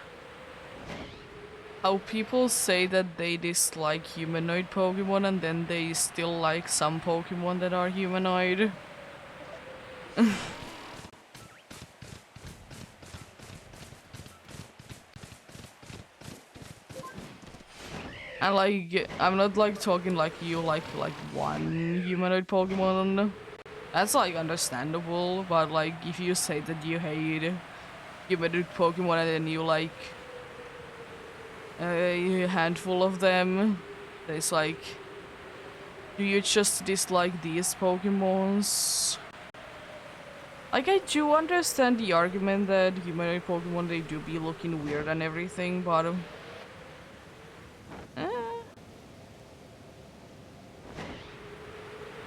how people say that they dislike humanoid Pokemon and then they still like some Pokemon that are humanoid. And like, I'm not like talking like you like one humanoid Pokemon. That's like understandable, but like if you say that you hate humanoid Pokemon and then you like a handful of them, it's like, do you just dislike these Pokemons? Like, I do understand the argument that humanoid Pokemon, they do be looking weird and everything, but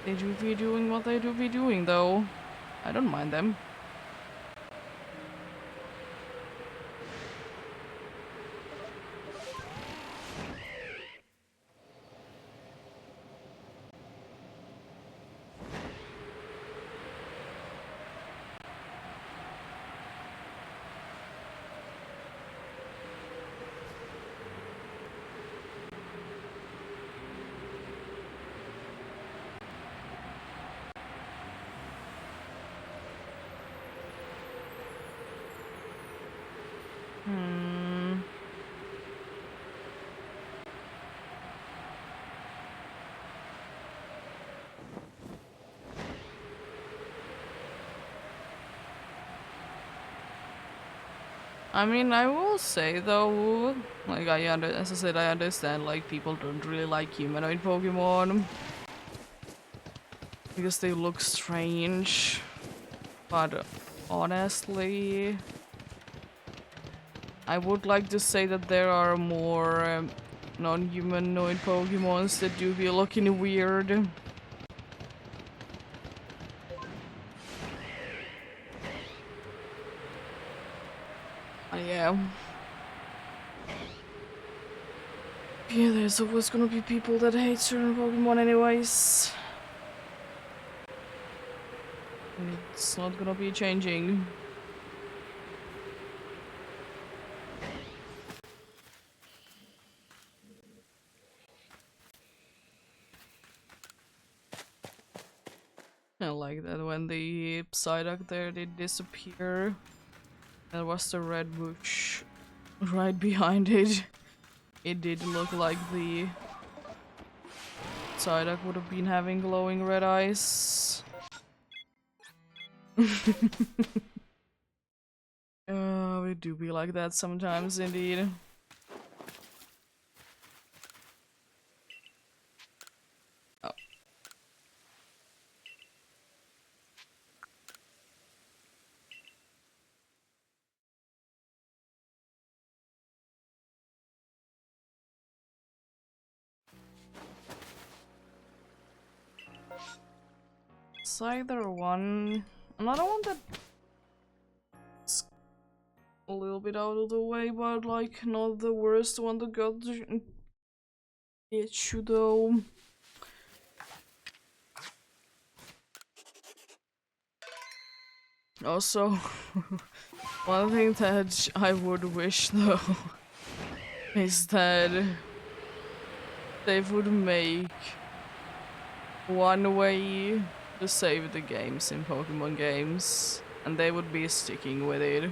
they do be doing what they do be doing, though. I don't mind them. I mean, I will say though, like as I said, I understand like people don't really like humanoid Pokemon because they look strange. But honestly, I would like to say that there are more non-humanoid Pokemons that do be looking weird. Yeah. Yeah, there's always gonna be people that hate certain Pokemon anyways. It's not gonna be changing. I like that when the Psyduck there did disappear. There was the red bush right behind it. It did look like the Psyduck would have been having glowing red eyes. It do be like that sometimes indeed. Oh. It's either one... Another one that's a little bit out of the way, but like not the worst one that got issue though. Also, one thing that I would wish though is that they would make one way to save the games in Pokemon games, and they would be sticking with it.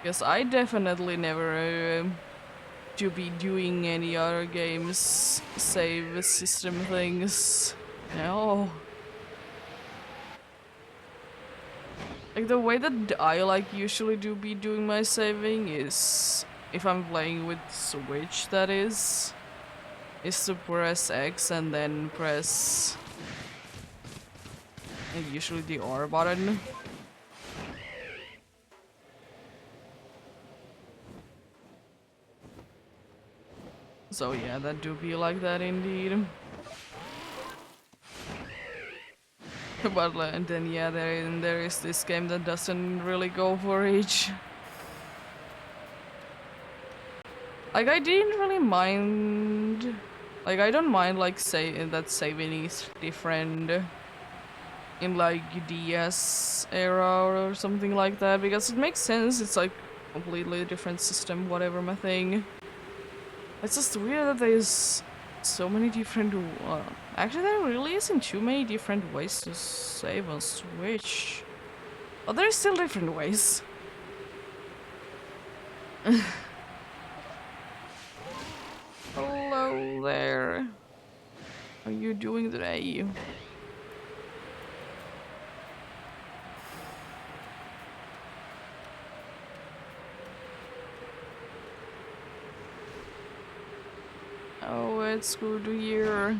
Because I definitely never to be doing any other games save system things. No. Like the way that I like usually do be doing my saving is if I'm playing with Switch, that is to press X and then press usually the R button. So yeah, that do be like that indeed. But and then yeah, there is this game that doesn't really go for each. Like I didn't really mind. Like I don't mind like say that saving is different in like DS era or something like that because it makes sense. It's like completely different system, whatever my thing. It's just weird that there's so many different. Actually, there really isn't too many different ways to save on Switch. But there's still different ways. Hello there. How are you doing today? Oh, it's good to hear.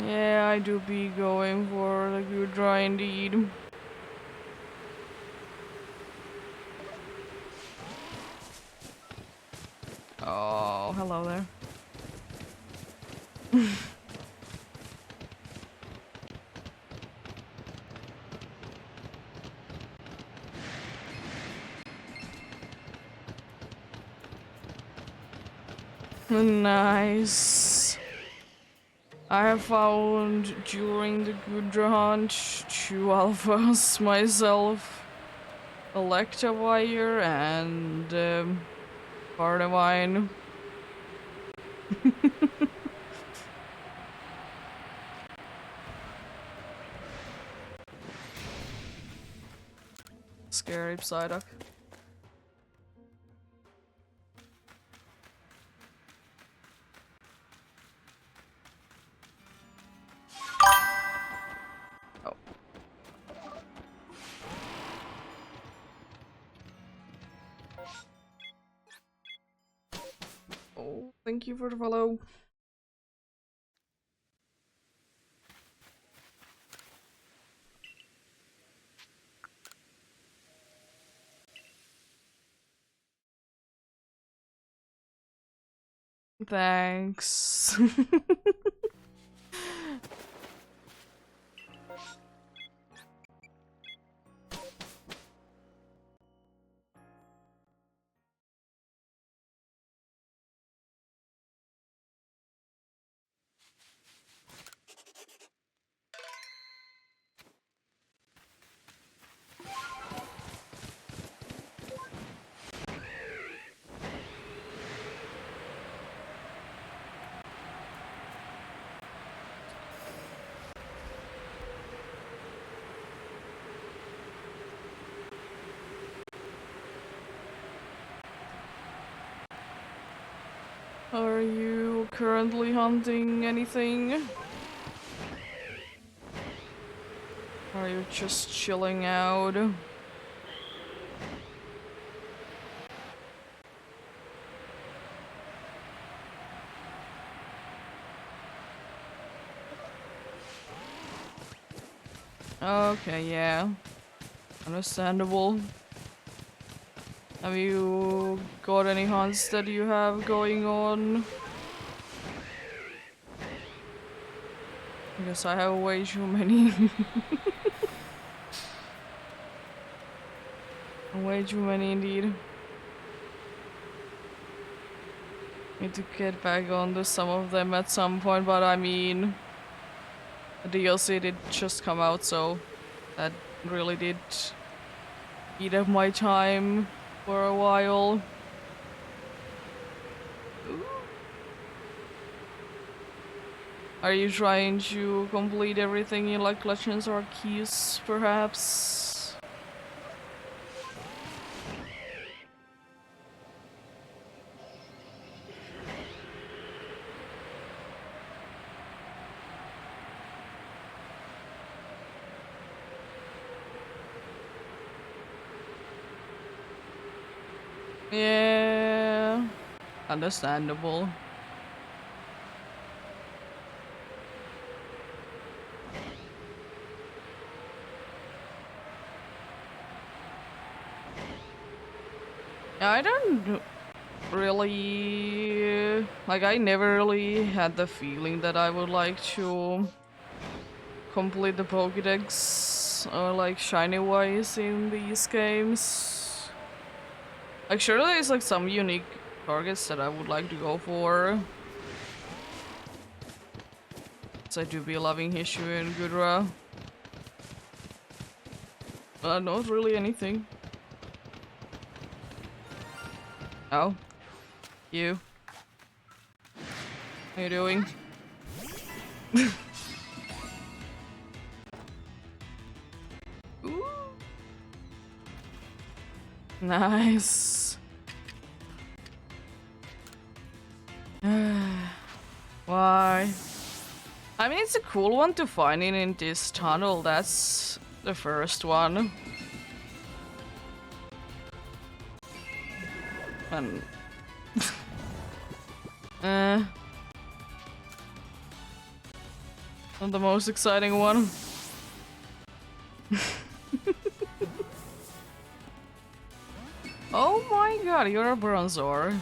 Yeah, I do be going for the good dry indeed. Oh, hello there. Nice. I have found during the Gudra hunt 2 alphas myself. Electivire and Cardivine. Rape Psyduck. Oh. Oh, thank you for the follow. Thanks. Are you currently hunting anything? Are you just chilling out? Okay, yeah. Understandable. Have you got any hunts that you have going on? Because I have way too many. Way too many indeed. Need to get back onto some of them at some point, but I mean, the DLC did just come out, so that really did eat up my time for a while. Are you trying to complete everything in like Legends or Keys, perhaps? Yeah, understandable. I don't really like, I never really had the feeling that I would like to complete the Pokédex or like shiny wise in these games. Like, sure, there's like some unique targets that I would like to go for. So I do be loving Hishu and Gudra. Not really anything. Oh. You. How you doing? Ooh. Nice. Why? I mean, it's a cool one to find in this tunnel. That's the first one. And not the most exciting one. Oh my god, you're a Bronzor.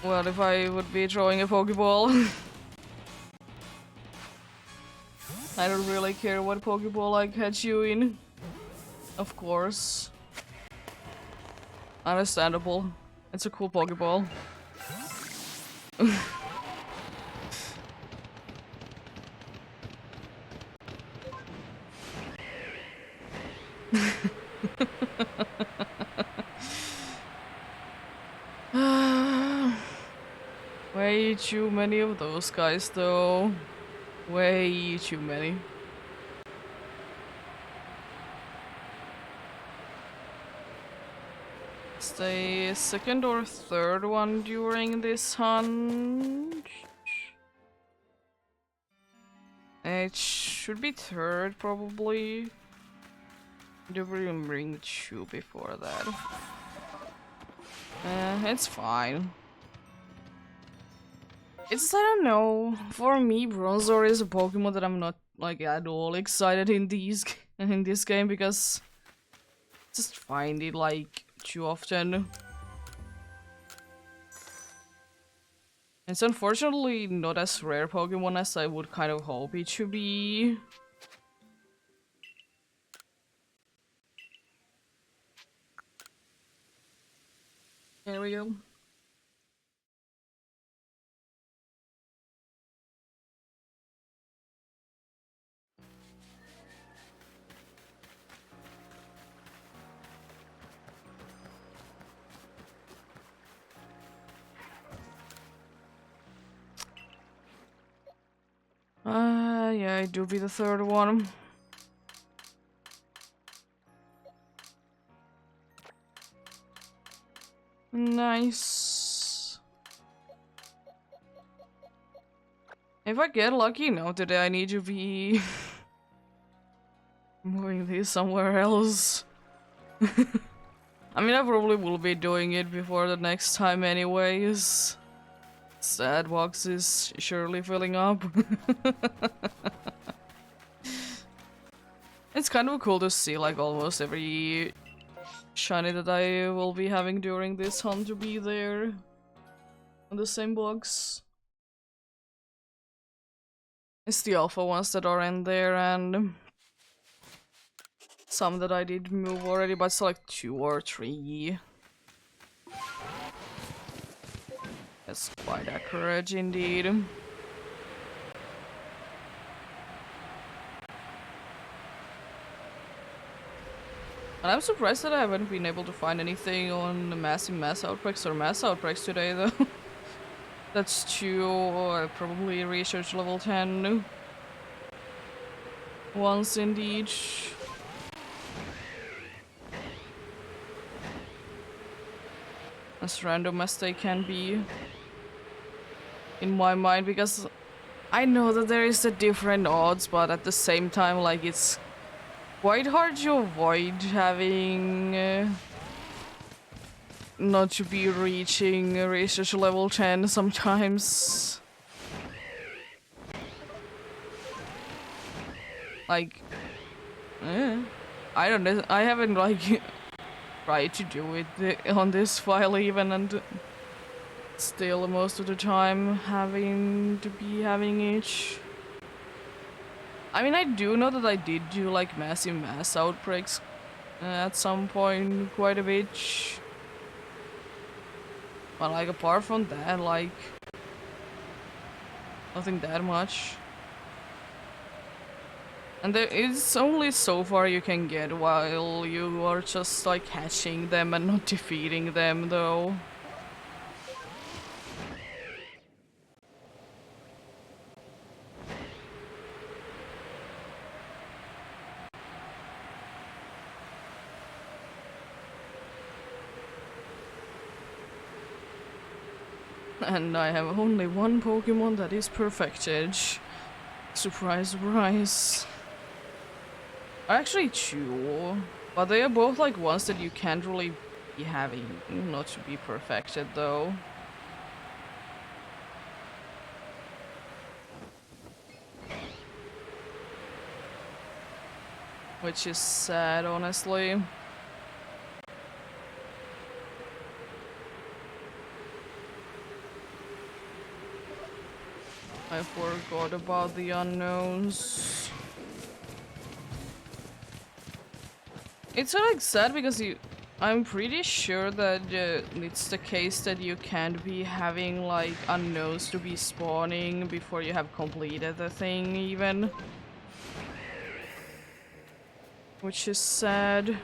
Well, if I would be throwing a Pokeball. I don't really care what Pokeball I catch you in. Of course. Understandable. It's a cool Pokeball. Way too many of those guys, though. Way too many. It's the second or third one during this hunt. It should be third, probably. Did we even bring two before that? It's fine. It's, I don't know, for me, Bronzor is a Pokemon that I'm not, like, at all excited in in this game, because I just find it, like, too often. It's unfortunately not as rare Pokemon as I would kind of hope it to be. There we go. Yeah, it do be the third one. Nice. If I get lucky, no, today I need to be moving this somewhere else. I mean, I probably will be doing it before the next time anyways. Sad box is surely filling up. It's kind of cool to see, like, almost every shiny that I will be having during this hunt to be there on the same box. It's the alpha ones that are in there, and some that I did move already, but it's like 2 or 3. That's quite accurate indeed. And I'm surprised that I haven't been able to find anything on the mass outbreaks or mass outbreaks today, though. That's 2, or probably research level 10 ones indeed. As random as they can be in my mind, because I know that there is a different odds, but at the same time, like, it's quite hard to avoid having not to be reaching research level 10 sometimes. Like, I don't know, I haven't, like, tried to do it on this file even, and still most of the time having to be having each. I mean, I do know that I did do, like, massive mass outbreaks at some point quite a bit. But, like, apart from that, like, nothing that much. And there is only so far you can get while you are just, like, catching them and not defeating them, though. And I have only one Pokemon that is perfected. Surprise, surprise. Actually 2, but they are both, like, ones that you can't really be having not to be perfected, though. Which is sad, honestly. I forgot about the unknowns. It's like sad because I'm pretty sure that it's the case that you can't be having, like, unknowns to be spawning before you have completed the thing even. Which is sad.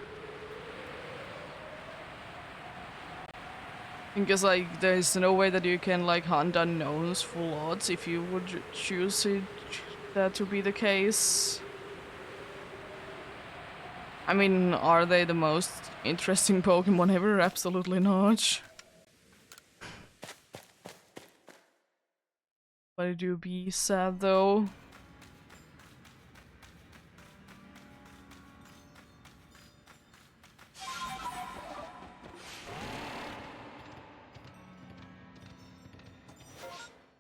Because, like, there's no way that you can, like, hunt unknowns full odds if you would choose it that to be the case. I mean, are they the most interesting Pokemon ever? Absolutely not. But I do be sad though.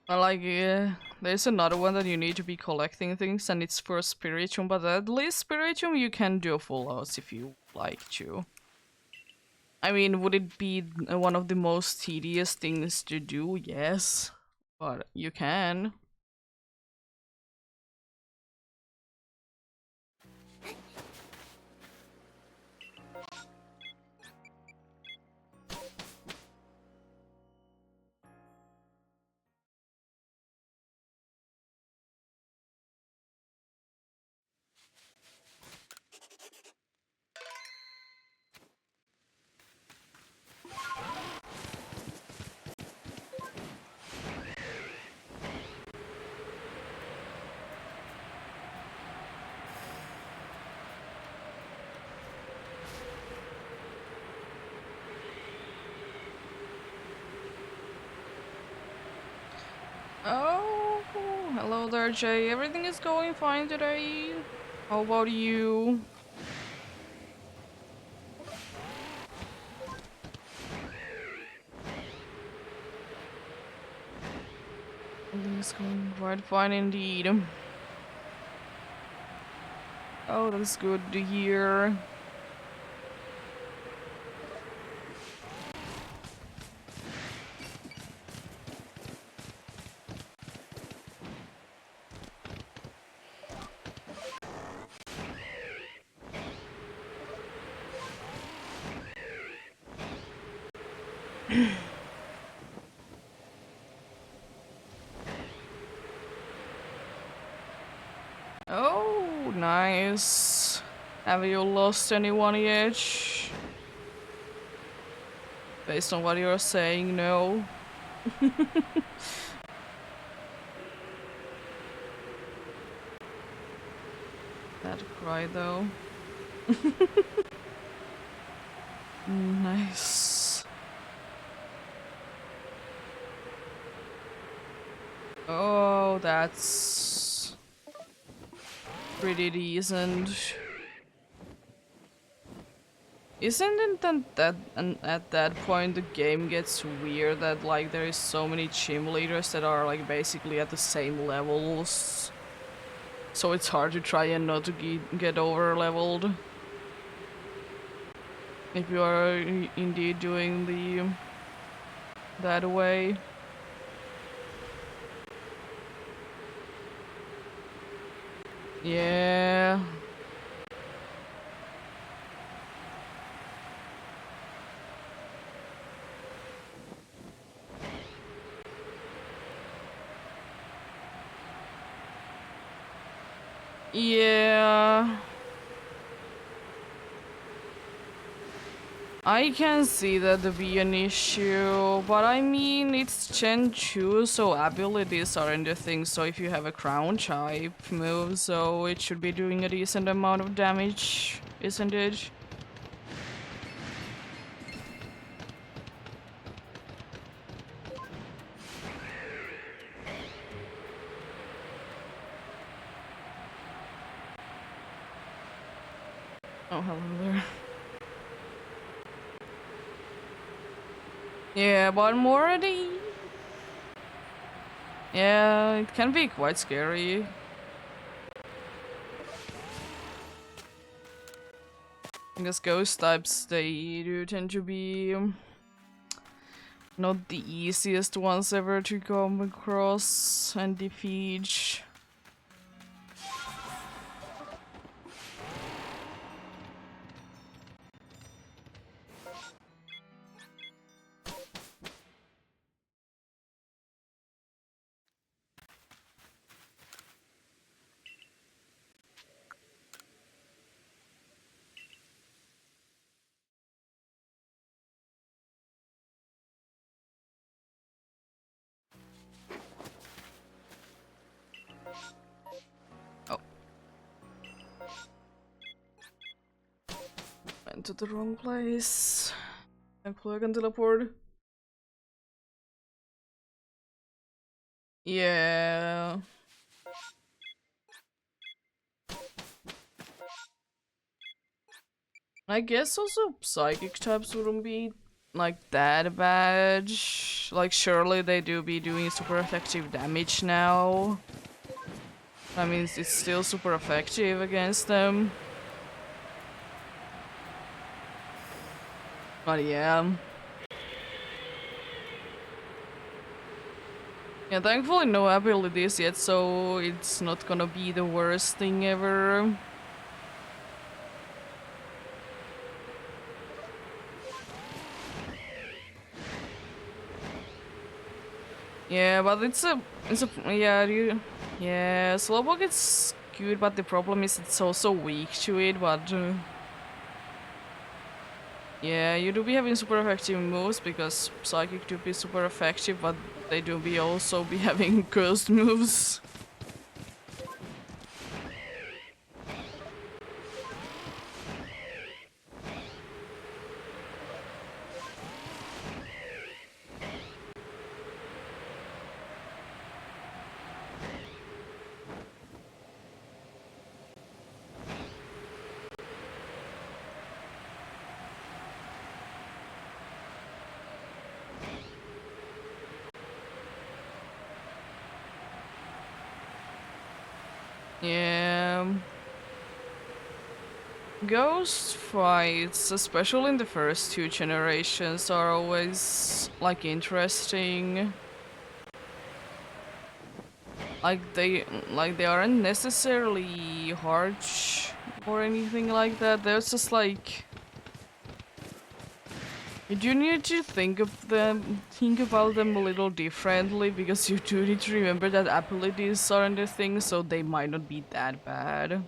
Like, there's another one that you need to be collecting things, and it's for Spiritomb, but at least Spiritomb you can do a full house if you like to. I mean, would it be one of the most tedious things to do? Yes, but you can. Oh, hello there, Jay. Everything is going fine today. How about you? Everything is going quite fine indeed. Oh, that's good to hear. Oh, nice. Have you lost anyone yet? Based on what you're saying, no. That cry though. Nice. Oh, that's pretty decent. Isn't it then that and at that point the game gets weird that like there is so many gym leaders that are like basically at the same levels, so it's hard to try and not to get over leveled if you are indeed doing the that way. Yeah. Yeah. I can see that to be an issue, but I mean, it's Gen 2, so abilities aren't a thing, so if you have a crown type move, so it should be doing a decent amount of damage, isn't it? Oh, hello there. Yeah, but Morty... Yeah, it can be quite scary. Because ghost types, they do tend to be not the easiest ones ever to come across and defeat. went to the wrong place. Thankfully I can teleport. Yeah. I guess also psychic types wouldn't be like that bad. Like surely they do be doing super effective damage now. I mean it's still super effective against them. But yeah. Yeah, thankfully no abilities yet, so it's not gonna be the worst thing ever. Yeah, but yeah, Slowpoke is good, but the problem is it's also weak to it, but yeah, you do be having super effective moves because Psychic do be super effective, but they do be also be having cursed moves. Yeah. Ghost fights, especially in the first two generations, are always like interesting. Like they aren't necessarily harsh or anything like that. They're just like you do need to think about them a little differently because you do need to remember that abilities aren't a thing, so they might not be that bad.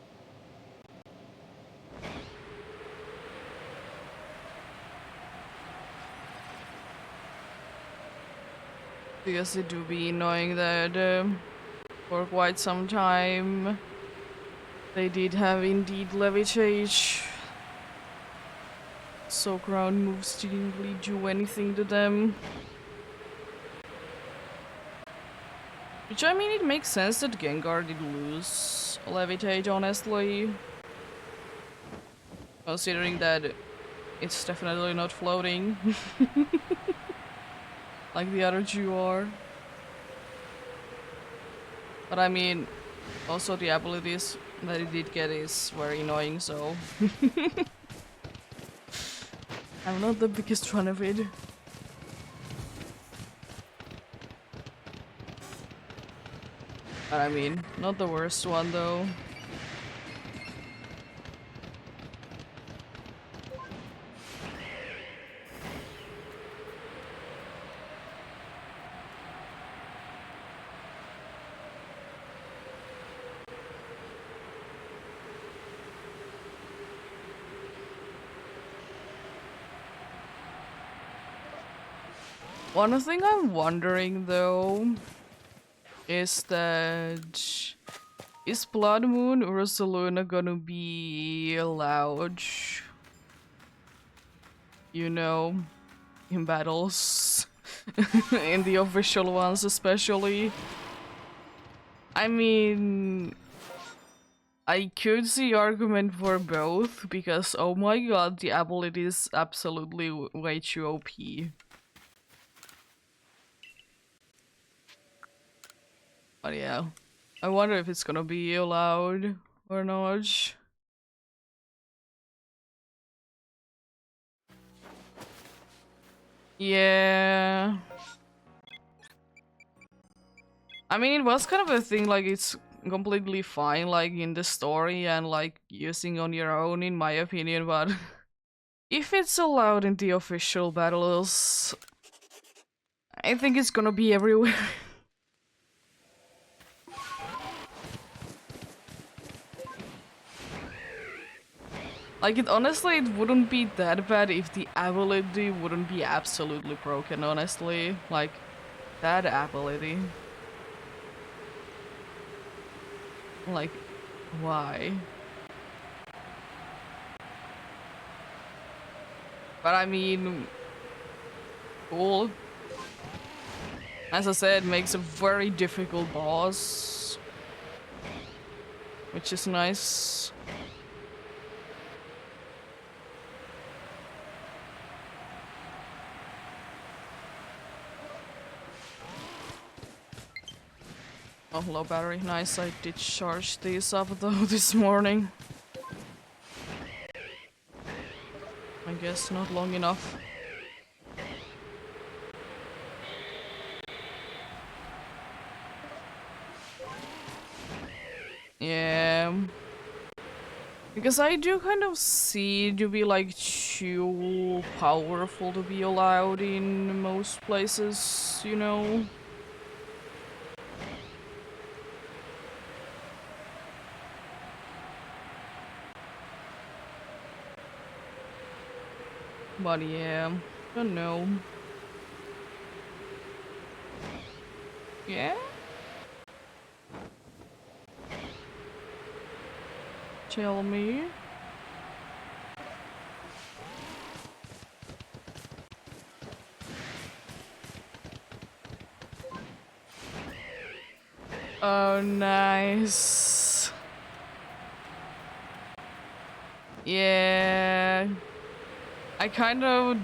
Because it do be annoying that for quite some time they did have indeed levitate. So ground moves didn't really do anything to them. Which I mean, it makes sense that Gengar did lose levitate, honestly. Considering that it's definitely not floating. Like the other two are. But I mean, also the abilities that it did get is very annoying, so... I'm not the biggest fan of it. But I mean, not the worst one though. One thing I'm wondering though is that is Blood Moon Ursaluna gonna be allowed? You know, in battles. In the official ones especially. I mean, I could see argument for both because oh my god, the ability is absolutely way too OP. But yeah, I wonder if it's gonna be allowed or not. Yeah. I mean, it was kind of a thing, like, it's completely fine, like, in the story and, like, using on your own, in my opinion, but if it's allowed in the official battles, I think it's gonna be everywhere. Like, it honestly, it wouldn't be that bad if the ability wouldn't be absolutely broken, honestly. Like, that ability. Like, why? But I mean, cool. As I said, makes a very difficult boss, which is nice. Oh, low battery, nice. I did charge these up though this morning. I guess not long enough. Yeah. Because I do kind of see it to be like too powerful to be allowed in most places, you know? But yeah, don't know. Yeah? Tell me. Oh, nice. Yeah. I kind of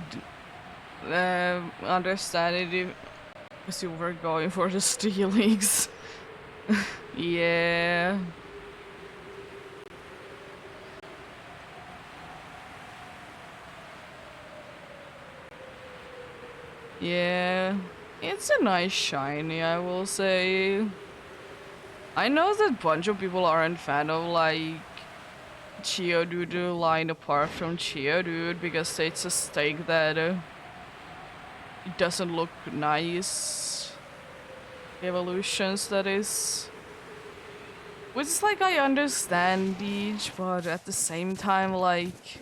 understand it if you were going for the stealings. Yeah. Yeah. It's a nice shiny, I will say. I know that a bunch of people aren't fan of like Geodude line apart from Geodude because they just think that it doesn't look nice. Evolutions, that is. Which is like, I understand each, but at the same time, like,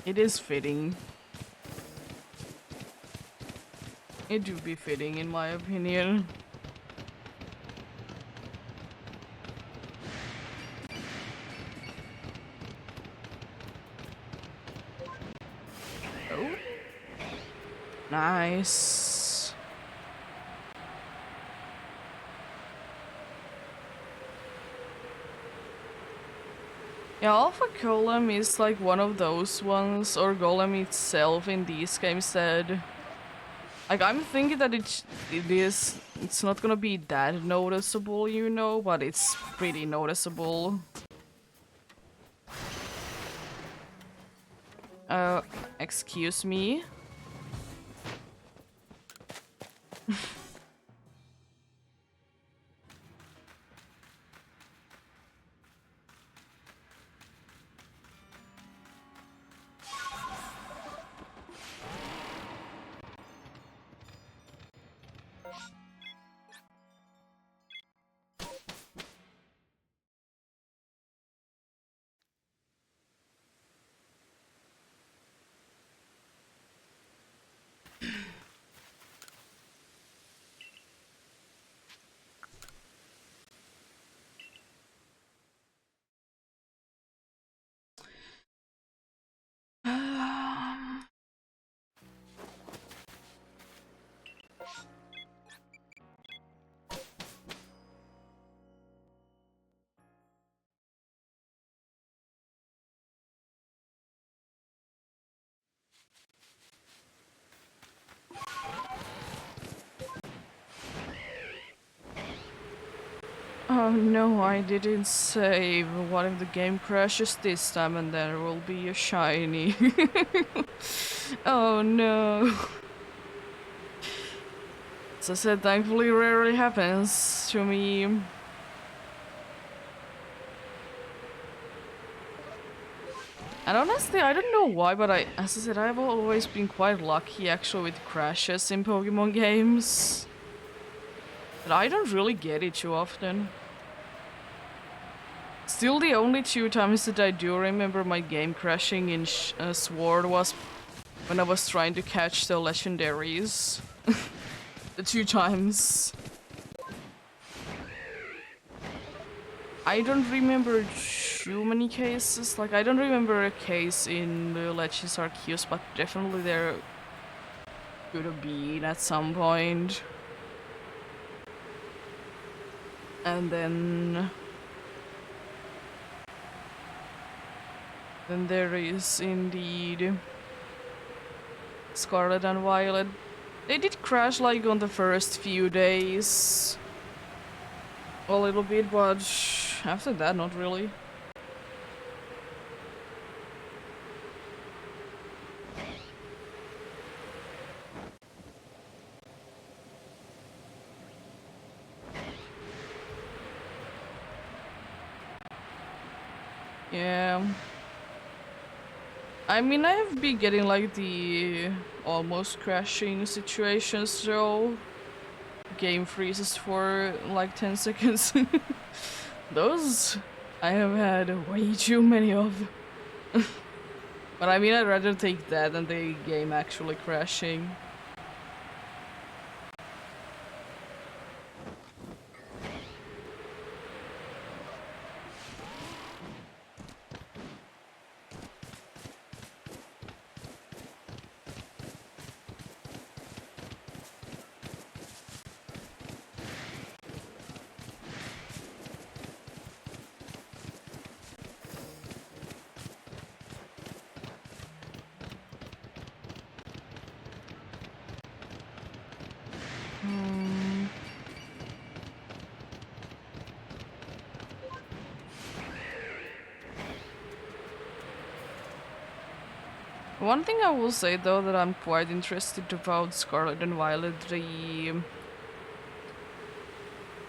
it is fitting. It do be fitting, in my opinion. Oh. Nice. Yeah, Alpha Golem is like one of those ones, or Golem itself in these games that... Like, I'm thinking that it's not gonna be that noticeable, you know, but it's pretty noticeable. Excuse me? Oh no, I didn't save. What if the game crashes this time and there will be a shiny? Oh no. As I said, thankfully rarely happens to me. And honestly, I don't know why, but as I said, I've always been quite lucky actually with crashes in Pokemon games. But I don't really get it too often. Still, the only 2 times that I do remember my game crashing in Sword was when I was trying to catch the legendaries. The 2 times. I don't remember too many cases. Like, I don't remember a case in the Legends Arceus, but definitely there could have been at some point. And then there is indeed Scarlet and Violet. They did crash like on the first few days a little bit, but after that, not really. Yeah. I mean, I have been getting like the almost crashing situations, so game freezes for like 10 seconds. Those I have had way too many of. But I mean, I'd rather take that than the game actually crashing. One thing I will say though that I'm quite interested about Scarlet and Violet,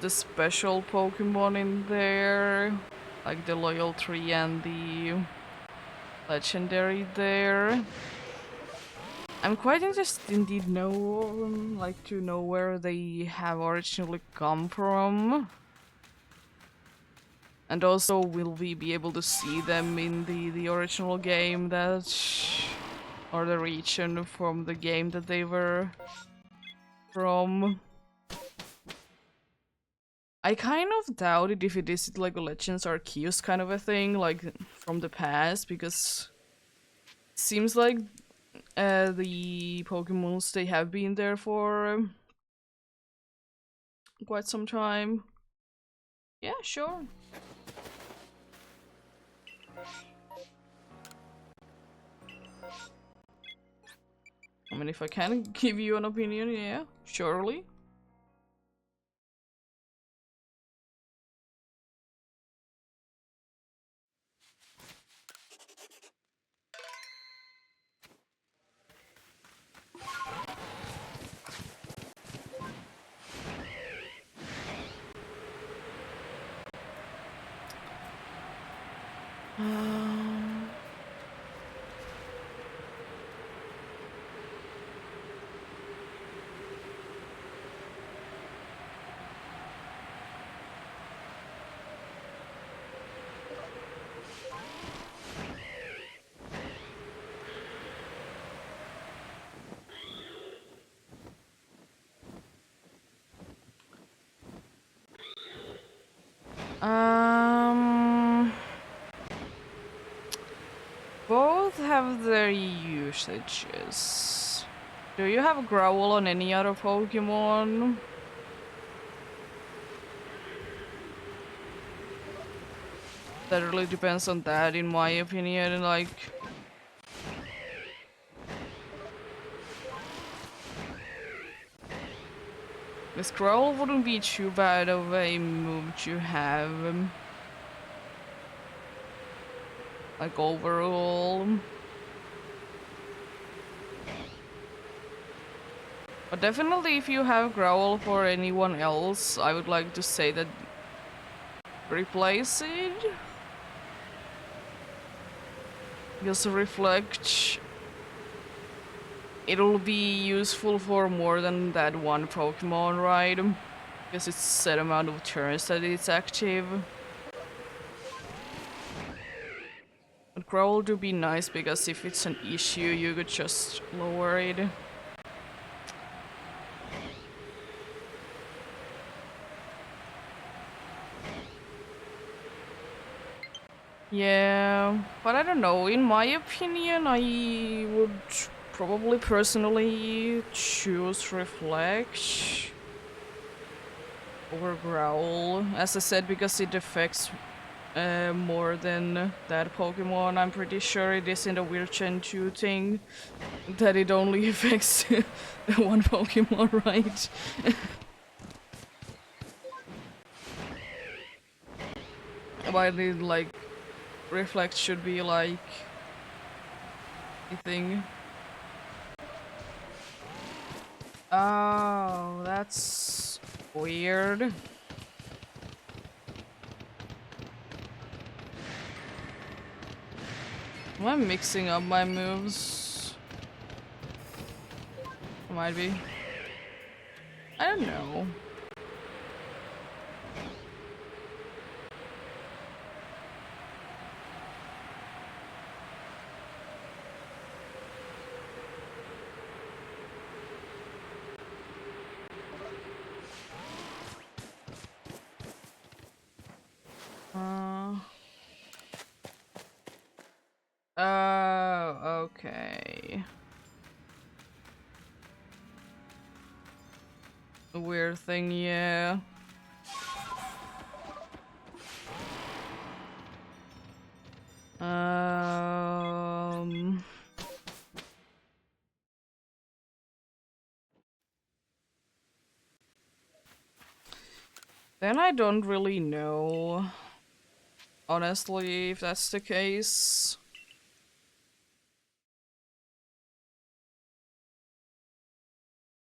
the special Pokemon in there, like the Loyal Tree and the Legendary there. I'm quite interested indeed like to know where they have originally come from. And also, will we be able to see them in the original game or the region from the game that they were from? I kind of doubt it if it is like a Legends Arceus kind of a thing, like from the past, because it seems like the Pokemons, they have been there for quite some time. Yeah, sure. I mean, if I can give you an opinion, yeah, surely. Both have their usages. Do you have Growl on any other Pokemon? That really depends on that, in my opinion. Like, this Growl wouldn't be too bad of a move to have. Like, overall. But definitely, if you have Growl for anyone else, I would like to say that replace it. Because Reflect, it'll be useful for more than that one Pokemon, right? Because it's set amount of turns that it's active. But Growl would be nice because if it's an issue, you could just lower it. Yeah, but I don't know. In my opinion, I would probably personally choose Reflect over Growl, as I said, because it affects more than that Pokemon. I'm pretty sure it isn't a weird Gen 2 thing that it only affects one Pokemon, right? While it, like, Reflect should be like a thing. Oh, that's weird. Am I mixing up my moves? Might be. I don't know. Uh. Oh, okay. A weird thing, yeah. Um. Then I don't really know, honestly, if that's the case.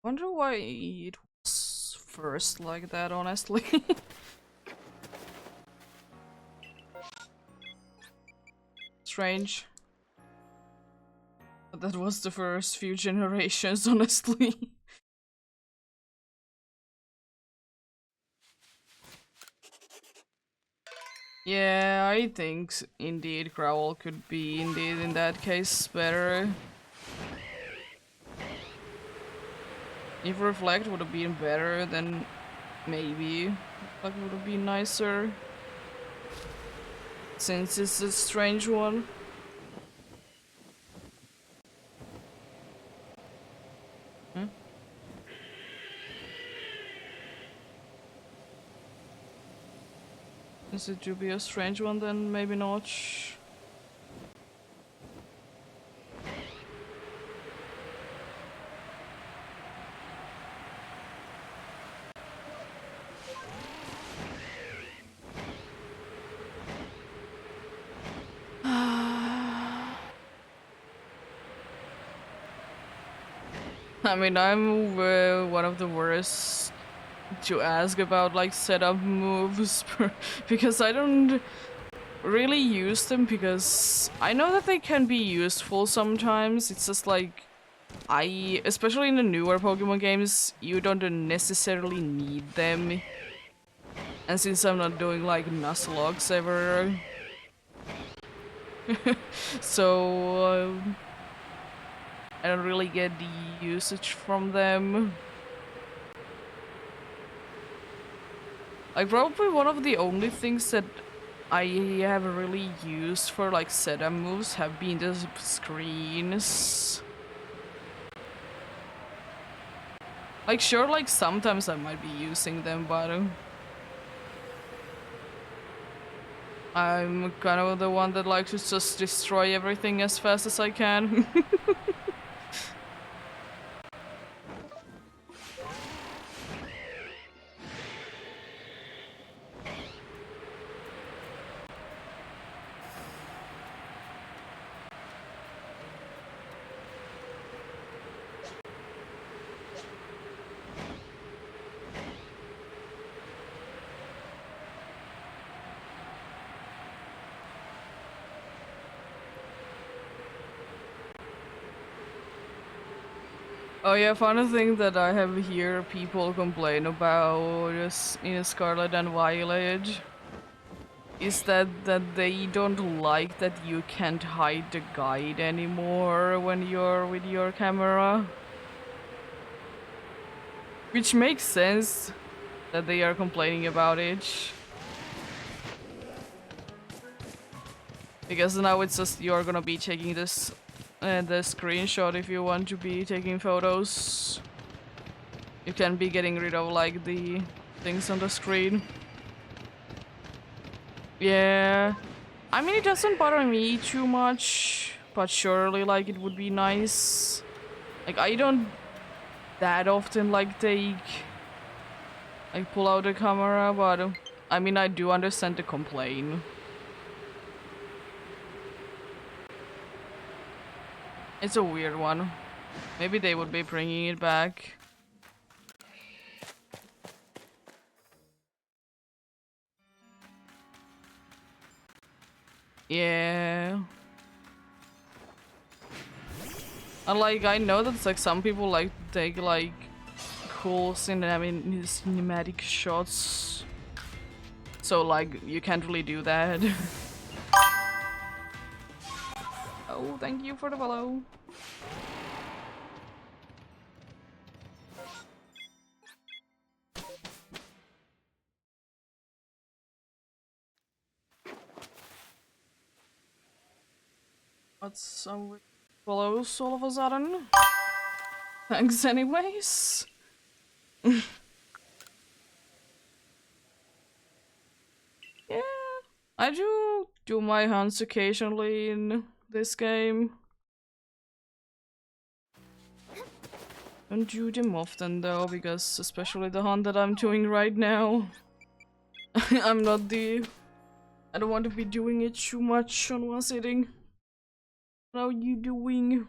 Wonder why it was first like that, honestly. Strange. But that was the first few generations, honestly. Yeah, I think indeed Growl could be indeed in that case better. If Reflect would have been better, then maybe Reflect would have been nicer. Since it's a strange one. Huh? Since it would be a strange one, then maybe not. I mean, I'm one of the worst to ask about like setup moves because I don't really use them because I know that they can be useful sometimes. It's just like especially in the newer Pokemon games, you don't necessarily need them. And since I'm not doing like Nuzlockes ever, so I don't really get the usage from them. Like probably one of the only things that I have really used for like setup moves have been the screens. Like sure, like sometimes I might be using them, but I'm kind of the one that likes to just destroy everything as fast as I can. Oh yeah, funny thing that I have heard people complain about is in Scarlet and Violet is that they don't like that you can't hide the guide anymore when you're with your camera. Which makes sense that they are complaining about it. Because now it's just you're gonna be taking this the screenshot if you want to be taking photos. You can be getting rid of like the things on the screen. Yeah. I mean, it doesn't bother me too much, but surely like it would be nice. Like I don't that often like pull out the camera, but I mean I do understand the complaint. It's a weird one. Maybe they would be bringing it back. Yeah. And like I know that like some people like to take like cool cinematic shots. So like you can't really do that. Oh, thank you for the follow. What's up with follows all of a sudden? Thanks anyways. Yeah, I do my hunts occasionally in this game. Don't do them often though, because especially the hunt that I'm doing right now, I'm not the... I don't want to be doing it too much on one sitting. How are you doing?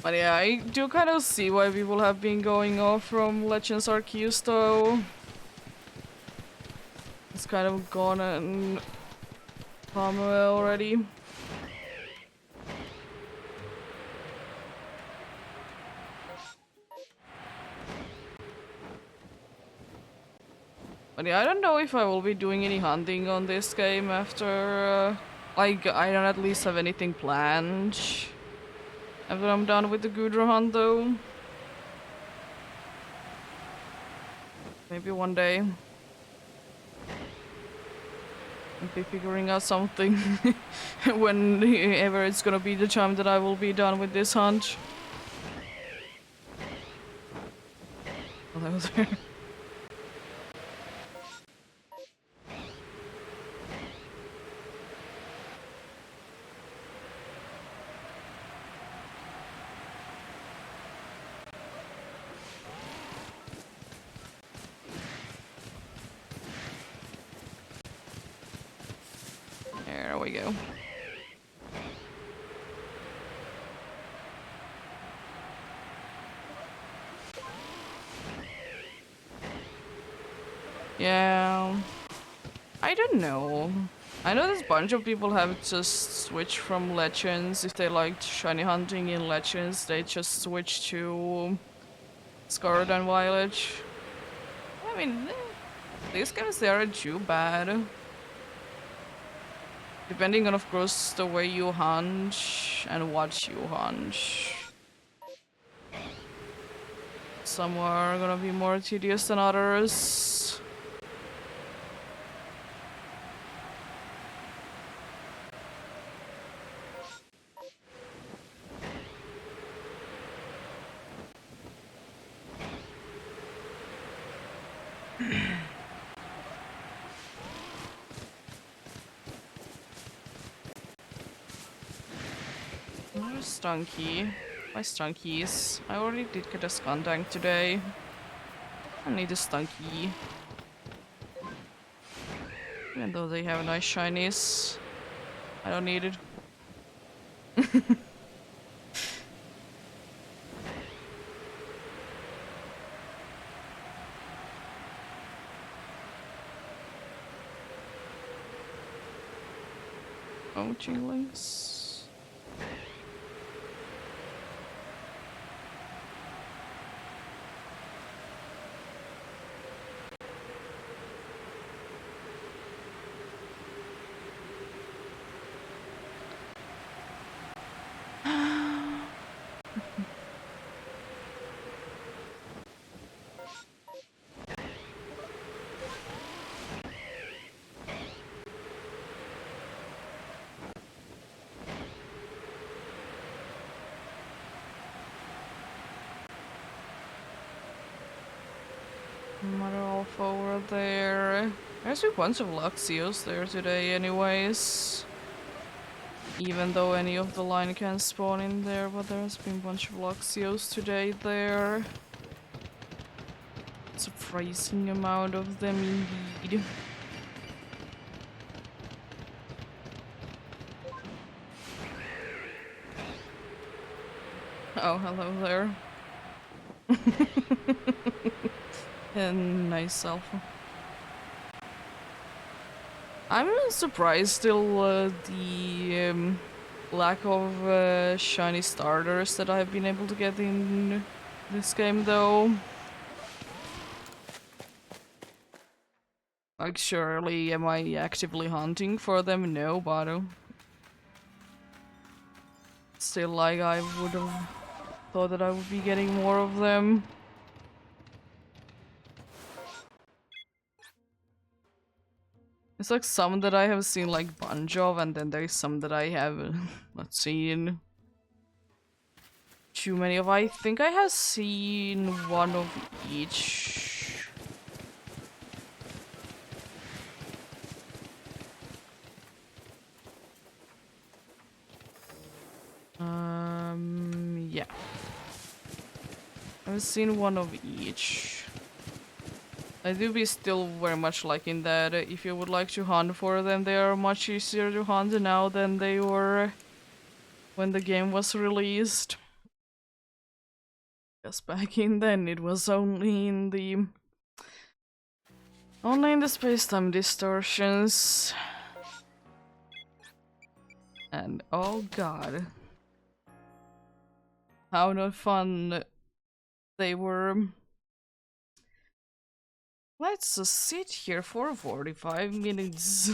But yeah, I do kind of see why people have been going off from Legends Arceus though. It's kind of gone and come already. But yeah, I don't know if I will be doing any hunting on this game after... like, I don't at least have anything planned after I'm done with the Gudra hunt though. Maybe one day. I'll be figuring out something whenever it's gonna be the time that I will be done with this hunt. Oh, that was there. There we go. Yeah, I don't know. I know this bunch of people have just switched from Legends. If they liked shiny hunting in Legends, they just switch to Scarlet and Violet. I mean, these games, they aren't too bad. Depending on, of course, the way you hunt and what you hunt. Some are gonna be more tedious than others. Another Stunky. My Stunkies. I already did get a Skundank today. I need a Stunky. Even though they have nice shinies. I don't need it. Oh, Jinglings. Mother Alpha over there. There's a bunch of Luxios there today anyways. Even though any of the line can spawn in there, but there's been a bunch of Luxios today there. Surprising amount of them indeed. Oh, hello there. And nice alpha. I'm surprised still the lack of shiny starters that I've been able to get in this game though. Like surely am I actively hunting for them? No, but still like I would have thought that I would be getting more of them. It's like some that I have seen like bunch of, and then there's some that I have not seen too many of. I think I have seen one of each. Yeah. I've seen one of each. I do be still very much liking that if you would like to hunt for them, they are much easier to hunt now than they were when the game was released. Because back in then it was only in the space-time distortions. And oh god. How not fun they were. Let's just sit here for 45 minutes.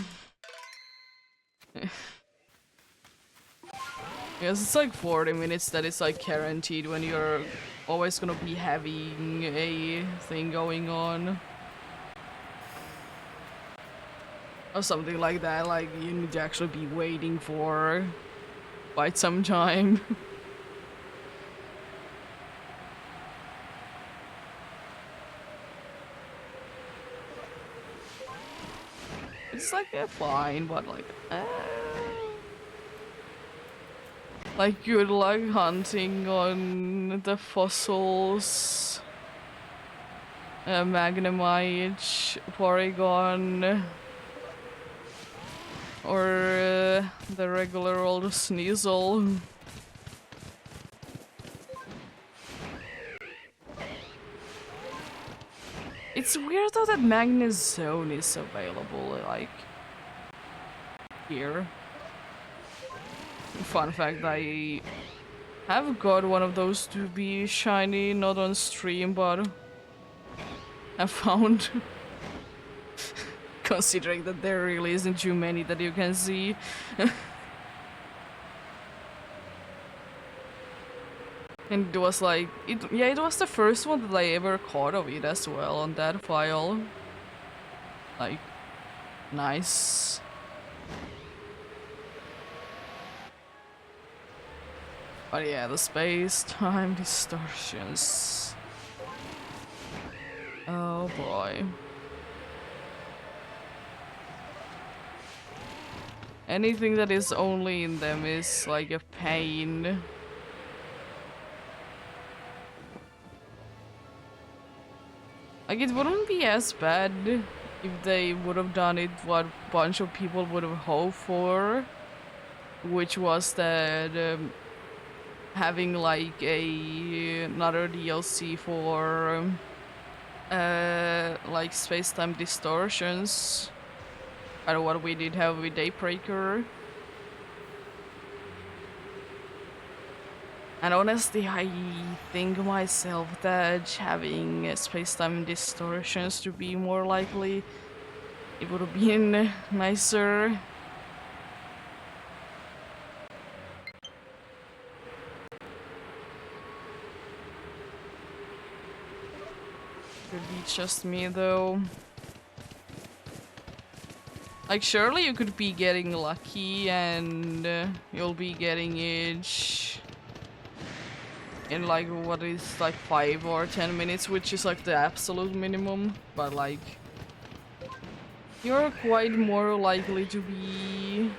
Yes, it's like 40 minutes that is like guaranteed when you're always gonna be having a thing going on. Or something like that, like you need to actually be waiting for quite some time. It's like fine, but like good luck hunting on the fossils, Magnemite, Porygon, or the regular old Sneasel. It's weird though that Magnezone is available, like, here. Fun fact, I have got one of those to be shiny, not on stream, but I found, considering that there really isn't too many that you can see. And it was like, it was the first one that I ever caught of it as well on that file. Like, nice. But yeah, the space-time distortions. Oh boy. Anything that is only in them is like a pain. Like, it wouldn't be as bad if they would have done it what a bunch of people would have hoped for, which was that having like another DLC for like space-time distortions, kind of what we did have with Daybreaker. And honestly, I think myself that having space-time distortions to be more likely, it would have been nicer. Could be just me though. Like, surely you could be getting lucky and you'll be getting each in like what is like 5 or 10 minutes, which is like the absolute minimum, but like you're quite more likely to be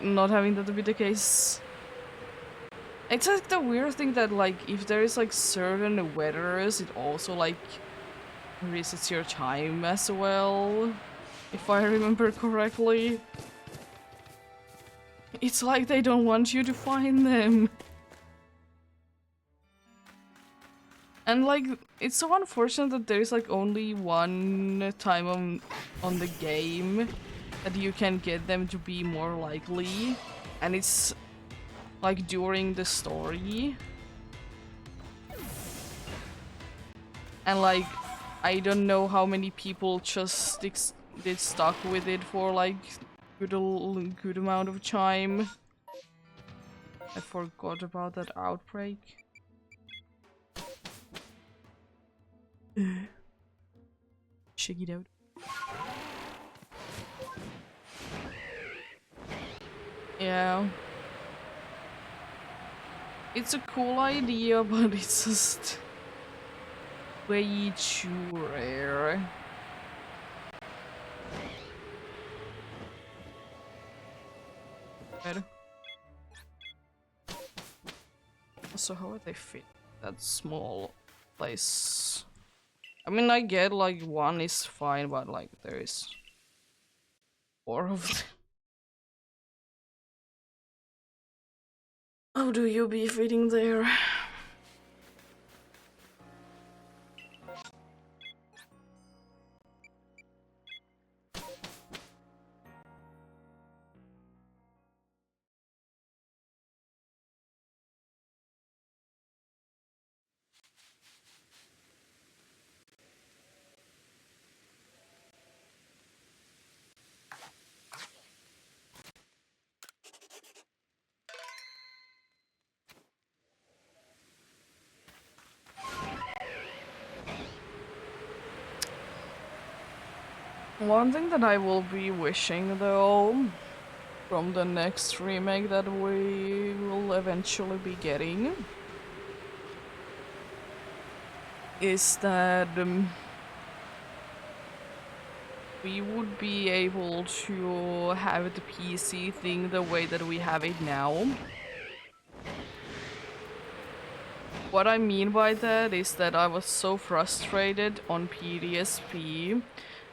not having that to be the case. It's like the weird thing that like if there is like certain weathers, it also like resets your time as well, if I remember correctly. It's like they don't want you to find them. And like, it's so unfortunate that there's like only one time on the game that you can get them to be more likely. And it's like during the story. And like, I don't know how many people just did stuck with it for like good amount of time. I forgot about that outbreak. Check it out. Yeah. It's a cool idea, but it's just way too rare. Better. So how would they fit that small place? I mean, I get like one is fine, but like there is 4 of them. How do you be fitting there? One thing that I will be wishing though, from the next remake that we will eventually be getting, is that we would be able to have the PC thing the way that we have it now. What I mean by that is that I was so frustrated on PDSP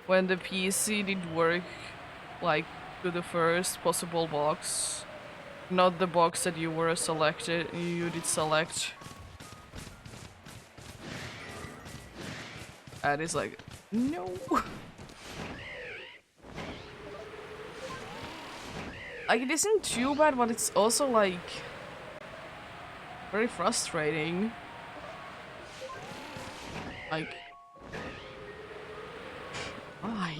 when the PC did work like to the first possible box, not the box that you did select. That is like, no. Like, it isn't too bad, but it's also like very frustrating. Like, why?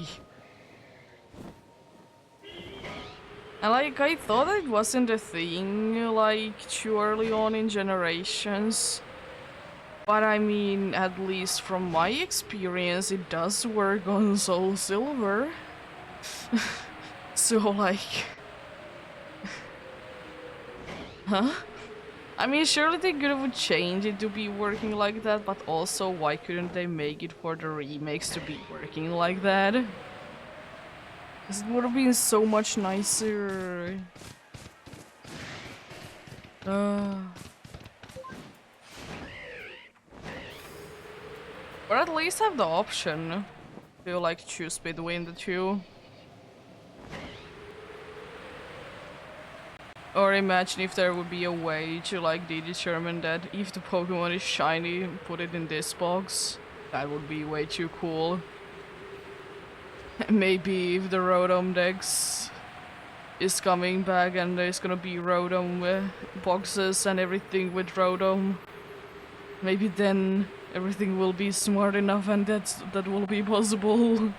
And like, I thought it wasn't a thing like too early on in generations. But I mean, at least from my experience, it does work on Soul Silver. So like... Huh? I mean, surely they could have changed it to be working like that, but also, why couldn't they make it for the remakes to be working like that? Because it would have been so much nicer. Or at least have the option to like choose between the two. Or imagine if there would be a way to like determine that if the Pokemon is shiny, put it in this box. That would be way too cool. Maybe if the Rotom Dex is coming back and there's gonna be Rotom boxes and everything with Rotom, maybe then everything will be smart enough and that will be possible.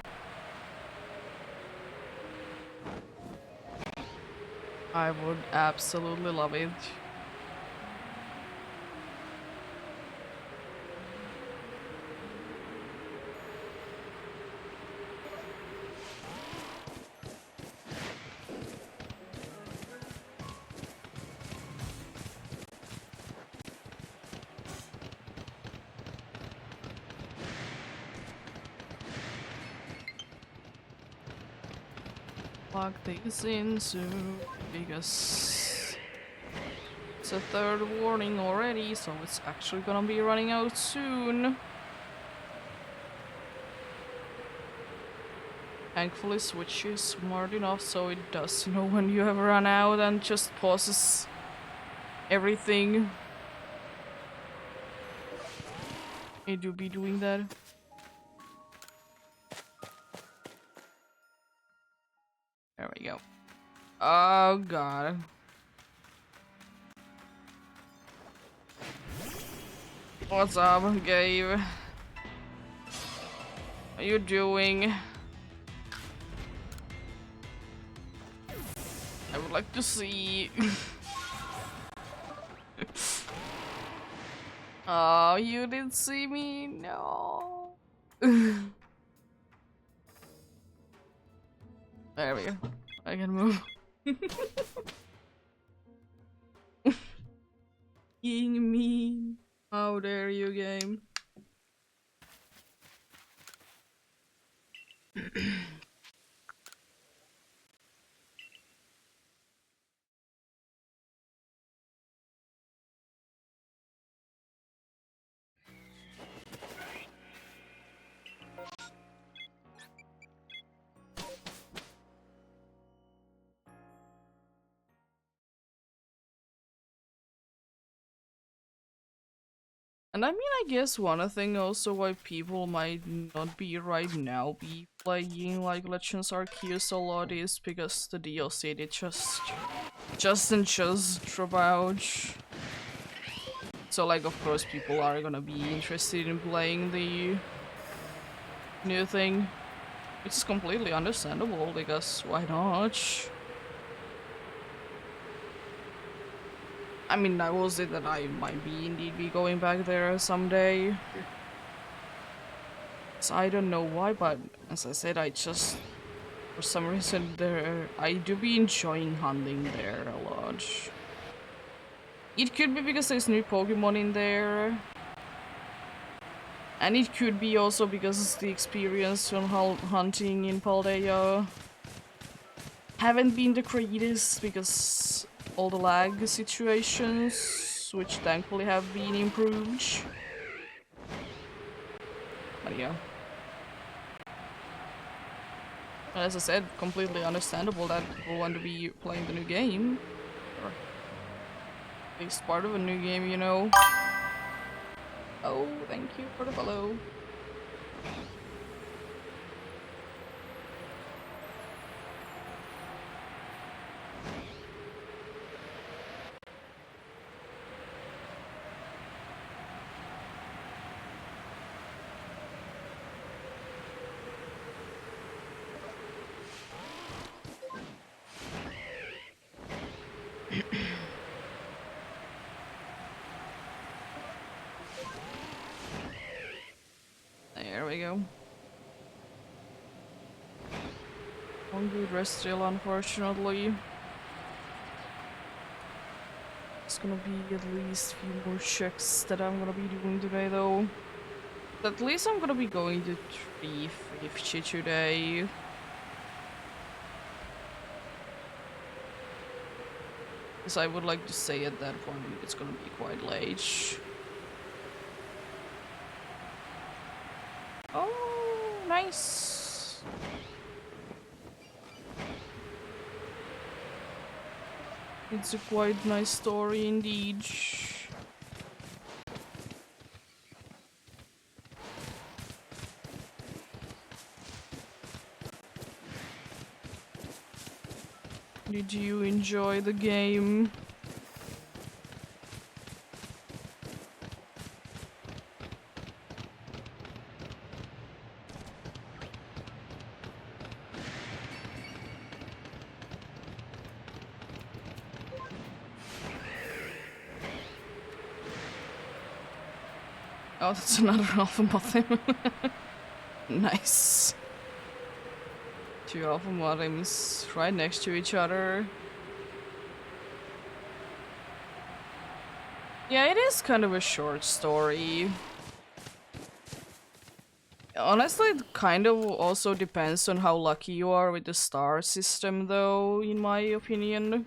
I would absolutely love it. Plug these in soon because it's a third warning already, so it's actually gonna be running out soon. Thankfully, Switch is smart enough so it does know when you have run out and just pauses everything. It do be doing that. There we go. Oh god. What's up, Gabe? What are you doing? I would like to see. Oh, you didn't see me? No. There we go. I can move. Being mean. How dare you, game? And I mean, I guess one thing also why people might not be right now be playing like Legends Arceus a lot is because the DLC did just drop out. So like, of course, people are gonna be interested in playing the new thing, which is completely understandable because why not? I mean, I will say that I might be indeed be going back there someday. So I don't know why, but as I said, I just, for some reason, I do be enjoying hunting there a lot. It could be because there's new Pokemon in there. And it could be also because the experience on hunting in Paldea haven't been the greatest because all the lag situations, which thankfully have been improved. But yeah. As I said, completely understandable that people want to be playing the new game. Or at least part of a new game, you know. Oh, thank you for the follow. There we go. One good rest still, unfortunately. It's gonna be at least a few more checks that I'm gonna be doing today, though. At least I'm gonna be going to 350 today. Because I would like to say at that point it's gonna be quite late. Oh, nice. It's a quite nice story indeed. Did you enjoy the game? Oh, that's another alpha mothim. Nice. Two alpha mothems right next to each other. Yeah, it is kind of a short story. Honestly, it kind of also depends on how lucky you are with the star system, though, in my opinion.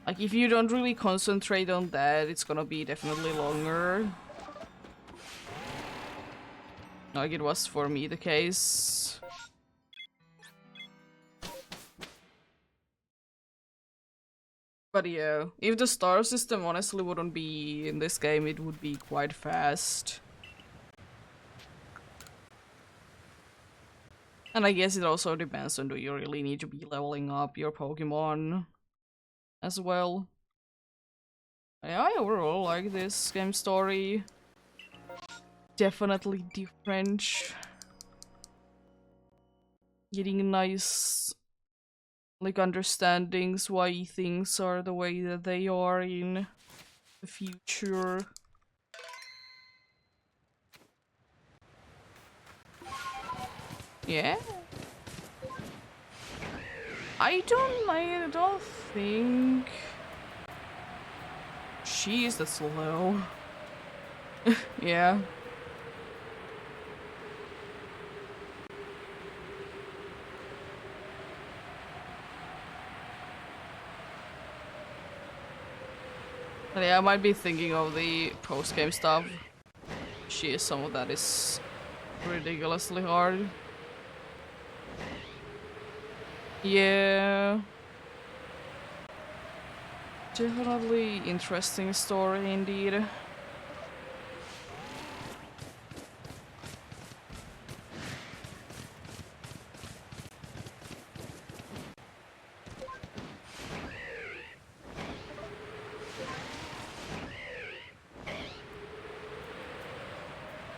Like, if you don't really concentrate on that, it's gonna be definitely longer. Like it was for me the case. But yeah, if the star system honestly wouldn't be in this game, it would be quite fast. And I guess it also depends on do you really need to be leveling up your Pokemon as well. Yeah, I overall like this game story. Definitely different. Getting nice like understandings why things are the way that they are in the future. Yeah. I don't think she is that slow. Yeah. But yeah, I might be thinking of the post-game stuff. She is some of that is ridiculously hard. Yeah. Definitely interesting story indeed.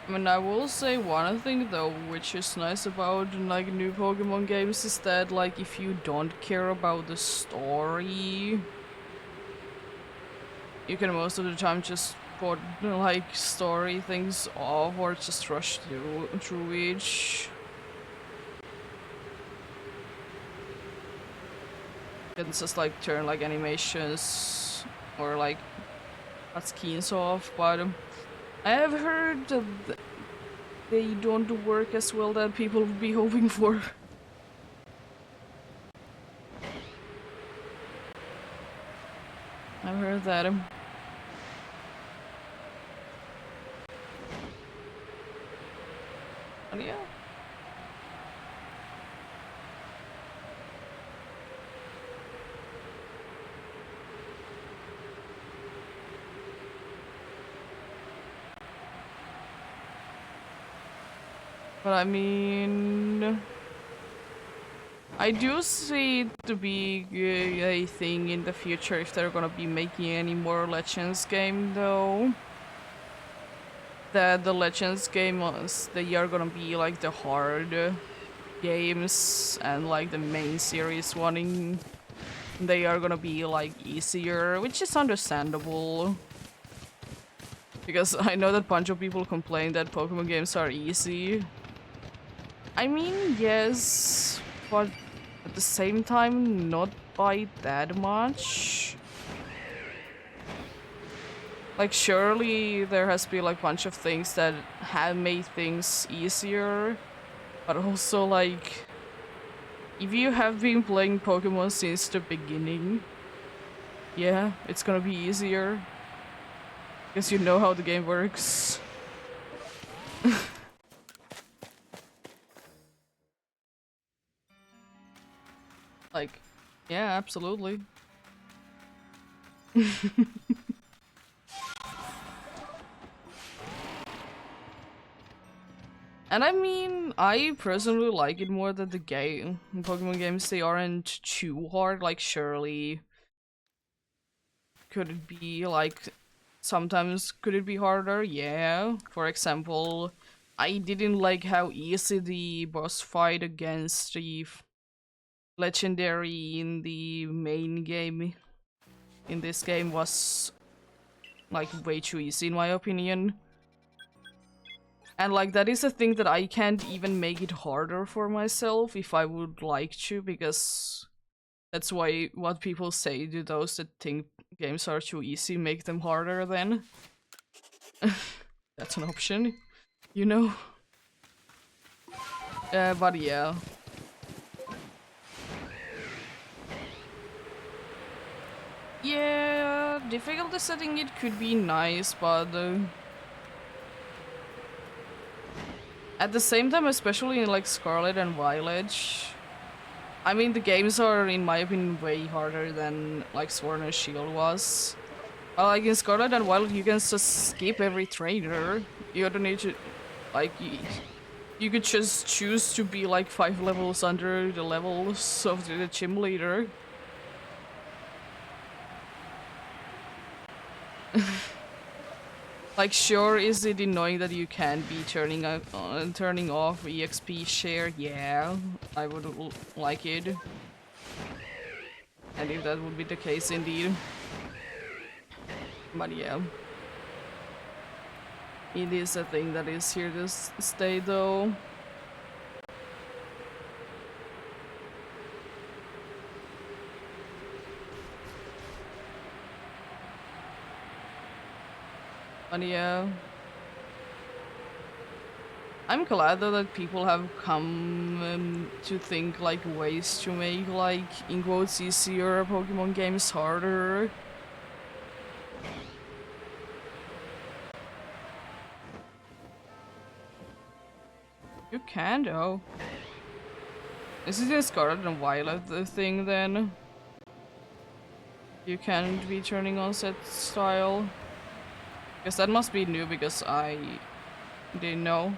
I mean, I will say one thing though, which is nice about like new Pokemon games is that like if you don't care about the story, you can most of the time just put like story things off or just rush through each. You can just like turn like animations or like cutscenes off, but I have heard that they don't work as well that people would be hoping for. I've heard that. But yeah. But I mean, I do see it to be a thing in the future if they're gonna be making any more Legends game though. That the Legends games, they are gonna be like the hard games and like the main series one they are gonna be like easier, which is understandable. Because I know that a bunch of people complain that Pokemon games are easy. I mean, yes, but at the same time, not by that much. Like, surely there has been like a bunch of things that have made things easier, but also like, if you have been playing Pokemon since the beginning, yeah, it's gonna be easier. Because you know how the game works. Like, yeah, absolutely. And I mean, I personally like it more that the game Pokemon games they aren't too hard. Like, surely could it be like sometimes could it be harder? Yeah. For example, I didn't like how easy the boss fight against the legendary in the main game in this game was like way too easy in my opinion. And like that is a thing that I can't even make it harder for myself if I would like to, because that's why what people say to those that think games are too easy make them harder then. That's an option, you know? But yeah. Yeah, difficulty setting it could be nice, but at the same time, especially in like Scarlet and Violet, I mean the games are, in my opinion, way harder than like Sword and Shield was. Like in Scarlet and Violet, you can just skip every trainer. You don't need to, like, you could just choose to be like 5 levels under the levels of the gym leader. Like, sure, is it annoying that you can't be turning off EXP share? Yeah, I would like it. And if that would be the case, indeed. But yeah. It is a thing that is here to stay, though. But yeah. I'm glad though that people have come to think like ways to make like in quotes easier Pokemon games harder. You can though. This is the Scarlet and Violet thing then. You can't be turning on set style. Guess that must be new because I didn't know.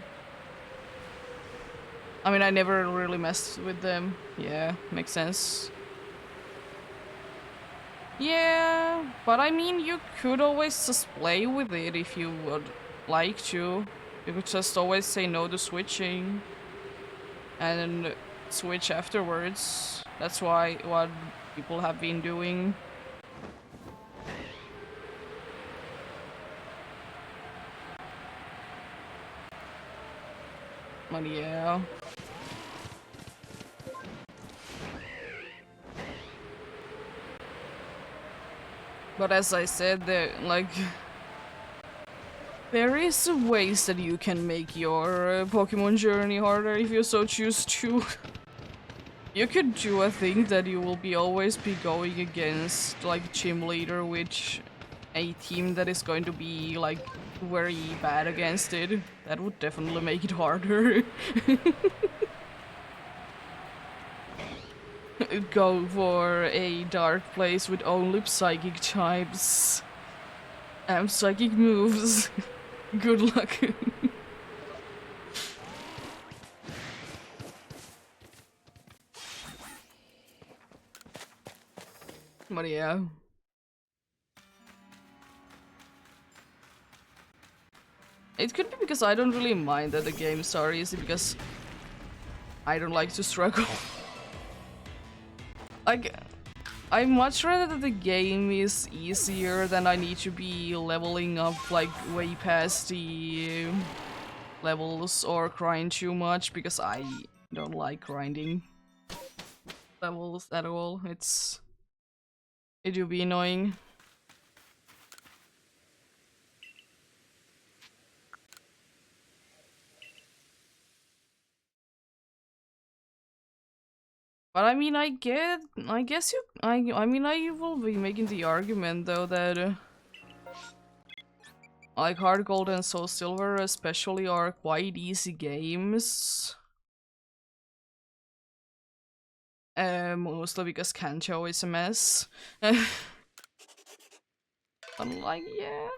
I mean, I never really messed with them. Yeah, makes sense. Yeah, but I mean, you could always just play with it if you would like to. You could just always say no to switching and switch afterwards. That's what people have been doing. But yeah. But as I said, there is ways that you can make your Pokemon journey harder if you so choose to. You could do a thing that you will be always be going against like gym leader, which a team that is going to be like very bad against it. That would definitely make it harder. Go for a dark place with only psychic types and psychic moves. Good luck. But yeah. It could be because I don't really mind that the games are easy because I don't like to struggle. Like, I much rather that the game is easier than I need to be leveling up like way past the levels or grind too much because I don't like grinding levels at all. It will be annoying. But I mean, I guess I mean, I will be making the argument though that like Heart Gold and Soul Silver especially are quite easy games. Mostly because Kanto is a mess. I'm like, yeah.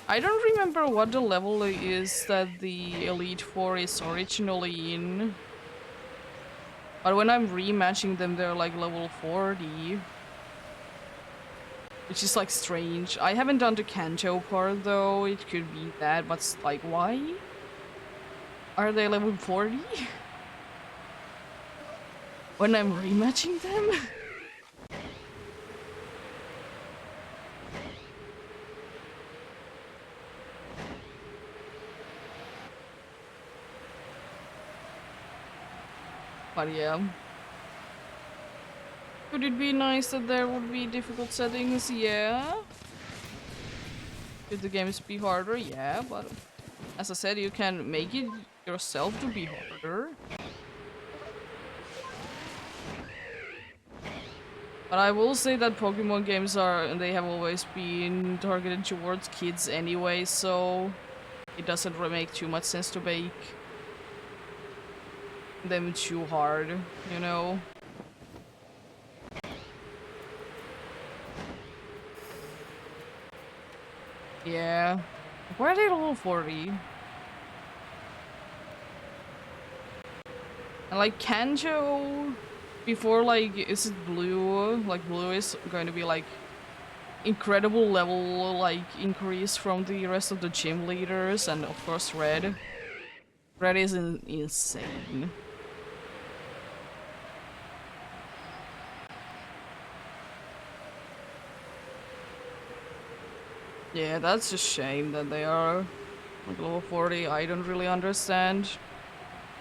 I don't remember what the level is that the Elite Four is originally in. But when I'm rematching them, they're like level 40. Which is like strange. I haven't done the Kanto part though, it could be that, but like, why? Are they level 40? When I'm rematching them? But yeah. Could it be nice that there would be difficult settings? Yeah. Could the games be harder? Yeah, but As I said, you can make it yourself to be harder. But I will say that Pokemon games they have always been targeted towards kids anyway, so it doesn't really make too much sense to make them too hard, you know? Yeah. Why are they level 40? And like Kanjo, before like, is it blue? Like blue is going to be like incredible level like increase from the rest of the gym leaders, and of course red. Red is insane. Yeah, that's a shame that they are like level 40. I don't really understand.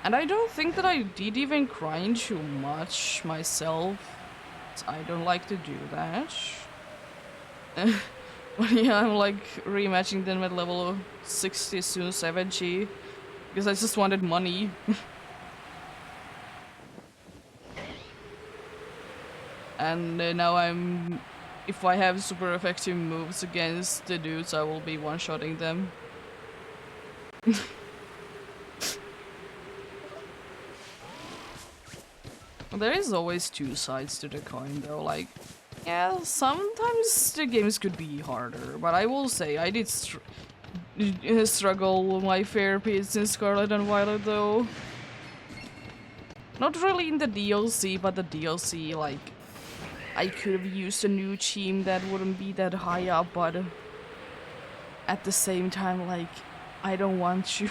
And I don't think that I did even grind too much myself. I don't like to do that. But yeah, I'm like rematching them at level 60, soon 70. Because I just wanted money. And now I'm... If I have super effective moves against the dudes, I will be one-shotting them. There is always two sides to the coin though, like, yeah, sometimes the games could be harder, but I will say I did struggle my fair bit in Scarlet and Violet though. Not really in the DLC, but the DLC, like, I could have used a new team that wouldn't be that high up, but at the same time, like, I don't want you.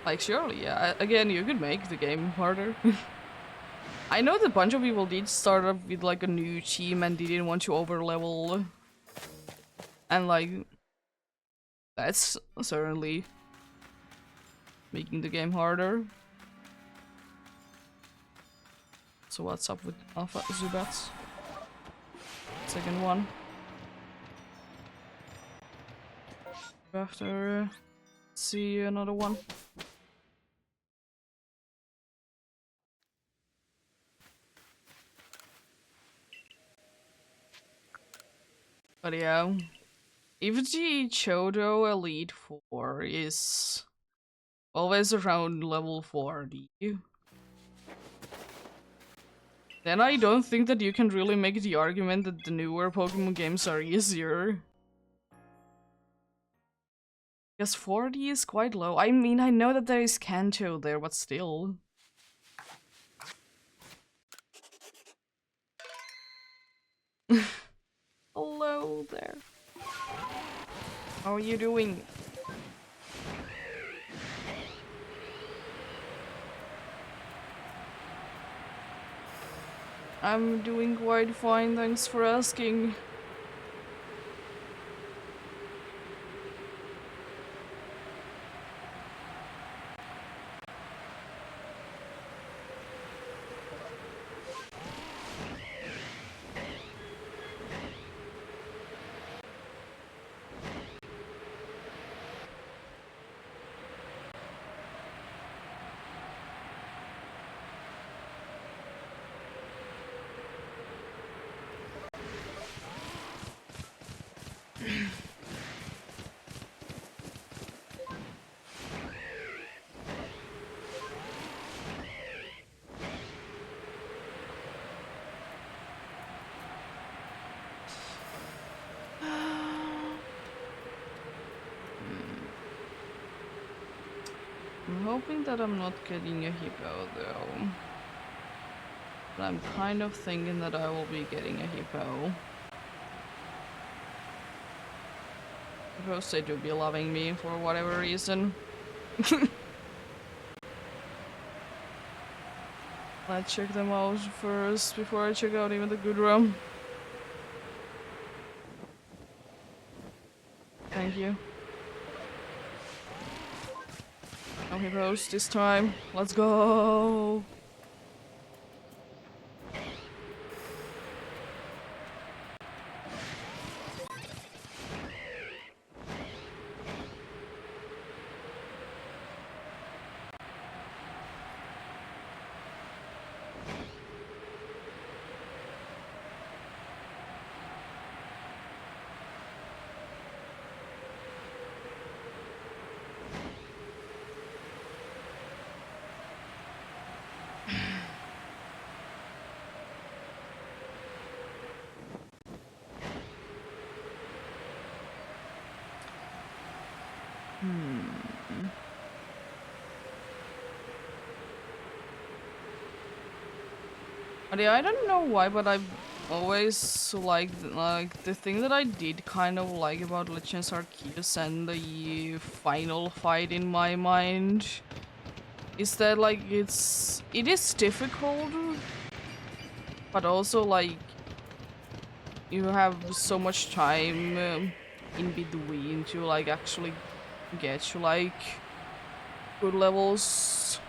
Like, surely, yeah. Again, you could make the game harder. I know that a bunch of people did start up with, like, a new team and didn't want to overlevel. And, like, that's certainly making the game harder. So what's up with Alpha Zubats? Second one. After, see another one. But yeah, if the Chodo Elite 4 is always around level 40, then I don't think that you can really make the argument that the newer Pokemon games are easier. Because 40 is quite low. I mean, I know that there is Kanto there, but still. Hello there. How are you doing? I'm doing quite fine, thanks for asking. I'm hoping that I'm not getting a hippo though. But I'm kind of thinking that I will be getting a hippo. Suppose they do be loving me for whatever reason. Let's check them out first before I check out even the good room. Thank you. No hippos this time. Let's go! But yeah, I don't know why, but I've always liked, like, the thing that I did kind of like about Legends Arceus and the final fight in my mind is that, like, it is difficult, but also, like, you have so much time in between to, like, actually get to, like, good levels.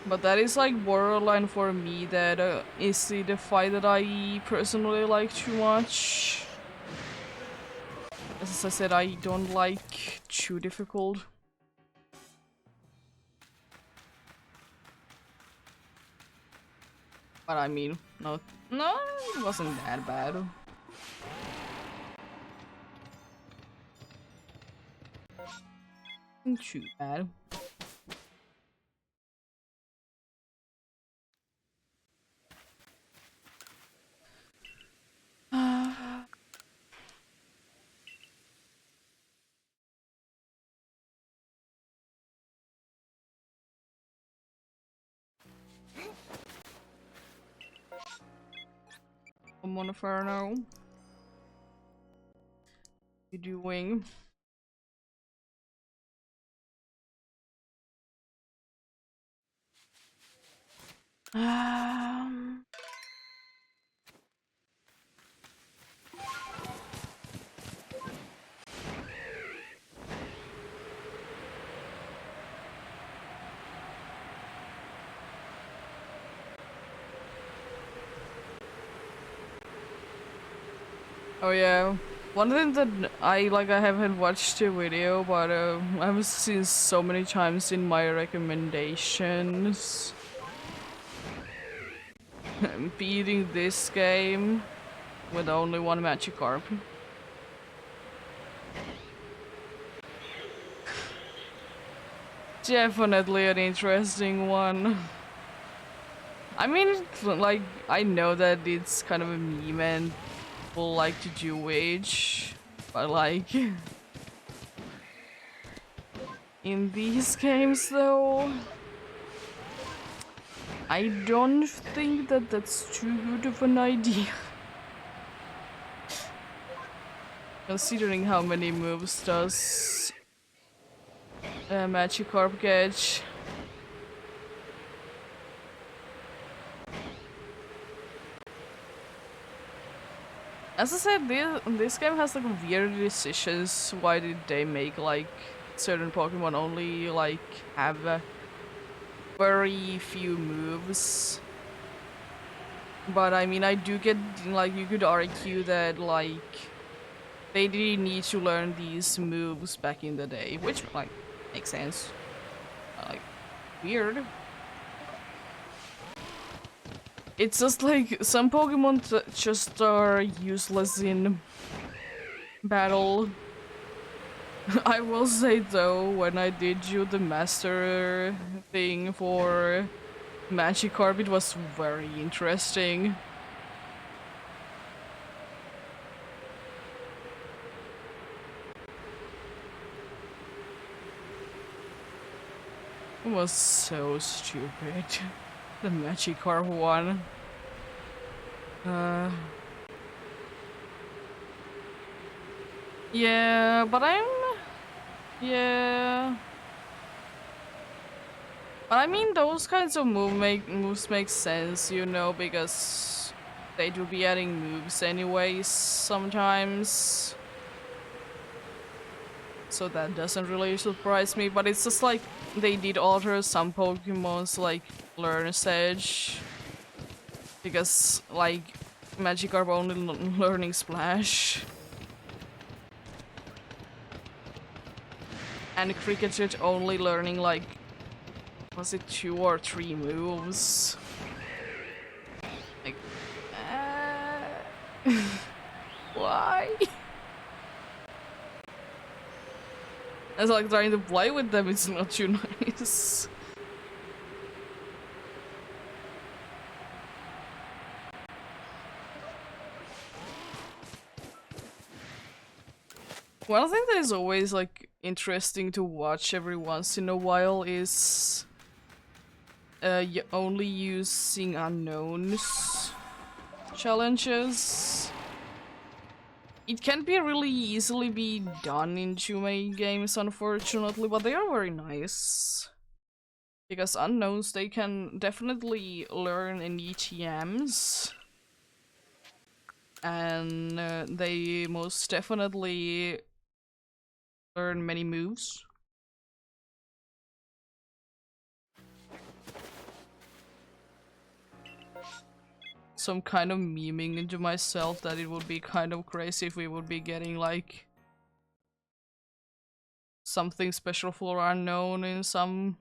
But that is like borderline for me, that is the fight that I personally like too much. As I said, I don't like too difficult. But I mean, no, it wasn't that bad. Not too bad. I'm on a Inferno. You doing? Um. Oh yeah. One thing that I haven't watched the video, but I've seen so many times in my recommendations. Beating this game with only one Magikarp. Definitely an interesting one. I mean, like, I know that it's kind of a meme and people like to do age, but like, in these games though, I don't think that that's too good of an idea. Considering how many moves does Magikarp get. As I said, this game has like weird decisions. Why did they make like certain Pokemon only like have very few moves? But I mean, I do get, like, you could argue that like they didn't need to learn these moves back in the day, which like makes sense. Like, weird. It's just like some Pokemon just are useless in battle. I will say though, when I did do the master thing for Magikarp, it was very interesting. It was so stupid. The Magikarp one. Yeah, but yeah. But I mean, those kinds of moves make sense, you know, because they do be adding moves anyways sometimes. So that doesn't really surprise me, but it's just like they did alter some Pokemon's like learn Sedge. Because like Magikarp only learning Splash. And Cricket only learning like, was it 2 or 3 moves? Like, why? It's like trying to play with them, it's not too nice. One thing that is always like interesting to watch every once in a while is only using unknowns challenges. It can be really easily be done in too many games, unfortunately, but they are very nice. Because unknowns, they can definitely learn in ETMs. And they most definitely learn many moves. So I'm kind of memeing into myself that it would be kind of crazy if we would be getting like something special for unknown in some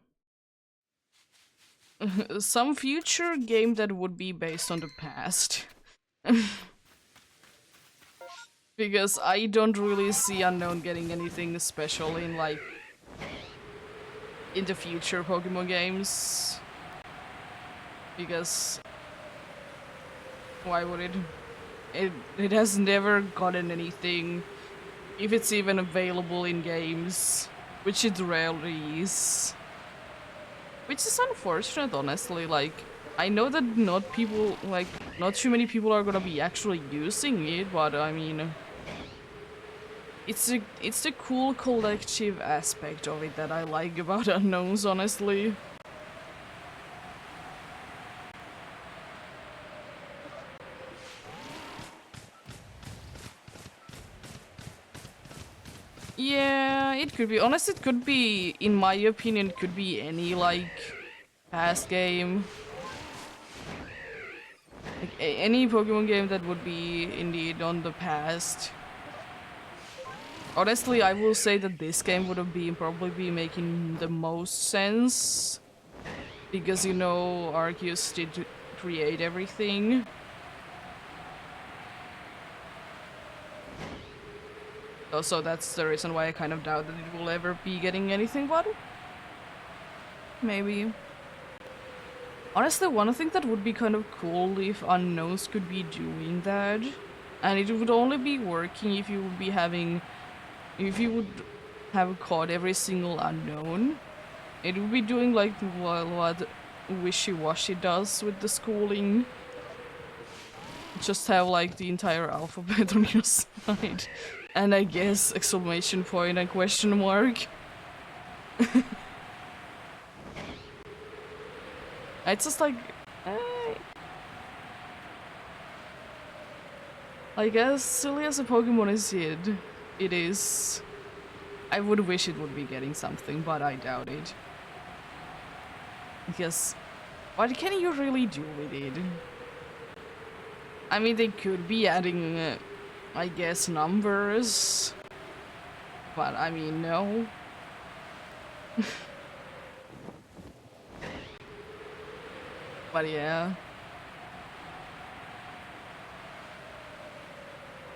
some future game that would be based on the past. Because I don't really see unknown getting anything special in like in the future Pokemon games. Because why would it? It has never gotten anything, if it's even available in games, which it rarely is. Which is unfortunate, honestly. Like, I know that not too many people are gonna be actually using it, but I mean, it's the cool collective aspect of it that I like about unknowns, honestly. Yeah, it could be. Honestly, it could be, in my opinion, it could be any, like, past game. Like, any Pokemon game that would be, indeed, on the past. Honestly, I will say that this game would have been probably be making the most sense. Because, you know, Arceus did create everything. Also, that's the reason why I kind of doubt that it will ever be getting anything, but maybe. Honestly, one thing that would be kind of cool if unknowns could be doing that, and it would only be working if you would be having, if you would have caught every single unknown. It would be doing like what Wishy-Washy does with the schooling. Just have like the entire alphabet on your side. And I guess exclamation point and question mark. It's just like, I guess silly as a Pokemon is it is. I would wish it would be getting something, but I doubt it. Because what can you really do with it? I mean, they could be adding, I guess, numbers. But I mean, no. But yeah.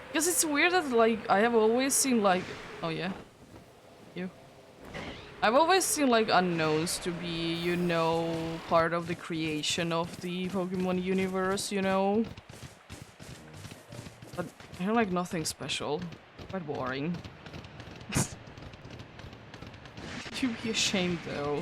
Because it's weird that, like, I have always seen, like... Oh, yeah. You. I've always seen, like, unknowns to be, you know, part of the creation of the Pokemon universe, you know? But they're, like, nothing special. Quite boring. You'd be ashamed, though.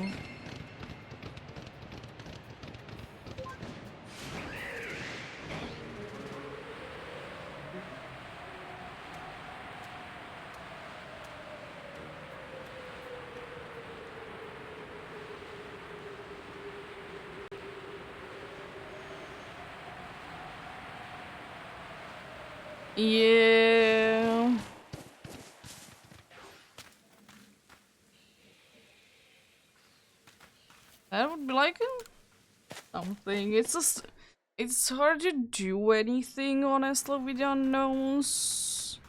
Yeah. That would be like something. It's just, it's hard to do anything, honestly, with the unknowns.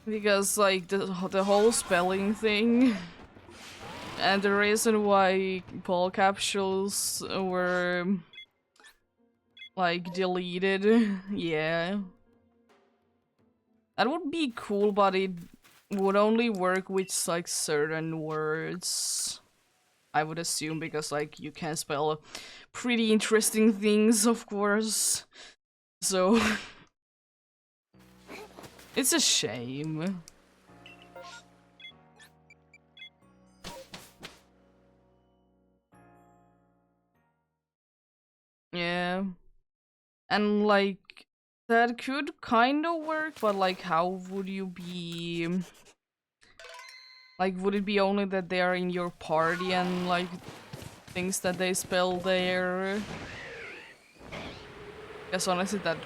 Because, like, the whole spelling thing. And the reason why Paul capsules were, like, deleted. Yeah. That would be cool, but it would only work with, like, certain words. I would assume, because, like, you can spell pretty interesting things, of course. So... it's a shame. Yeah. And like that could kind of work, but like how would you be like would it be only that they are in your party and like things that they spell there? Guess honestly that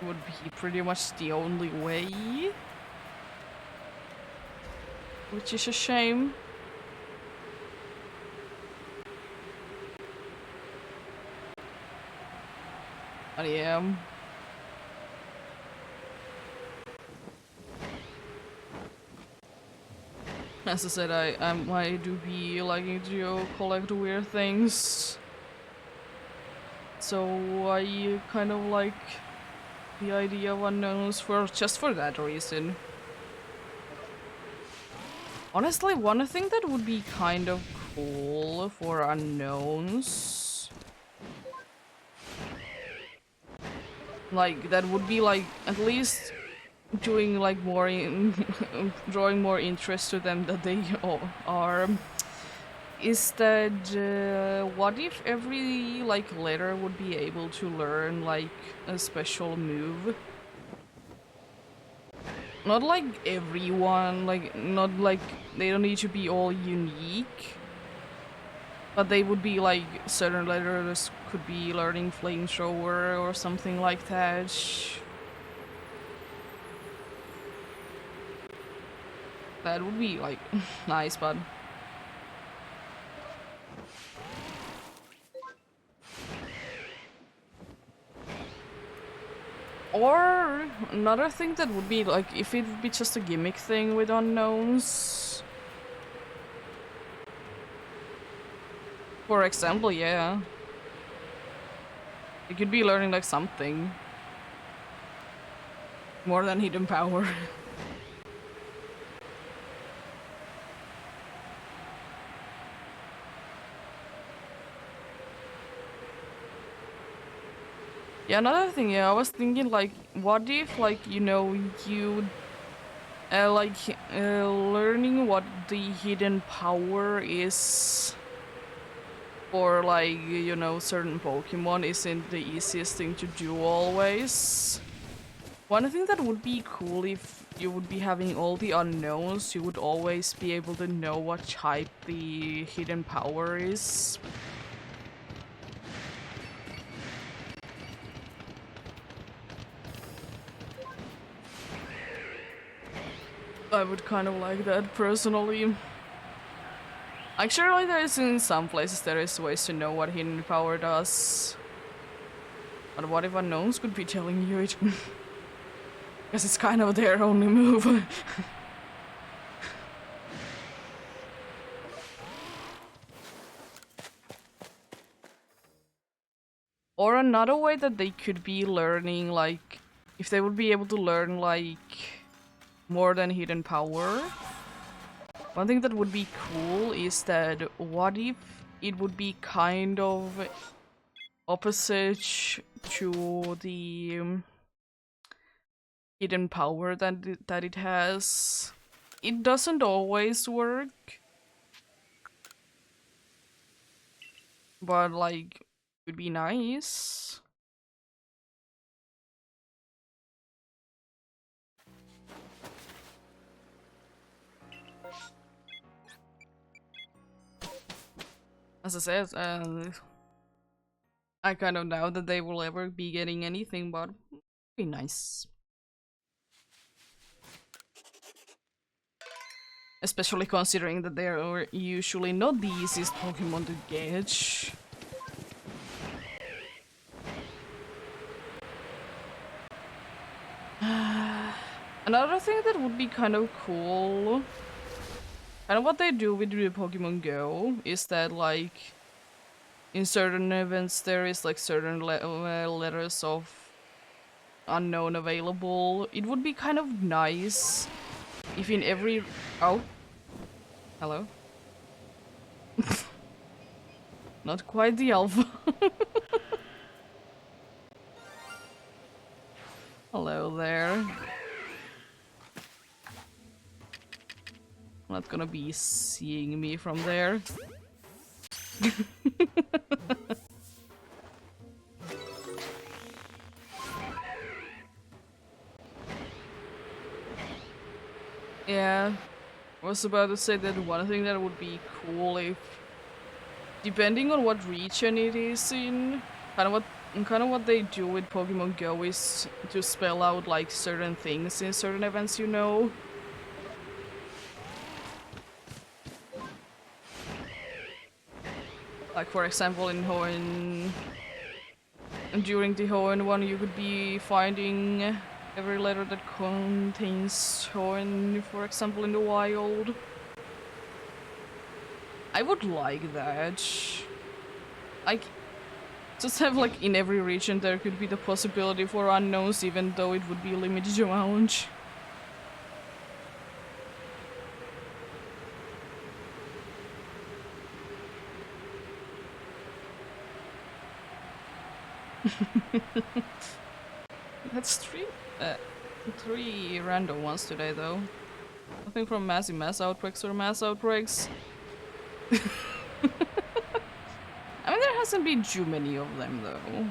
would be pretty much the only way. Which is a shame. But yeah. As I said, I do be liking to collect weird things. So I kind of like the idea of unknowns for just for that reason. Honestly, one thing that would be kind of cool for unknowns, like that would be like at least doing like more in drawing more interest to them that they are, is that what if every like letter would be able to learn like a special move? Not like everyone, like not like they don't need to be all unique, but they would be like certain letters could be learning flamethrower or something like that. That would be like nice, but or another thing that would be like if it would be just a gimmick thing with unknowns. For example, yeah. You could be learning like something more than hidden power. Yeah, another thing, yeah, I was thinking like, what if like, you know, you like learning what the hidden power is for like, you know, certain Pokemon isn't the easiest thing to do always. One thing that would be cool if you would be having all the unknowns, you would always be able to know what type the hidden power is. I would kind of like that personally. Like surely there is in some places there is ways to know what hidden power does. But what if unknowns could be telling you it? Because it's kind of their only move. Or another way that they could be learning, like, if they would be able to learn, like, more than hidden power. One thing that would be cool is that what if it would be kind of opposite to the hidden power that it has. It doesn't always work, but like it would be nice. As I said, I kind of doubt that they will ever be getting anything, but it'd be nice. Especially considering that they are usually not the easiest Pokemon to get. Another thing that would be kind of cool, kind of what they do with the Pokemon Go, is that like in certain events there is like certain letters of unknown available. It would be kind of nice if in every... Oh. Hello. Not quite the alpha. Hello there. Not gonna be seeing me from there. Yeah, I was about to say that one thing that would be cool if, depending on what region it is in, kind of what they do with Pokemon Go is to spell out like certain things in certain events, you know. Like for example, in Hoenn, during the Hoenn one, you could be finding every letter that contains Hoenn, for example, in the wild. I would like that. Like, just have like in every region there could be the possibility for unknowns, even though it would be a limited amount. That's three random ones today, though. Nothing from mass outbreaks or mass outbreaks. I mean, there hasn't been too many of them, though.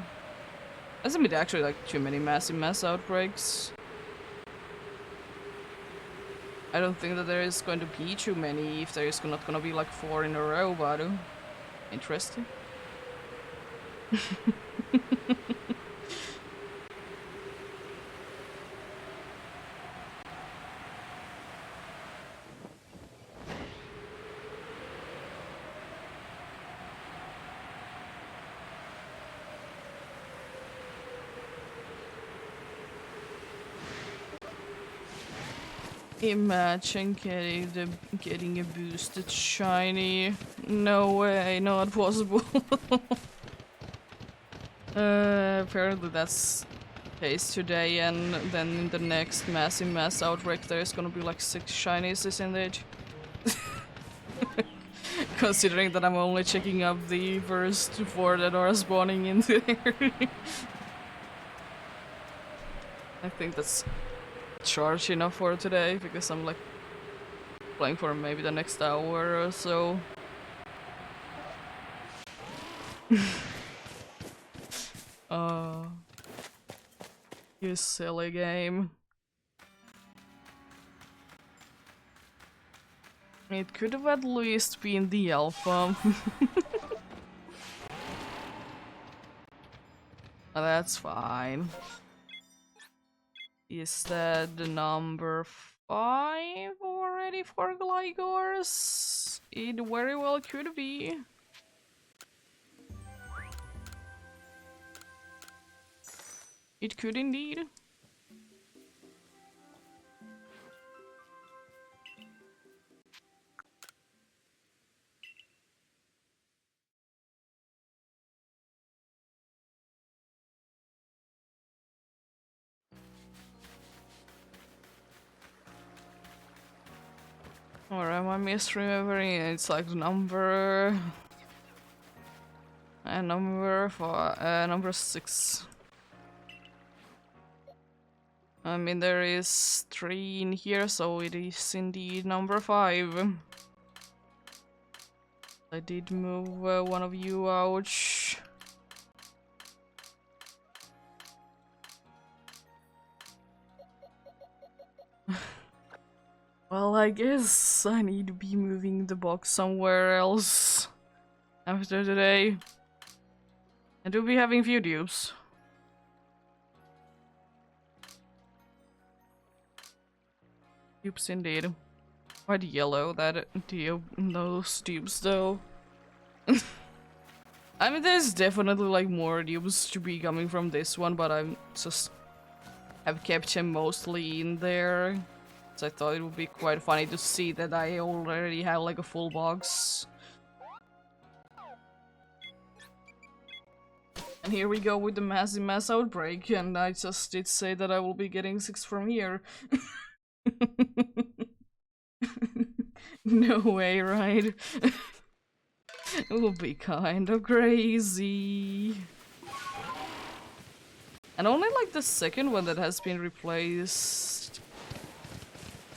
Hasn't been actually like too many mass outbreaks. I don't think that there is going to be too many if there is not gonna be like 4 in a row, but interesting. Imagine getting a boosted shiny. No way, not possible. Apparently that's the case today, and then in the next mass outbreak there's gonna be like 6 shinies, isn't it? Considering that I'm only checking up the first 4 that are spawning in there. I think that's charge enough for today, because I'm like playing for maybe the next hour or so. You silly game. It could have at least been the alpha. That's fine. Is that the number 5 already for Glygors? It very well could be. It could indeed. Or am I misremembering? It's like the number... number 6. I mean, there is 3 in here, so it is indeed number 5. I did move one of you out. Well, I guess I need to be moving the box somewhere else after today. I do be having few dupes. Dupes indeed. Quite yellow, that those dupes though. I mean, there's definitely like more dupes to be coming from this one, but I'm just have kept him mostly in there. So I thought it would be quite funny to see that I already have like a full box. And here we go with the mass outbreak, and I just did say that I will be getting 6 from here. No way, right? It will be kind of crazy. And only like the second one that has been replaced.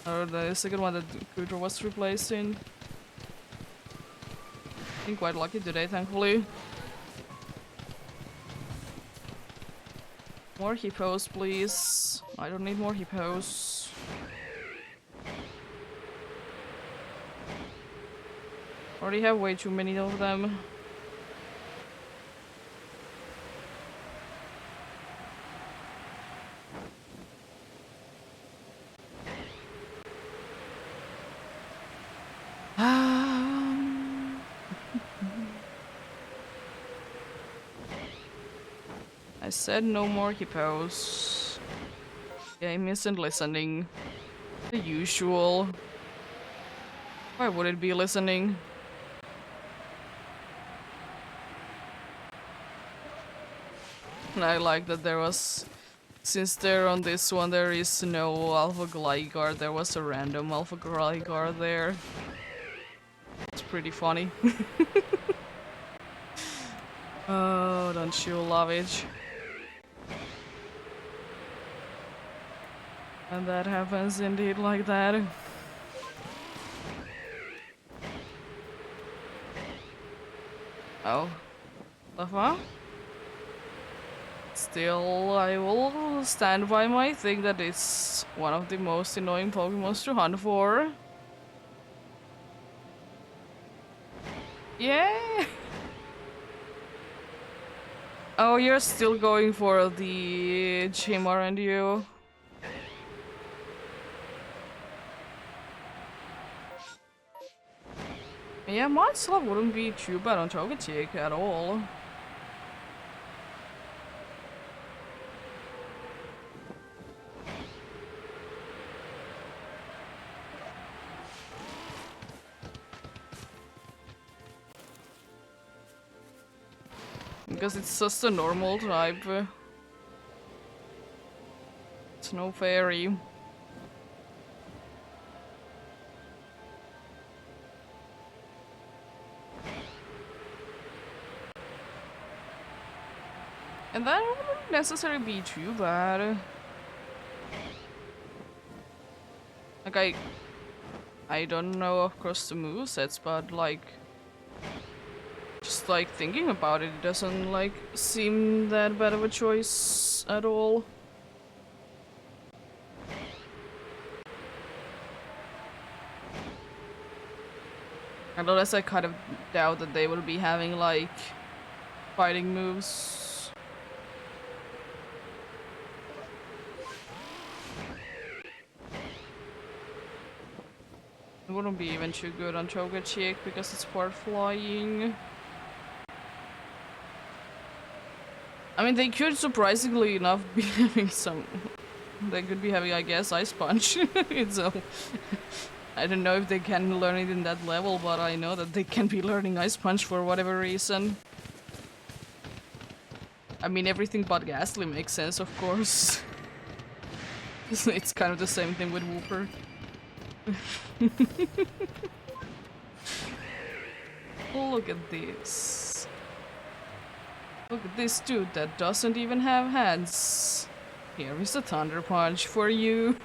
Or the second one that Kudra was replacing. Been quite lucky today, thankfully. More hippos, please. I don't need more hippos. Already have way too many of them. I said no more hippos. Game isn't listening. The usual. Why would it be listening? And I like that there was... Since there on this one there is no Alpha Gligar, there was a random Alpha Gligar there. It's pretty funny. Oh, don't you love it? And that happens indeed like that. Oh. Lava? Still, I will stand by my thing that it's one of the most annoying Pokemons to hunt for. Yeah! Oh, you're still going for the gym, aren't you? Yeah, Monslov wouldn't be too bad on Togetic at all. Because it's just a normal type. It's no fairy. And that wouldn't necessarily be too bad. Like I don't know of course the movesets, but like just like thinking about it, it doesn't like seem that bad of a choice at all. Unless I kind of doubt that they will be having like fighting moves. It wouldn't be even too good on Togetic because it's part flying. I mean, they could surprisingly enough be having some... They could be having, I guess, Ice Punch. So... I don't know if they can learn it in that level, but I know that they can be learning Ice Punch for whatever reason. I mean, everything but Ghastly makes sense, of course. It's kind of the same thing with Wooper. Look at this. Look at this dude that doesn't even have hands. Here is a Thunder Punch for you.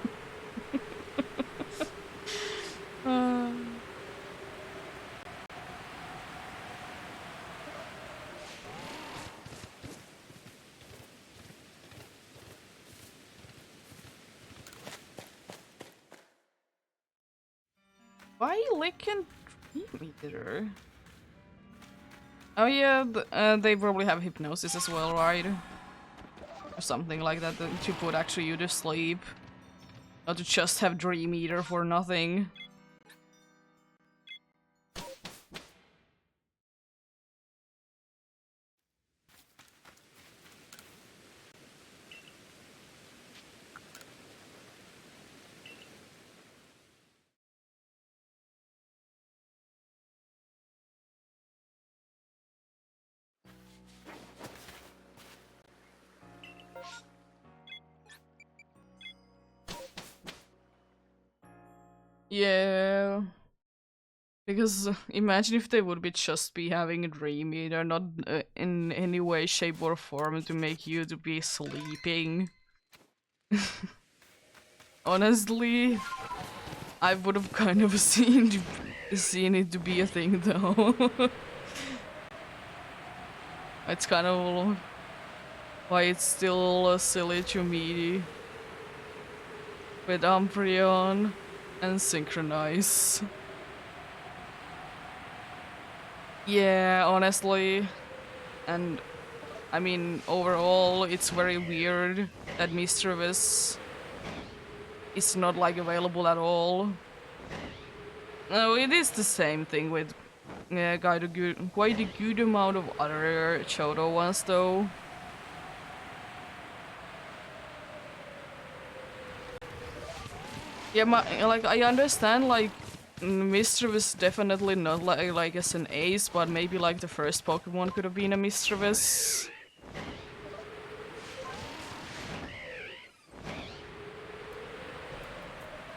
Why lick and meter? Oh yeah, they probably have hypnosis as well, right? Or something like that to put actually you to sleep. Not to just have Dream Eater for nothing. Yeah. Because imagine if they would be just be having a Dream Eater, not in any way, shape or form to make you to be sleeping. Honestly, I would have kind of seen it to be a thing though. It's kind of why it's still silly to me with Umbreon and Synchronize. Yeah, honestly, and I mean overall, it's very weird that Mischievous is not like available at all. No, it is the same thing with quite a good amount of other Chodo ones though. Yeah, like I understand like Mischievous definitely not like as an ace, but maybe like the first Pokemon could have been a Mischievous.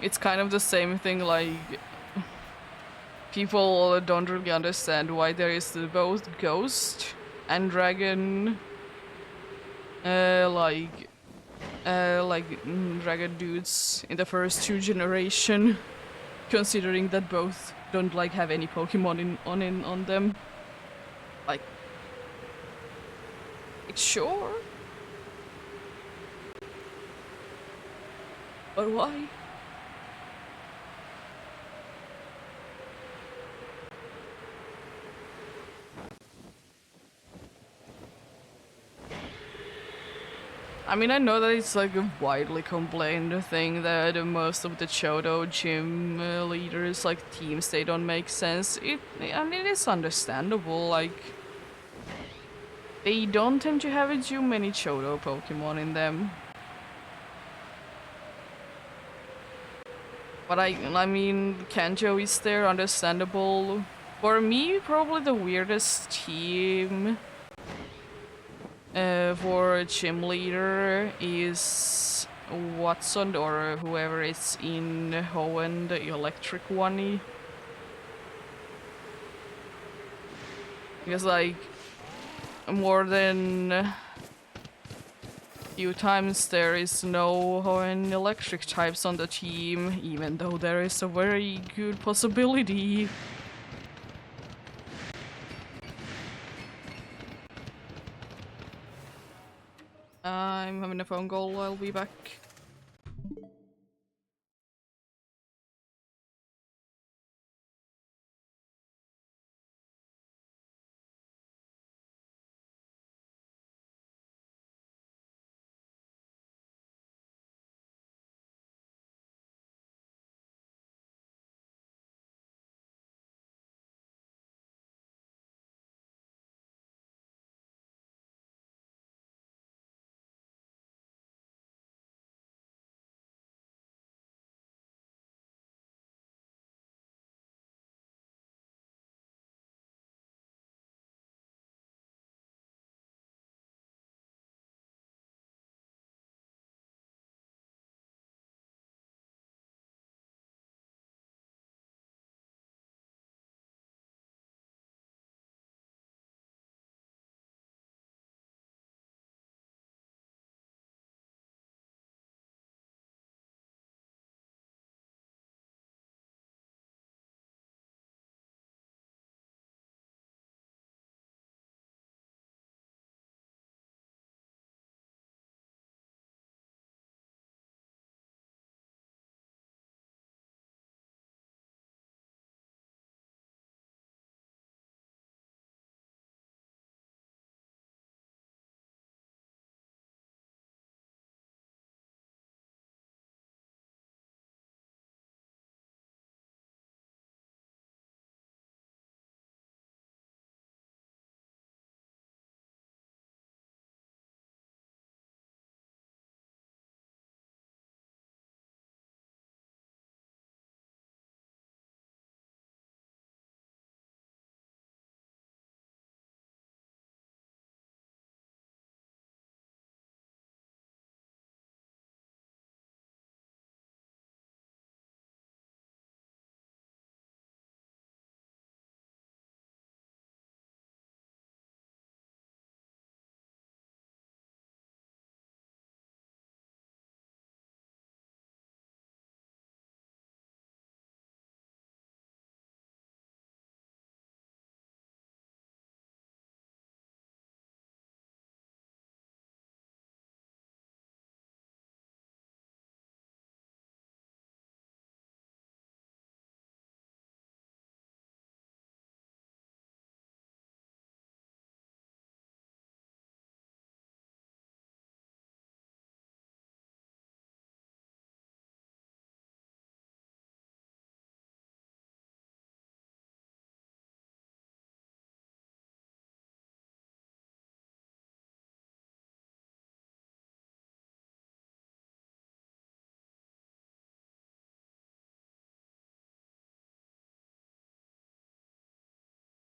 It's kind of the same thing like people don't really understand why there is both Ghost and Dragon like dragon dudes in the first two generation, considering that both don't like have any Pokemon on them. Like, sure, but why? I mean, I know that it's like a widely complained thing that most of the Chodo gym leaders, like teams, they don't make sense. I mean, it's understandable. Like, they don't tend to have too many Chodo Pokemon in them. But I mean, Kanjo is there, understandable. For me, probably the weirdest team for a gym leader is Watson or whoever is in Hoenn, the electric one. Because like more than few times there is no Hoenn electric types on the team, even though there is a very good possibility. I'm having a phone call, I'll be back.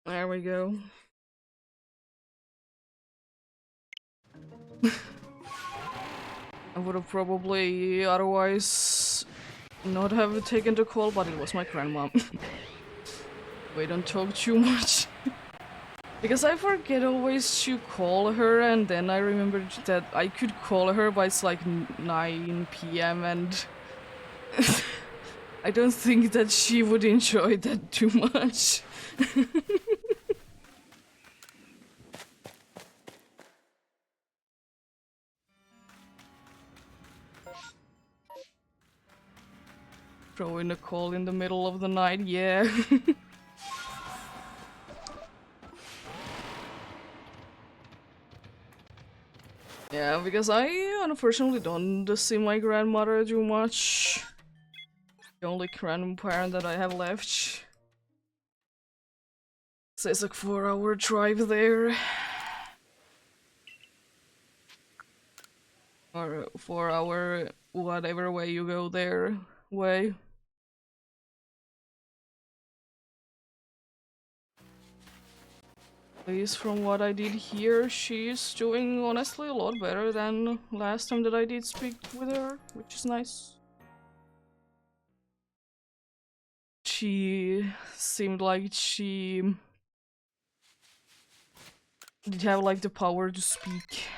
There we go. I would have probably otherwise not have taken the call, but it was my grandma. We don't talk too much. Because I forget always to call her, and then I remembered that I could call her, but it's like 9 PM, and I don't think that she would enjoy that too much. Throw in a call in the middle of the night, yeah. Yeah, because I unfortunately don't see my grandmother too much. The only grandparent that I have left. So it's like 4-hour drive there. Or 4-hour whatever way you go there way. At least from what I did here, she's doing honestly a lot better than last time that I did speak with her, which is nice. She seemed like she did have like the power to speak.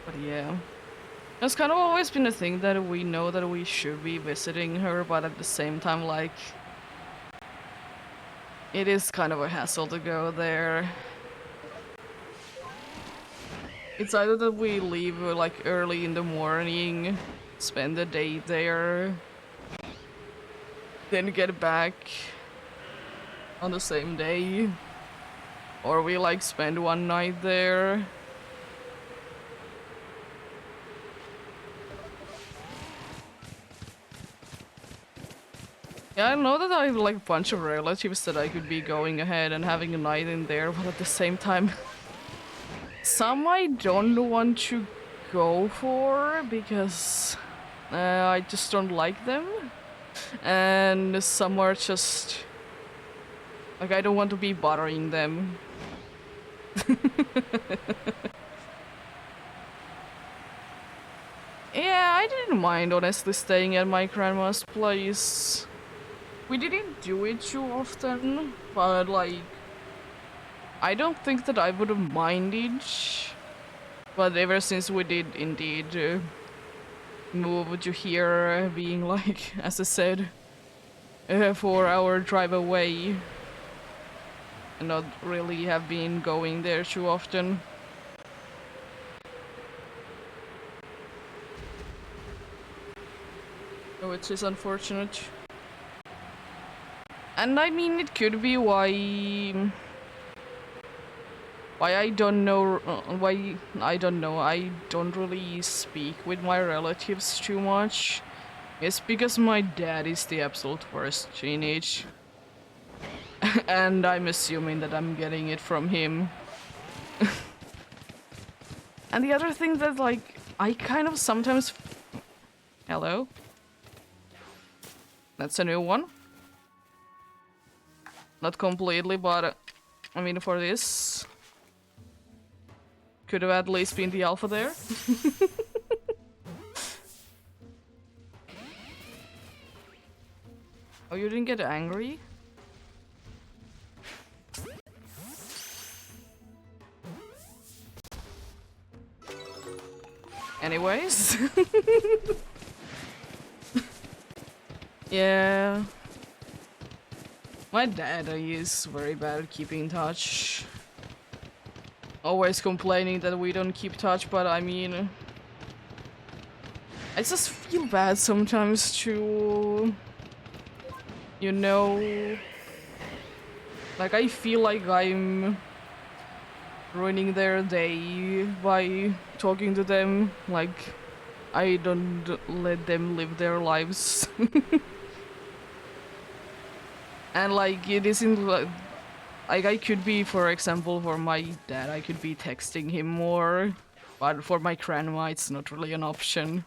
But yeah. It's kind of always been a thing that we know that we should be visiting her, but at the same time, like, it is kind of a hassle to go there. It's either that we leave like early in the morning, spend the day there, then get back on the same day, or we like spend one night there. Yeah, I know that I have like a bunch of relatives that I could be going ahead and having a night in there, but at the same time, some I don't want to go for because I just don't like them, and some are just like I don't want to be bothering them. Yeah, I didn't mind honestly staying at my grandma's place. We didn't do it too often, but like I don't think that I would have minded. But ever since we did indeed move to here, being like, as I said, a 4-hour drive away, and not really have been going there too often. So it is unfortunate. And I mean, it could be why I don't know, I don't really speak with my relatives too much. It's because my dad is the absolute worst in it. And I'm assuming that I'm getting it from him. And the other thing that, like, I kind of sometimes... Hello? That's a new one. Not completely, but I mean for this. Could have at least been the alpha there. Oh, you didn't get angry? Anyways. Yeah. My dad is very bad at keeping in touch. Always complaining that we don't keep touch, but I mean... I just feel bad sometimes to... You know... Like, I feel like I'm ruining their day by talking to them. Like, I don't let them live their lives. And like, it isn't like... Like, I could be, for example, for my dad, I could be texting him more, but for my grandma, it's not really an option.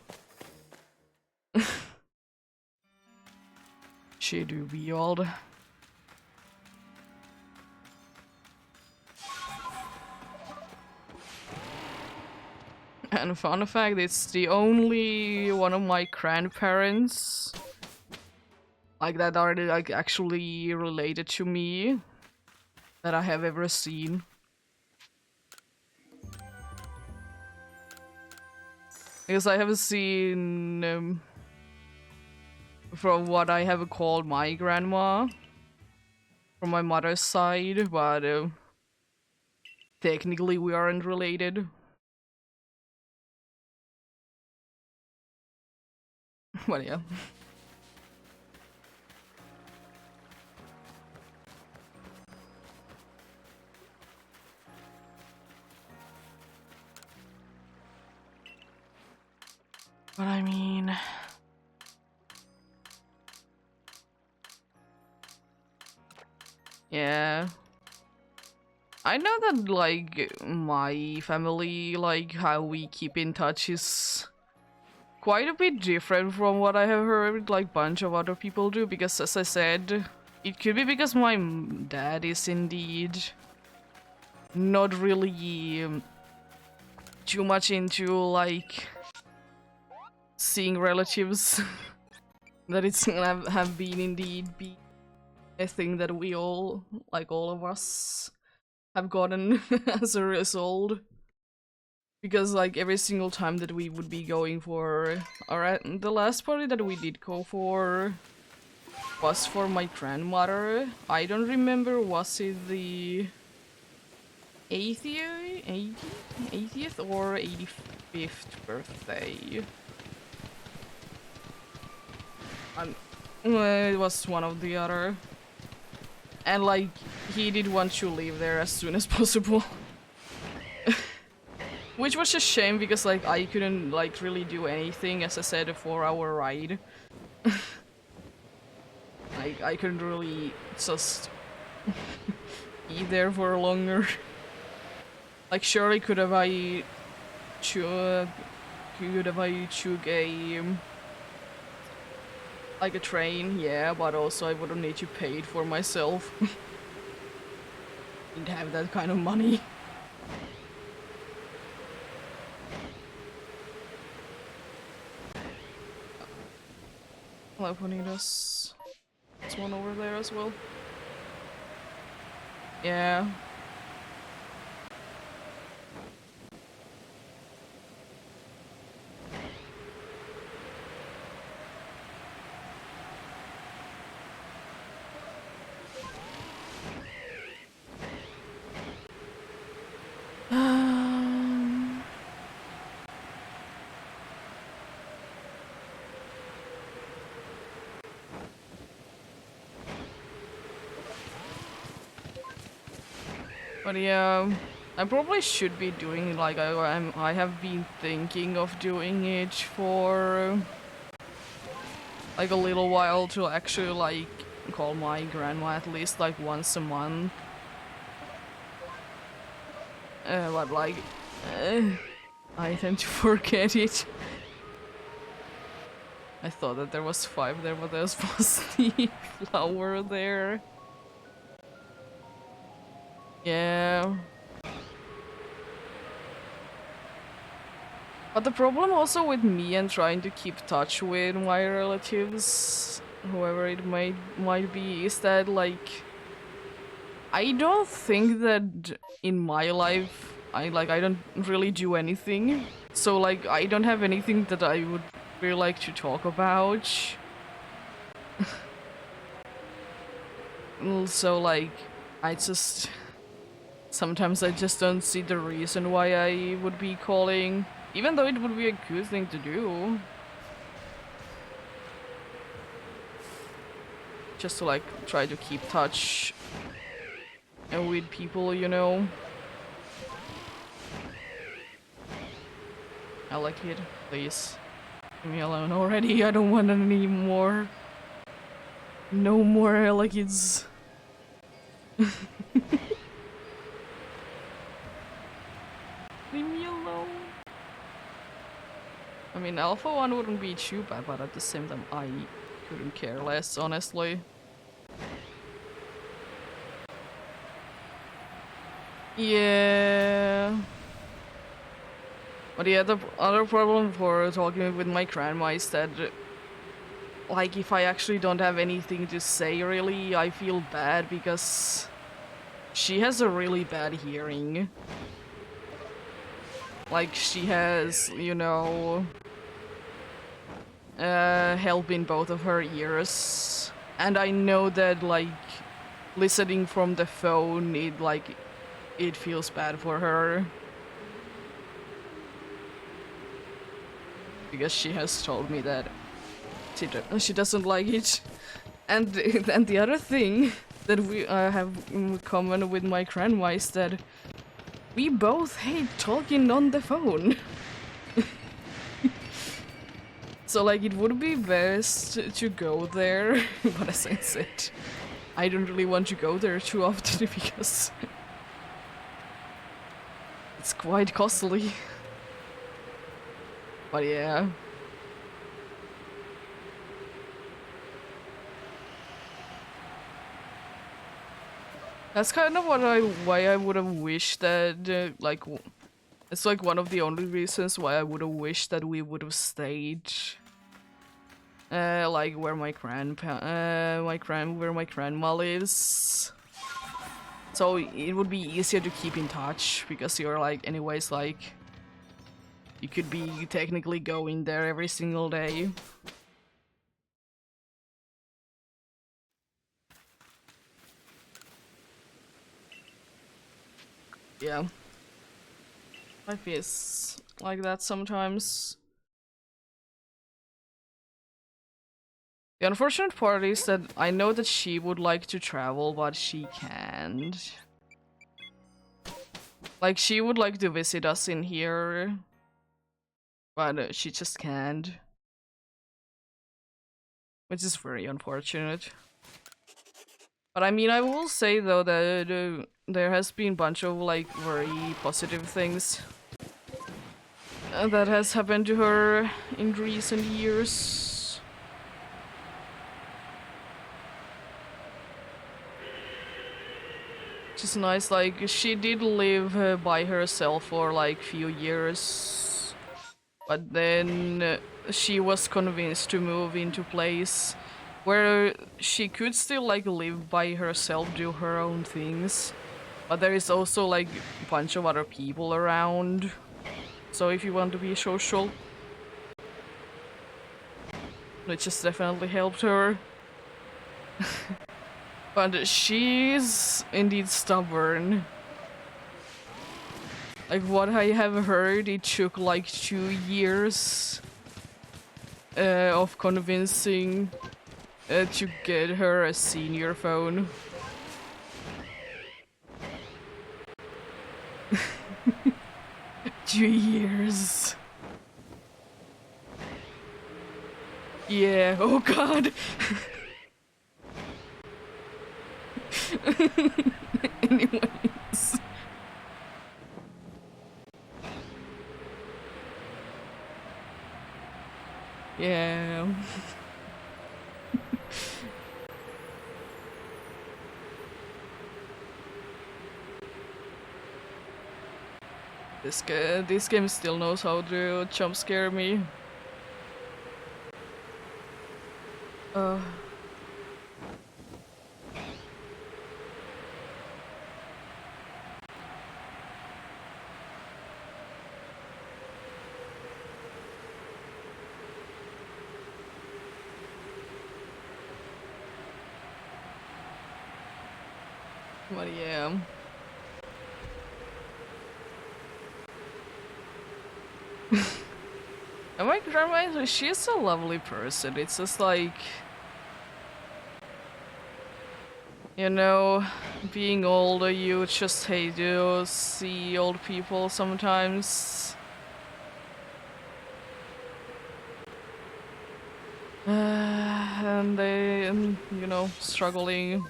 She do be old. And fun fact, it's the only one of my grandparents like that are like actually related to me that I have ever seen. Because I have seen from what I have called my grandma from my mother's side, but technically we aren't related. But yeah. But I mean... yeah. I know that, like, my family, like, how we keep in touch is quite a bit different from what I have heard, like, bunch of other people do, because as I said, it could be because my dad is indeed not really too much into, like, seeing relatives that it's have been indeed be a thing that we all, like all of us, have gotten as a result. Because like every single time that we would be going for, alright, the last party that we did go for was for my grandmother. I don't remember, was it the 80th or 85th birthday? It was one of the other. And like, he did want to leave there as soon as possible. Which was a shame because like I couldn't like really do anything, as I said, a 4-hour ride. Like I couldn't really just be there for longer. Like surely could have I took a like a train, yeah, but also I wouldn't need to pay it for myself. Didn't have that kind of money. Hello, Ponitas. There's one over there as well. Yeah. But yeah, I probably should be doing like I have been thinking of doing it for like a little while to actually like call my grandma at least like once a month. But like I tend to forget it. I thought that there was 5 there, but there was the flower there. Yeah. But the problem also with me and trying to keep touch with my relatives, whoever it might be, is that like I don't think that in my life I don't really do anything. So like I don't have anything that I would really like to talk about. So like sometimes I just don't see the reason why I would be calling, even though it would be a good thing to do. Just to like try to keep touch with people, you know. Ella kid, please. Leave me alone already, I don't want any more. No more Ella kids. mean, Alpha 1 wouldn't be too bad, but at the same time, I couldn't care less, honestly. Yeah. But yeah, the other problem for talking with my grandma is that, like, if I actually don't have anything to say, really, I feel bad because she has a really bad hearing. Like, she has, you know, help in both of her ears. And I know that, like, listening from the phone, it feels bad for her. Because she has told me that she doesn't like it. And the other thing that we have in common with my grandma is that we both hate talking on the phone. So like it would be best to go there, but as I said, I don't really want to go there too often because it's quite costly. But yeah. That's kind of why I would have wished that it's like one of the only reasons why I would have wished that we would have stayed like where my grandma lives. So it would be easier to keep in touch because you're like anyways like you could be technically going there every single day. Yeah. Life is like that sometimes. The unfortunate part is that I know that she would like to travel, but she can't. Like, she would like to visit us in here, but she just can't. Which is very unfortunate. But I mean, I will say though that there has been a bunch of like very positive things that has happened to her in recent years. Which is nice, like, she did live by herself for like few years. But then she was convinced to move into a place where she could still like live by herself, do her own things. But there is also like a bunch of other people around. So if you want to be social, it just definitely helped her. But she's indeed stubborn. Like what I have heard, it took like 2 years of convincing to get her a senior phone. Two years. Yeah, oh god. Anyways. Yeah. This game still knows how to jump scare me. But yeah. And my grandma, she's a lovely person. It's just like, you know, being older, you just hate to see old people sometimes. And they, you know, struggling.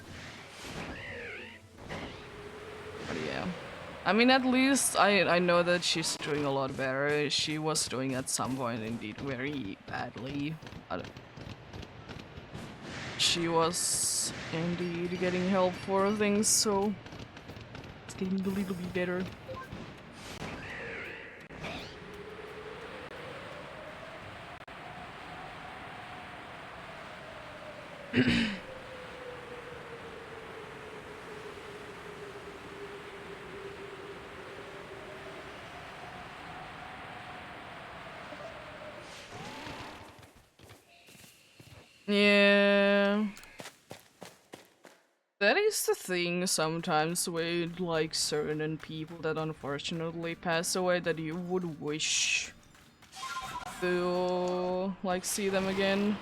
But yeah. I mean, at least I know that she's doing a lot better. She was doing at some point indeed very badly. But she was indeed getting help for things, so it's getting a little bit better. Yeah. That is the thing sometimes with like certain people that unfortunately pass away, that you would wish to like see them again.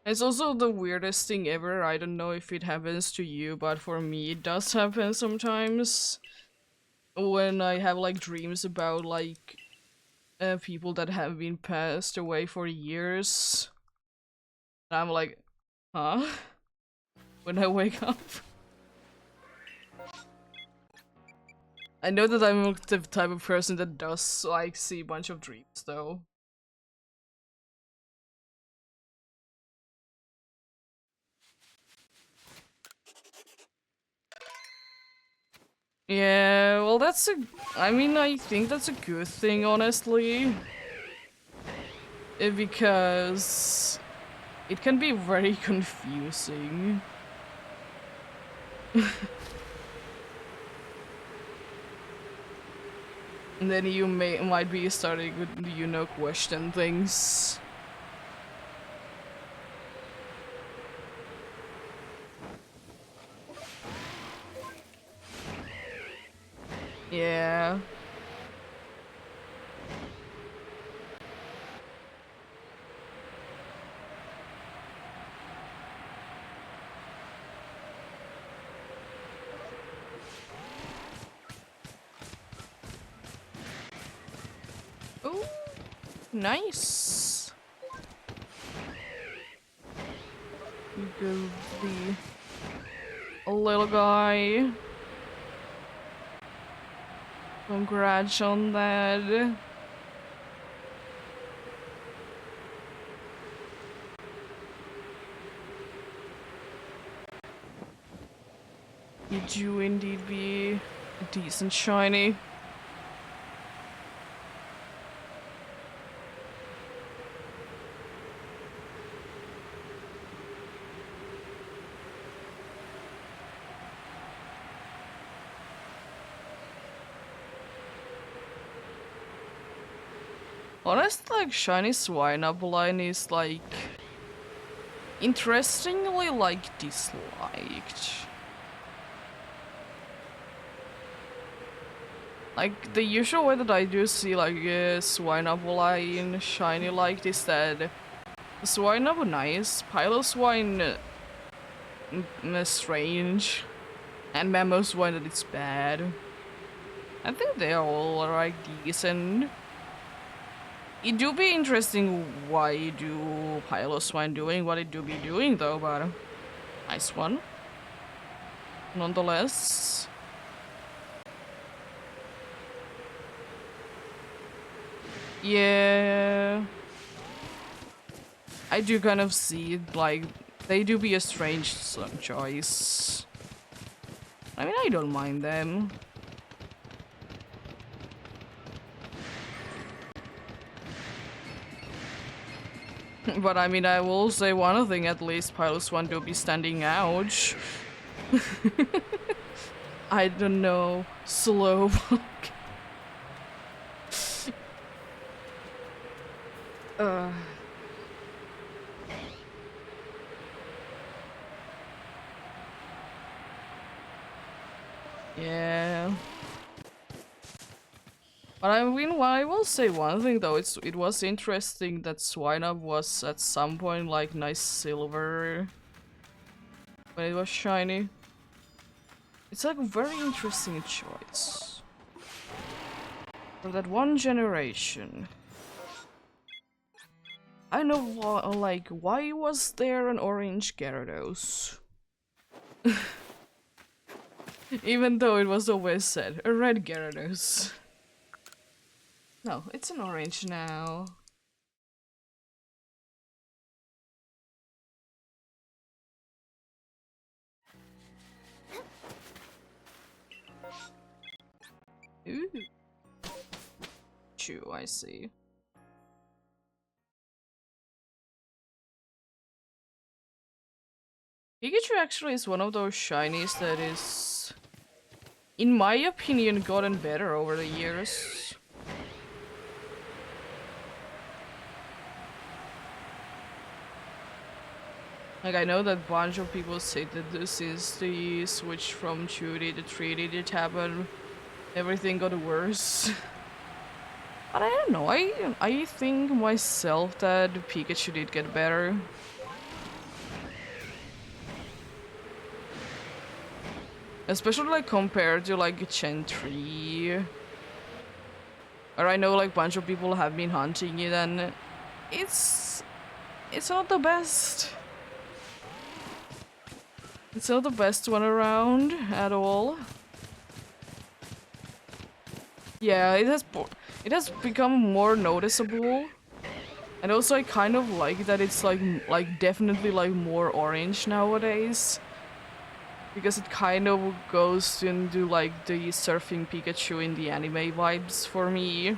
It's also the weirdest thing ever. I don't know if it happens to you, but for me it does happen sometimes. When I have like dreams about like people that have been passed away for years. And I'm like, huh? When I wake up. I know that I'm the type of person that does like see a bunch of dreams though. Yeah, well that's a... I mean, I think that's a good thing, honestly. Because it can be very confusing. And then you might be starting to, you know, question things. Yeah. Oh, nice. You go the little guy. Congrats on that. Did you indeed be a decent shiny? Honestly, like shiny Swinub is like interestingly like disliked. Like the usual way that I do see like Swinub shiny liked is that Swinub nice, Piloswine strange, and Mamoswine that it's bad. I think they're all like decent. It do be interesting why do Piloswine doing what it do be doing though, but nice one. Nonetheless. Yeah. I do kind of see like they do be a strange choice. I mean, I don't mind them. But I mean, I will say one thing at least, Piloswine do be standing out. I don't know, Slowpoke. uh. Yeah. But I mean, well, I will say one thing though, it was interesting that Swinub was at some point like nice silver when it was shiny. It's like a very interesting choice. For that one generation. I know like why was there an orange Gyarados? Even though it was always said a red Gyarados. No, it's an orange now. Ooh. Chew, I see. Pikachu actually is one of those shinies that is, in my opinion, gotten better over the years. Like, I know that a bunch of people say that this is the switch from 2D to 3D that happened. Everything got worse. But I don't know, I think myself that Pikachu did get better. Especially like compared to like Gen 3. Or I know like bunch of people have been hunting it and it's not the best. It's not the best one around at all. Yeah, it has become more noticeable. And also I kind of like that it's like definitely like more orange nowadays. Because it kind of goes into like the surfing Pikachu in the anime vibes for me.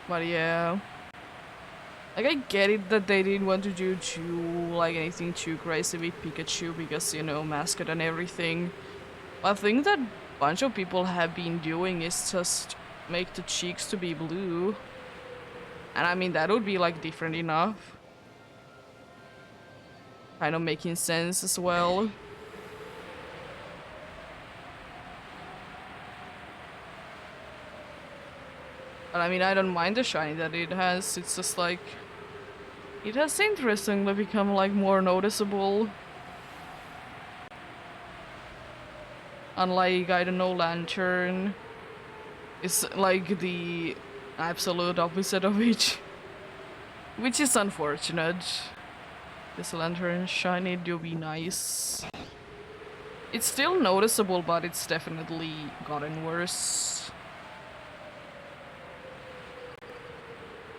But yeah. Like I get it that they didn't want to do anything too crazy with Pikachu because, you know, mascot and everything. But I think that a bunch of people have been doing is just make the cheeks to be blue. And I mean, that would be like different enough. Kind of making sense as well. But I mean, I don't mind the shiny that it has. It's just like, it has interestingly become like more noticeable. Unlike, I don't know, Lantern. It's like the absolute opposite of each. Which is unfortunate. This Lantern shiny do be nice. It's still noticeable, but it's definitely gotten worse.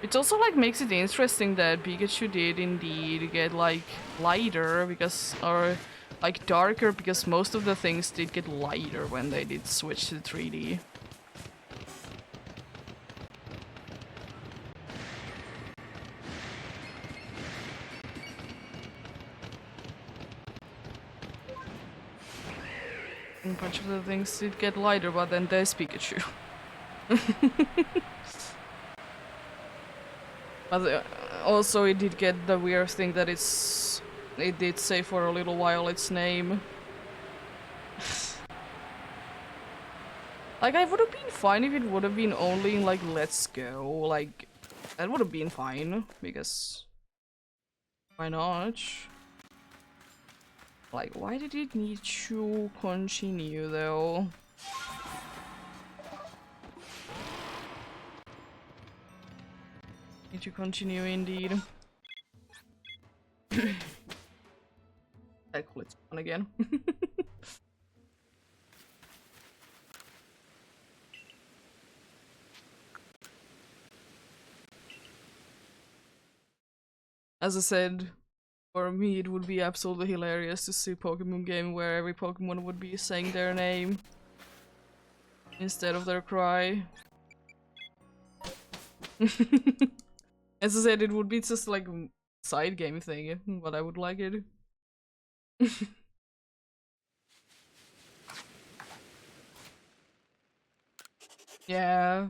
It also like makes it interesting that Pikachu did indeed get like lighter because, or like darker, because most of the things did get lighter when they did switch to 3D. A bunch of the things did get lighter, but then there's Pikachu. But also it did get the weird thing that it did say for a little while its name. Like, I would have been fine if it would have been only like Let's Go, like, that would have been fine, because why not? Like, why did it need to continue though? Need to continue indeed. Cool, it's on again. As I said, for me it would be absolutely hilarious to see a Pokemon game where every Pokemon would be saying their name instead of their cry. As I said, it would be just like a side game thing, but I would like it. Yeah.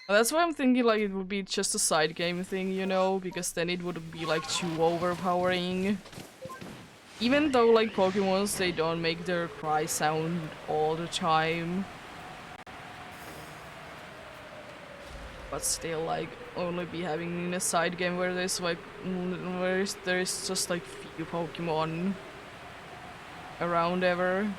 That's why I'm thinking like it would be just a side game thing, you know, because then it wouldn't be like too overpowering. Even though like Pokemons, they don't make their cry sound all the time. But still, like, only be having a side game where there's like, there's just like few Pokemon around ever.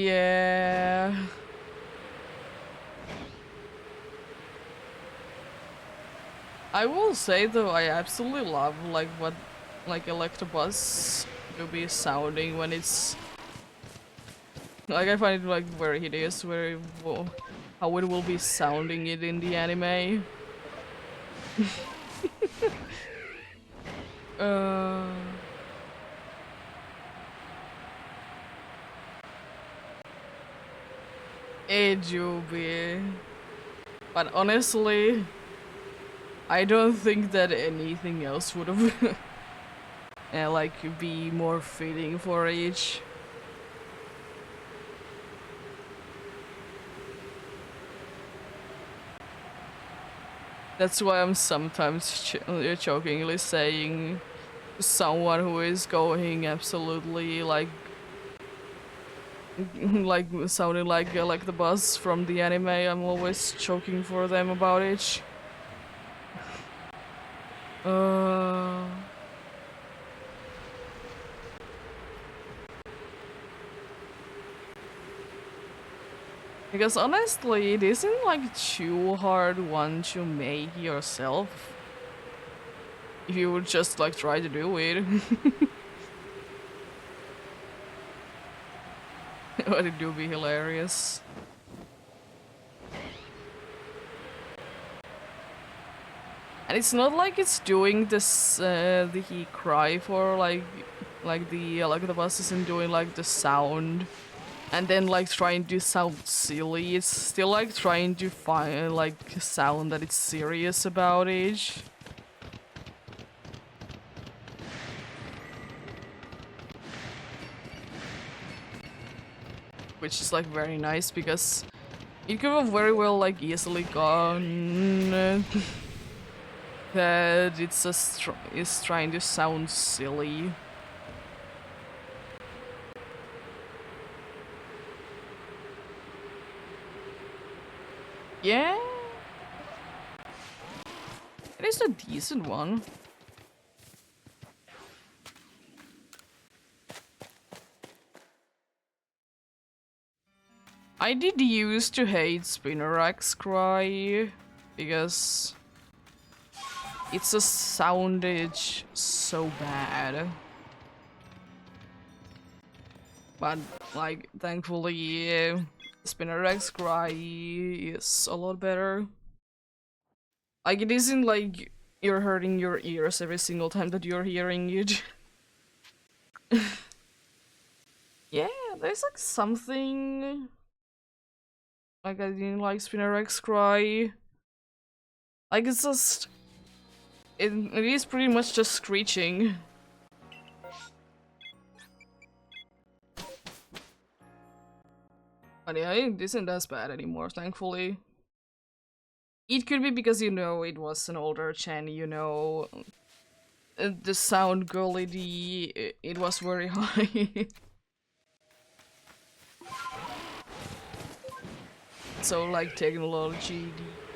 Yeah. I will say though, I absolutely love like what like Electabuzz will be sounding when it's like I find it like very hideous, very well, how it will be sounding it in the anime. uh, it will be, but honestly, I don't think that anything else would have like be more fitting for each. That's why I'm sometimes jokingly saying to someone who is going absolutely like like sounding like the buzz from the anime. I'm always joking for them about it. Uh, because honestly, it isn't like too hard one to make yourself. If you would just like try to do it. But it do be hilarious. And it's not like it's doing this the cry for like the bus isn't doing like the sound and then like trying to sound silly. It's still like trying to find like sound that it's serious about it. Which is like very nice because it could have very well like easily gone that it's just is trying to sound silly. Yeah, it is a decent one. I did used to hate Spinnerack's cry because it's a soundage so bad. But like thankfully Spinnerack's cry is a lot better. Like it isn't like you're hurting your ears every single time that you're hearing it. Yeah, there's like something like I didn't like Spinnerack's cry. Like it's just it is pretty much just screeching. But yeah, it isn't as bad anymore, thankfully. It could be because, you know, it was an older Chen, you know, the sound quality, it was very high. So, like, technology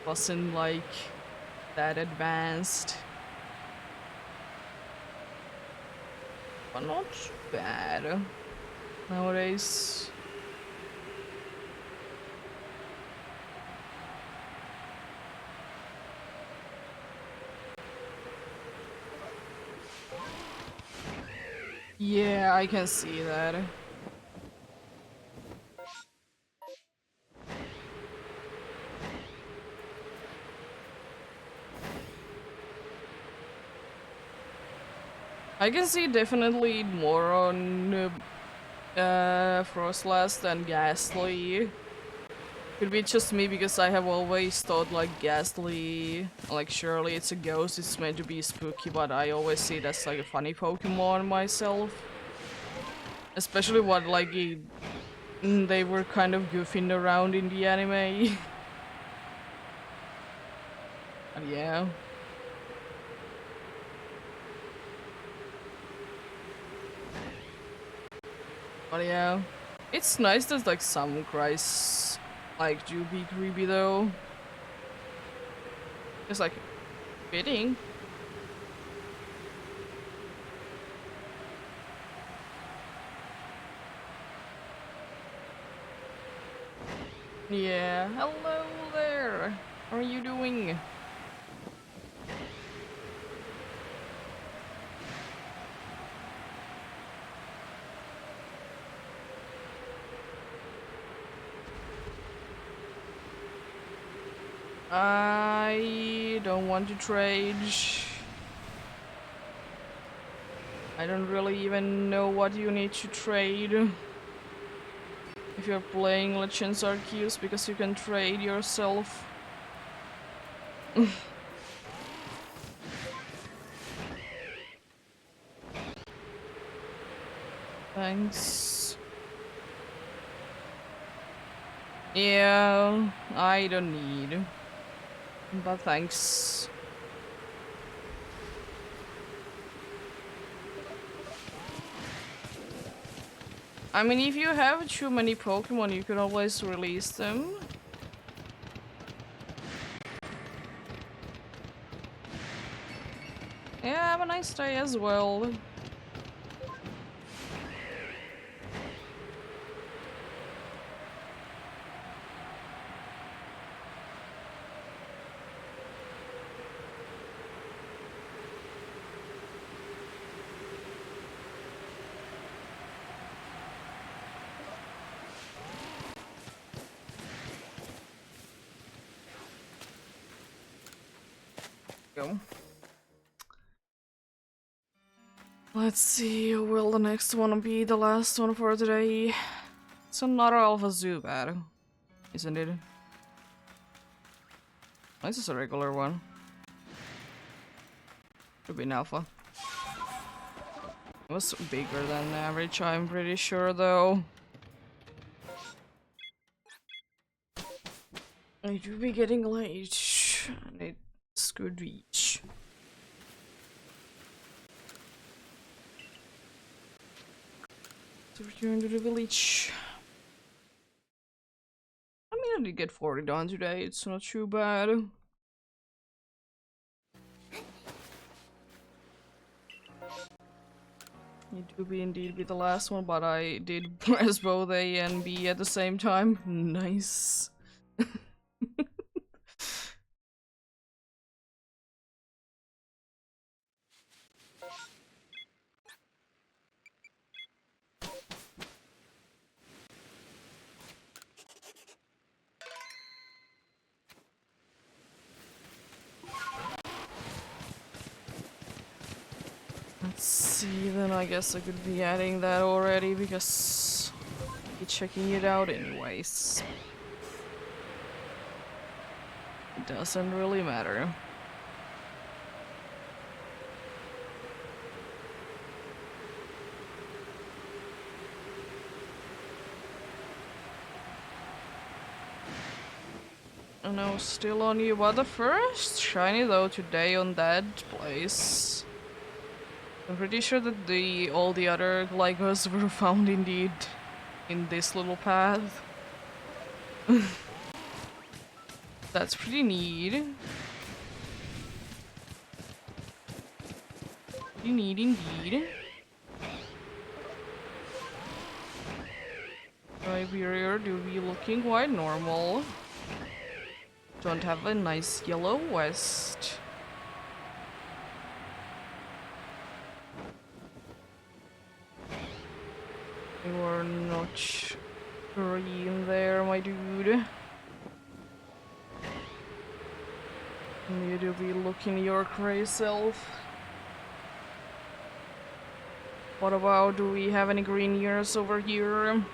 wasn't, like, that advanced. But not bad nowadays. Yeah, I can see that. I can see definitely more on Frostless than Ghastly. Could be just me because I have always thought like Ghastly, like surely it's a ghost, it's meant to be spooky, but I always see it as like a funny Pokemon myself. Especially what like they were kind of goofing around in the anime. But yeah. But yeah. It's nice that like some cries like do be creepy though. It's like fitting. Yeah, hello there. How are you doing? I don't want to trade. I don't really even know what you need to trade. If you're playing Legends Arceus, because you can trade yourself. Thanks. Yeah, I don't need. But thanks. I mean, if you have too many Pokemon, you can always release them. Yeah, have a nice day as well. Go. Let's see, will the next one be the last one for today? It's another Alpha Zubat, isn't it? This is a regular one. Could be an Alpha. It was bigger than average, I'm pretty sure, though. It will be getting late, and it's good reach. To return to the village. I mean, I did get 40 done today, it's not too bad. It will be indeed be the last one, but I did press both A and B at the same time. Nice. Let's see, then I guess I could be adding that already because I'll be checking it out anyways. It doesn't really matter. I know, still on you, but the first shiny though today on that place. I'm pretty sure that all the other Glygos were found indeed in this little path. That's pretty neat. Pretty neat indeed. Iberia do be looking quite normal. Don't have a nice yellow vest. You are not green there, my dude. You do be looking your crazy self. What about, do we have any green ears over here?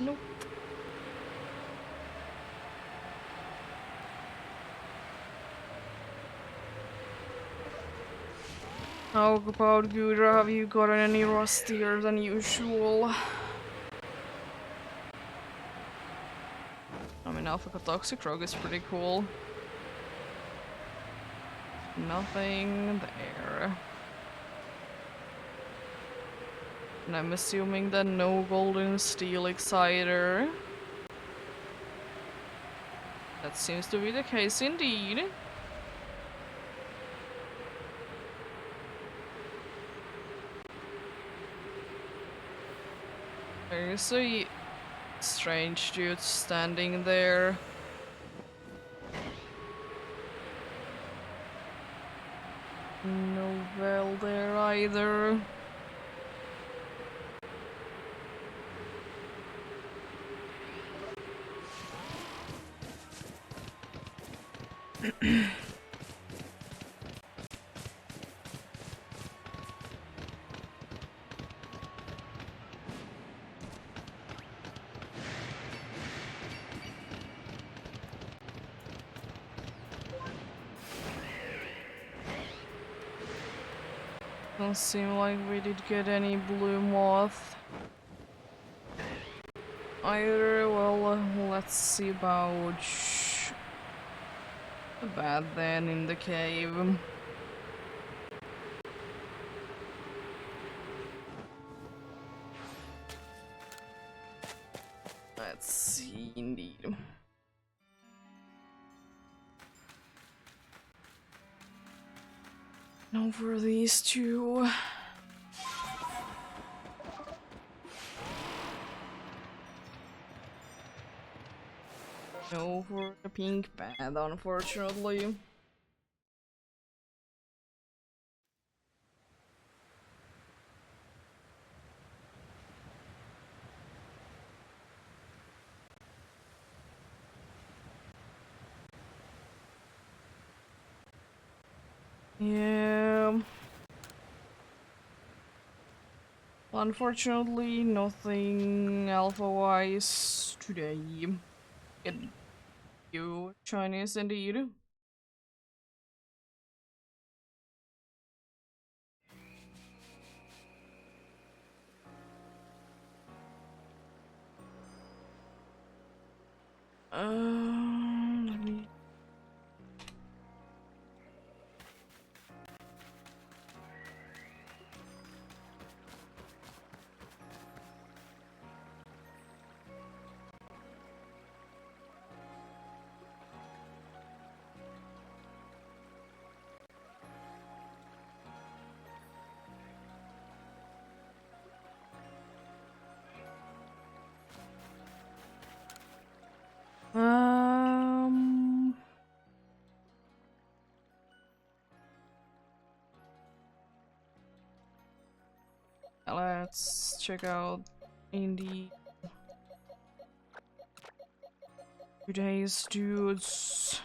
Nope. How about Gudra? Have you gotten any rustier than usual? I mean, Alpha Toxicroak is pretty cool. Nothing there. And I'm assuming that no golden steel exciter. That seems to be the case indeed. There's a strange dude standing there. No well there either. Doesn't seem like we did get any blue moth either. Well, let's see about the bat then in the cave. Let's see, indeed. Over these two. No for the pink bat, unfortunately. Yeah. Unfortunately, nothing alpha-wise today. Get you Chinese indeed. Let me. Let's check out indie today's dudes.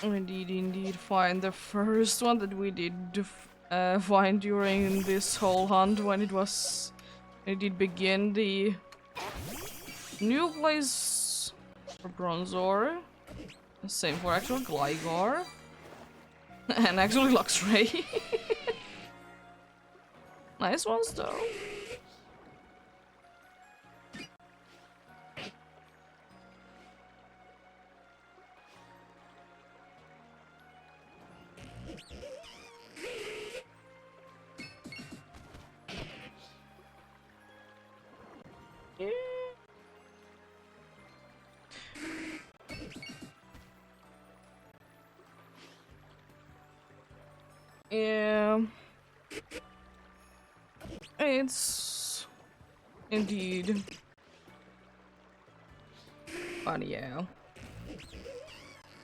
Indeed, find the first one that we did find during this whole hunt when it did begin the new place for Bronzor. Same for actual Gligar. And actually Luxray. Nice ones though. Yeah. It's indeed. But yeah.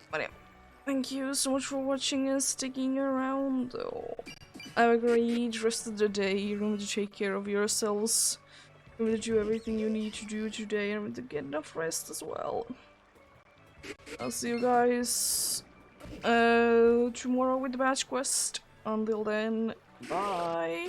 But yeah. Thank you so much for watching and sticking around though. Have a great rest of the day. Remember to take care of yourselves. Remember to do everything you need to do today and remember to get enough rest as well. I'll see you guys tomorrow with the batch quest. Until then, bye!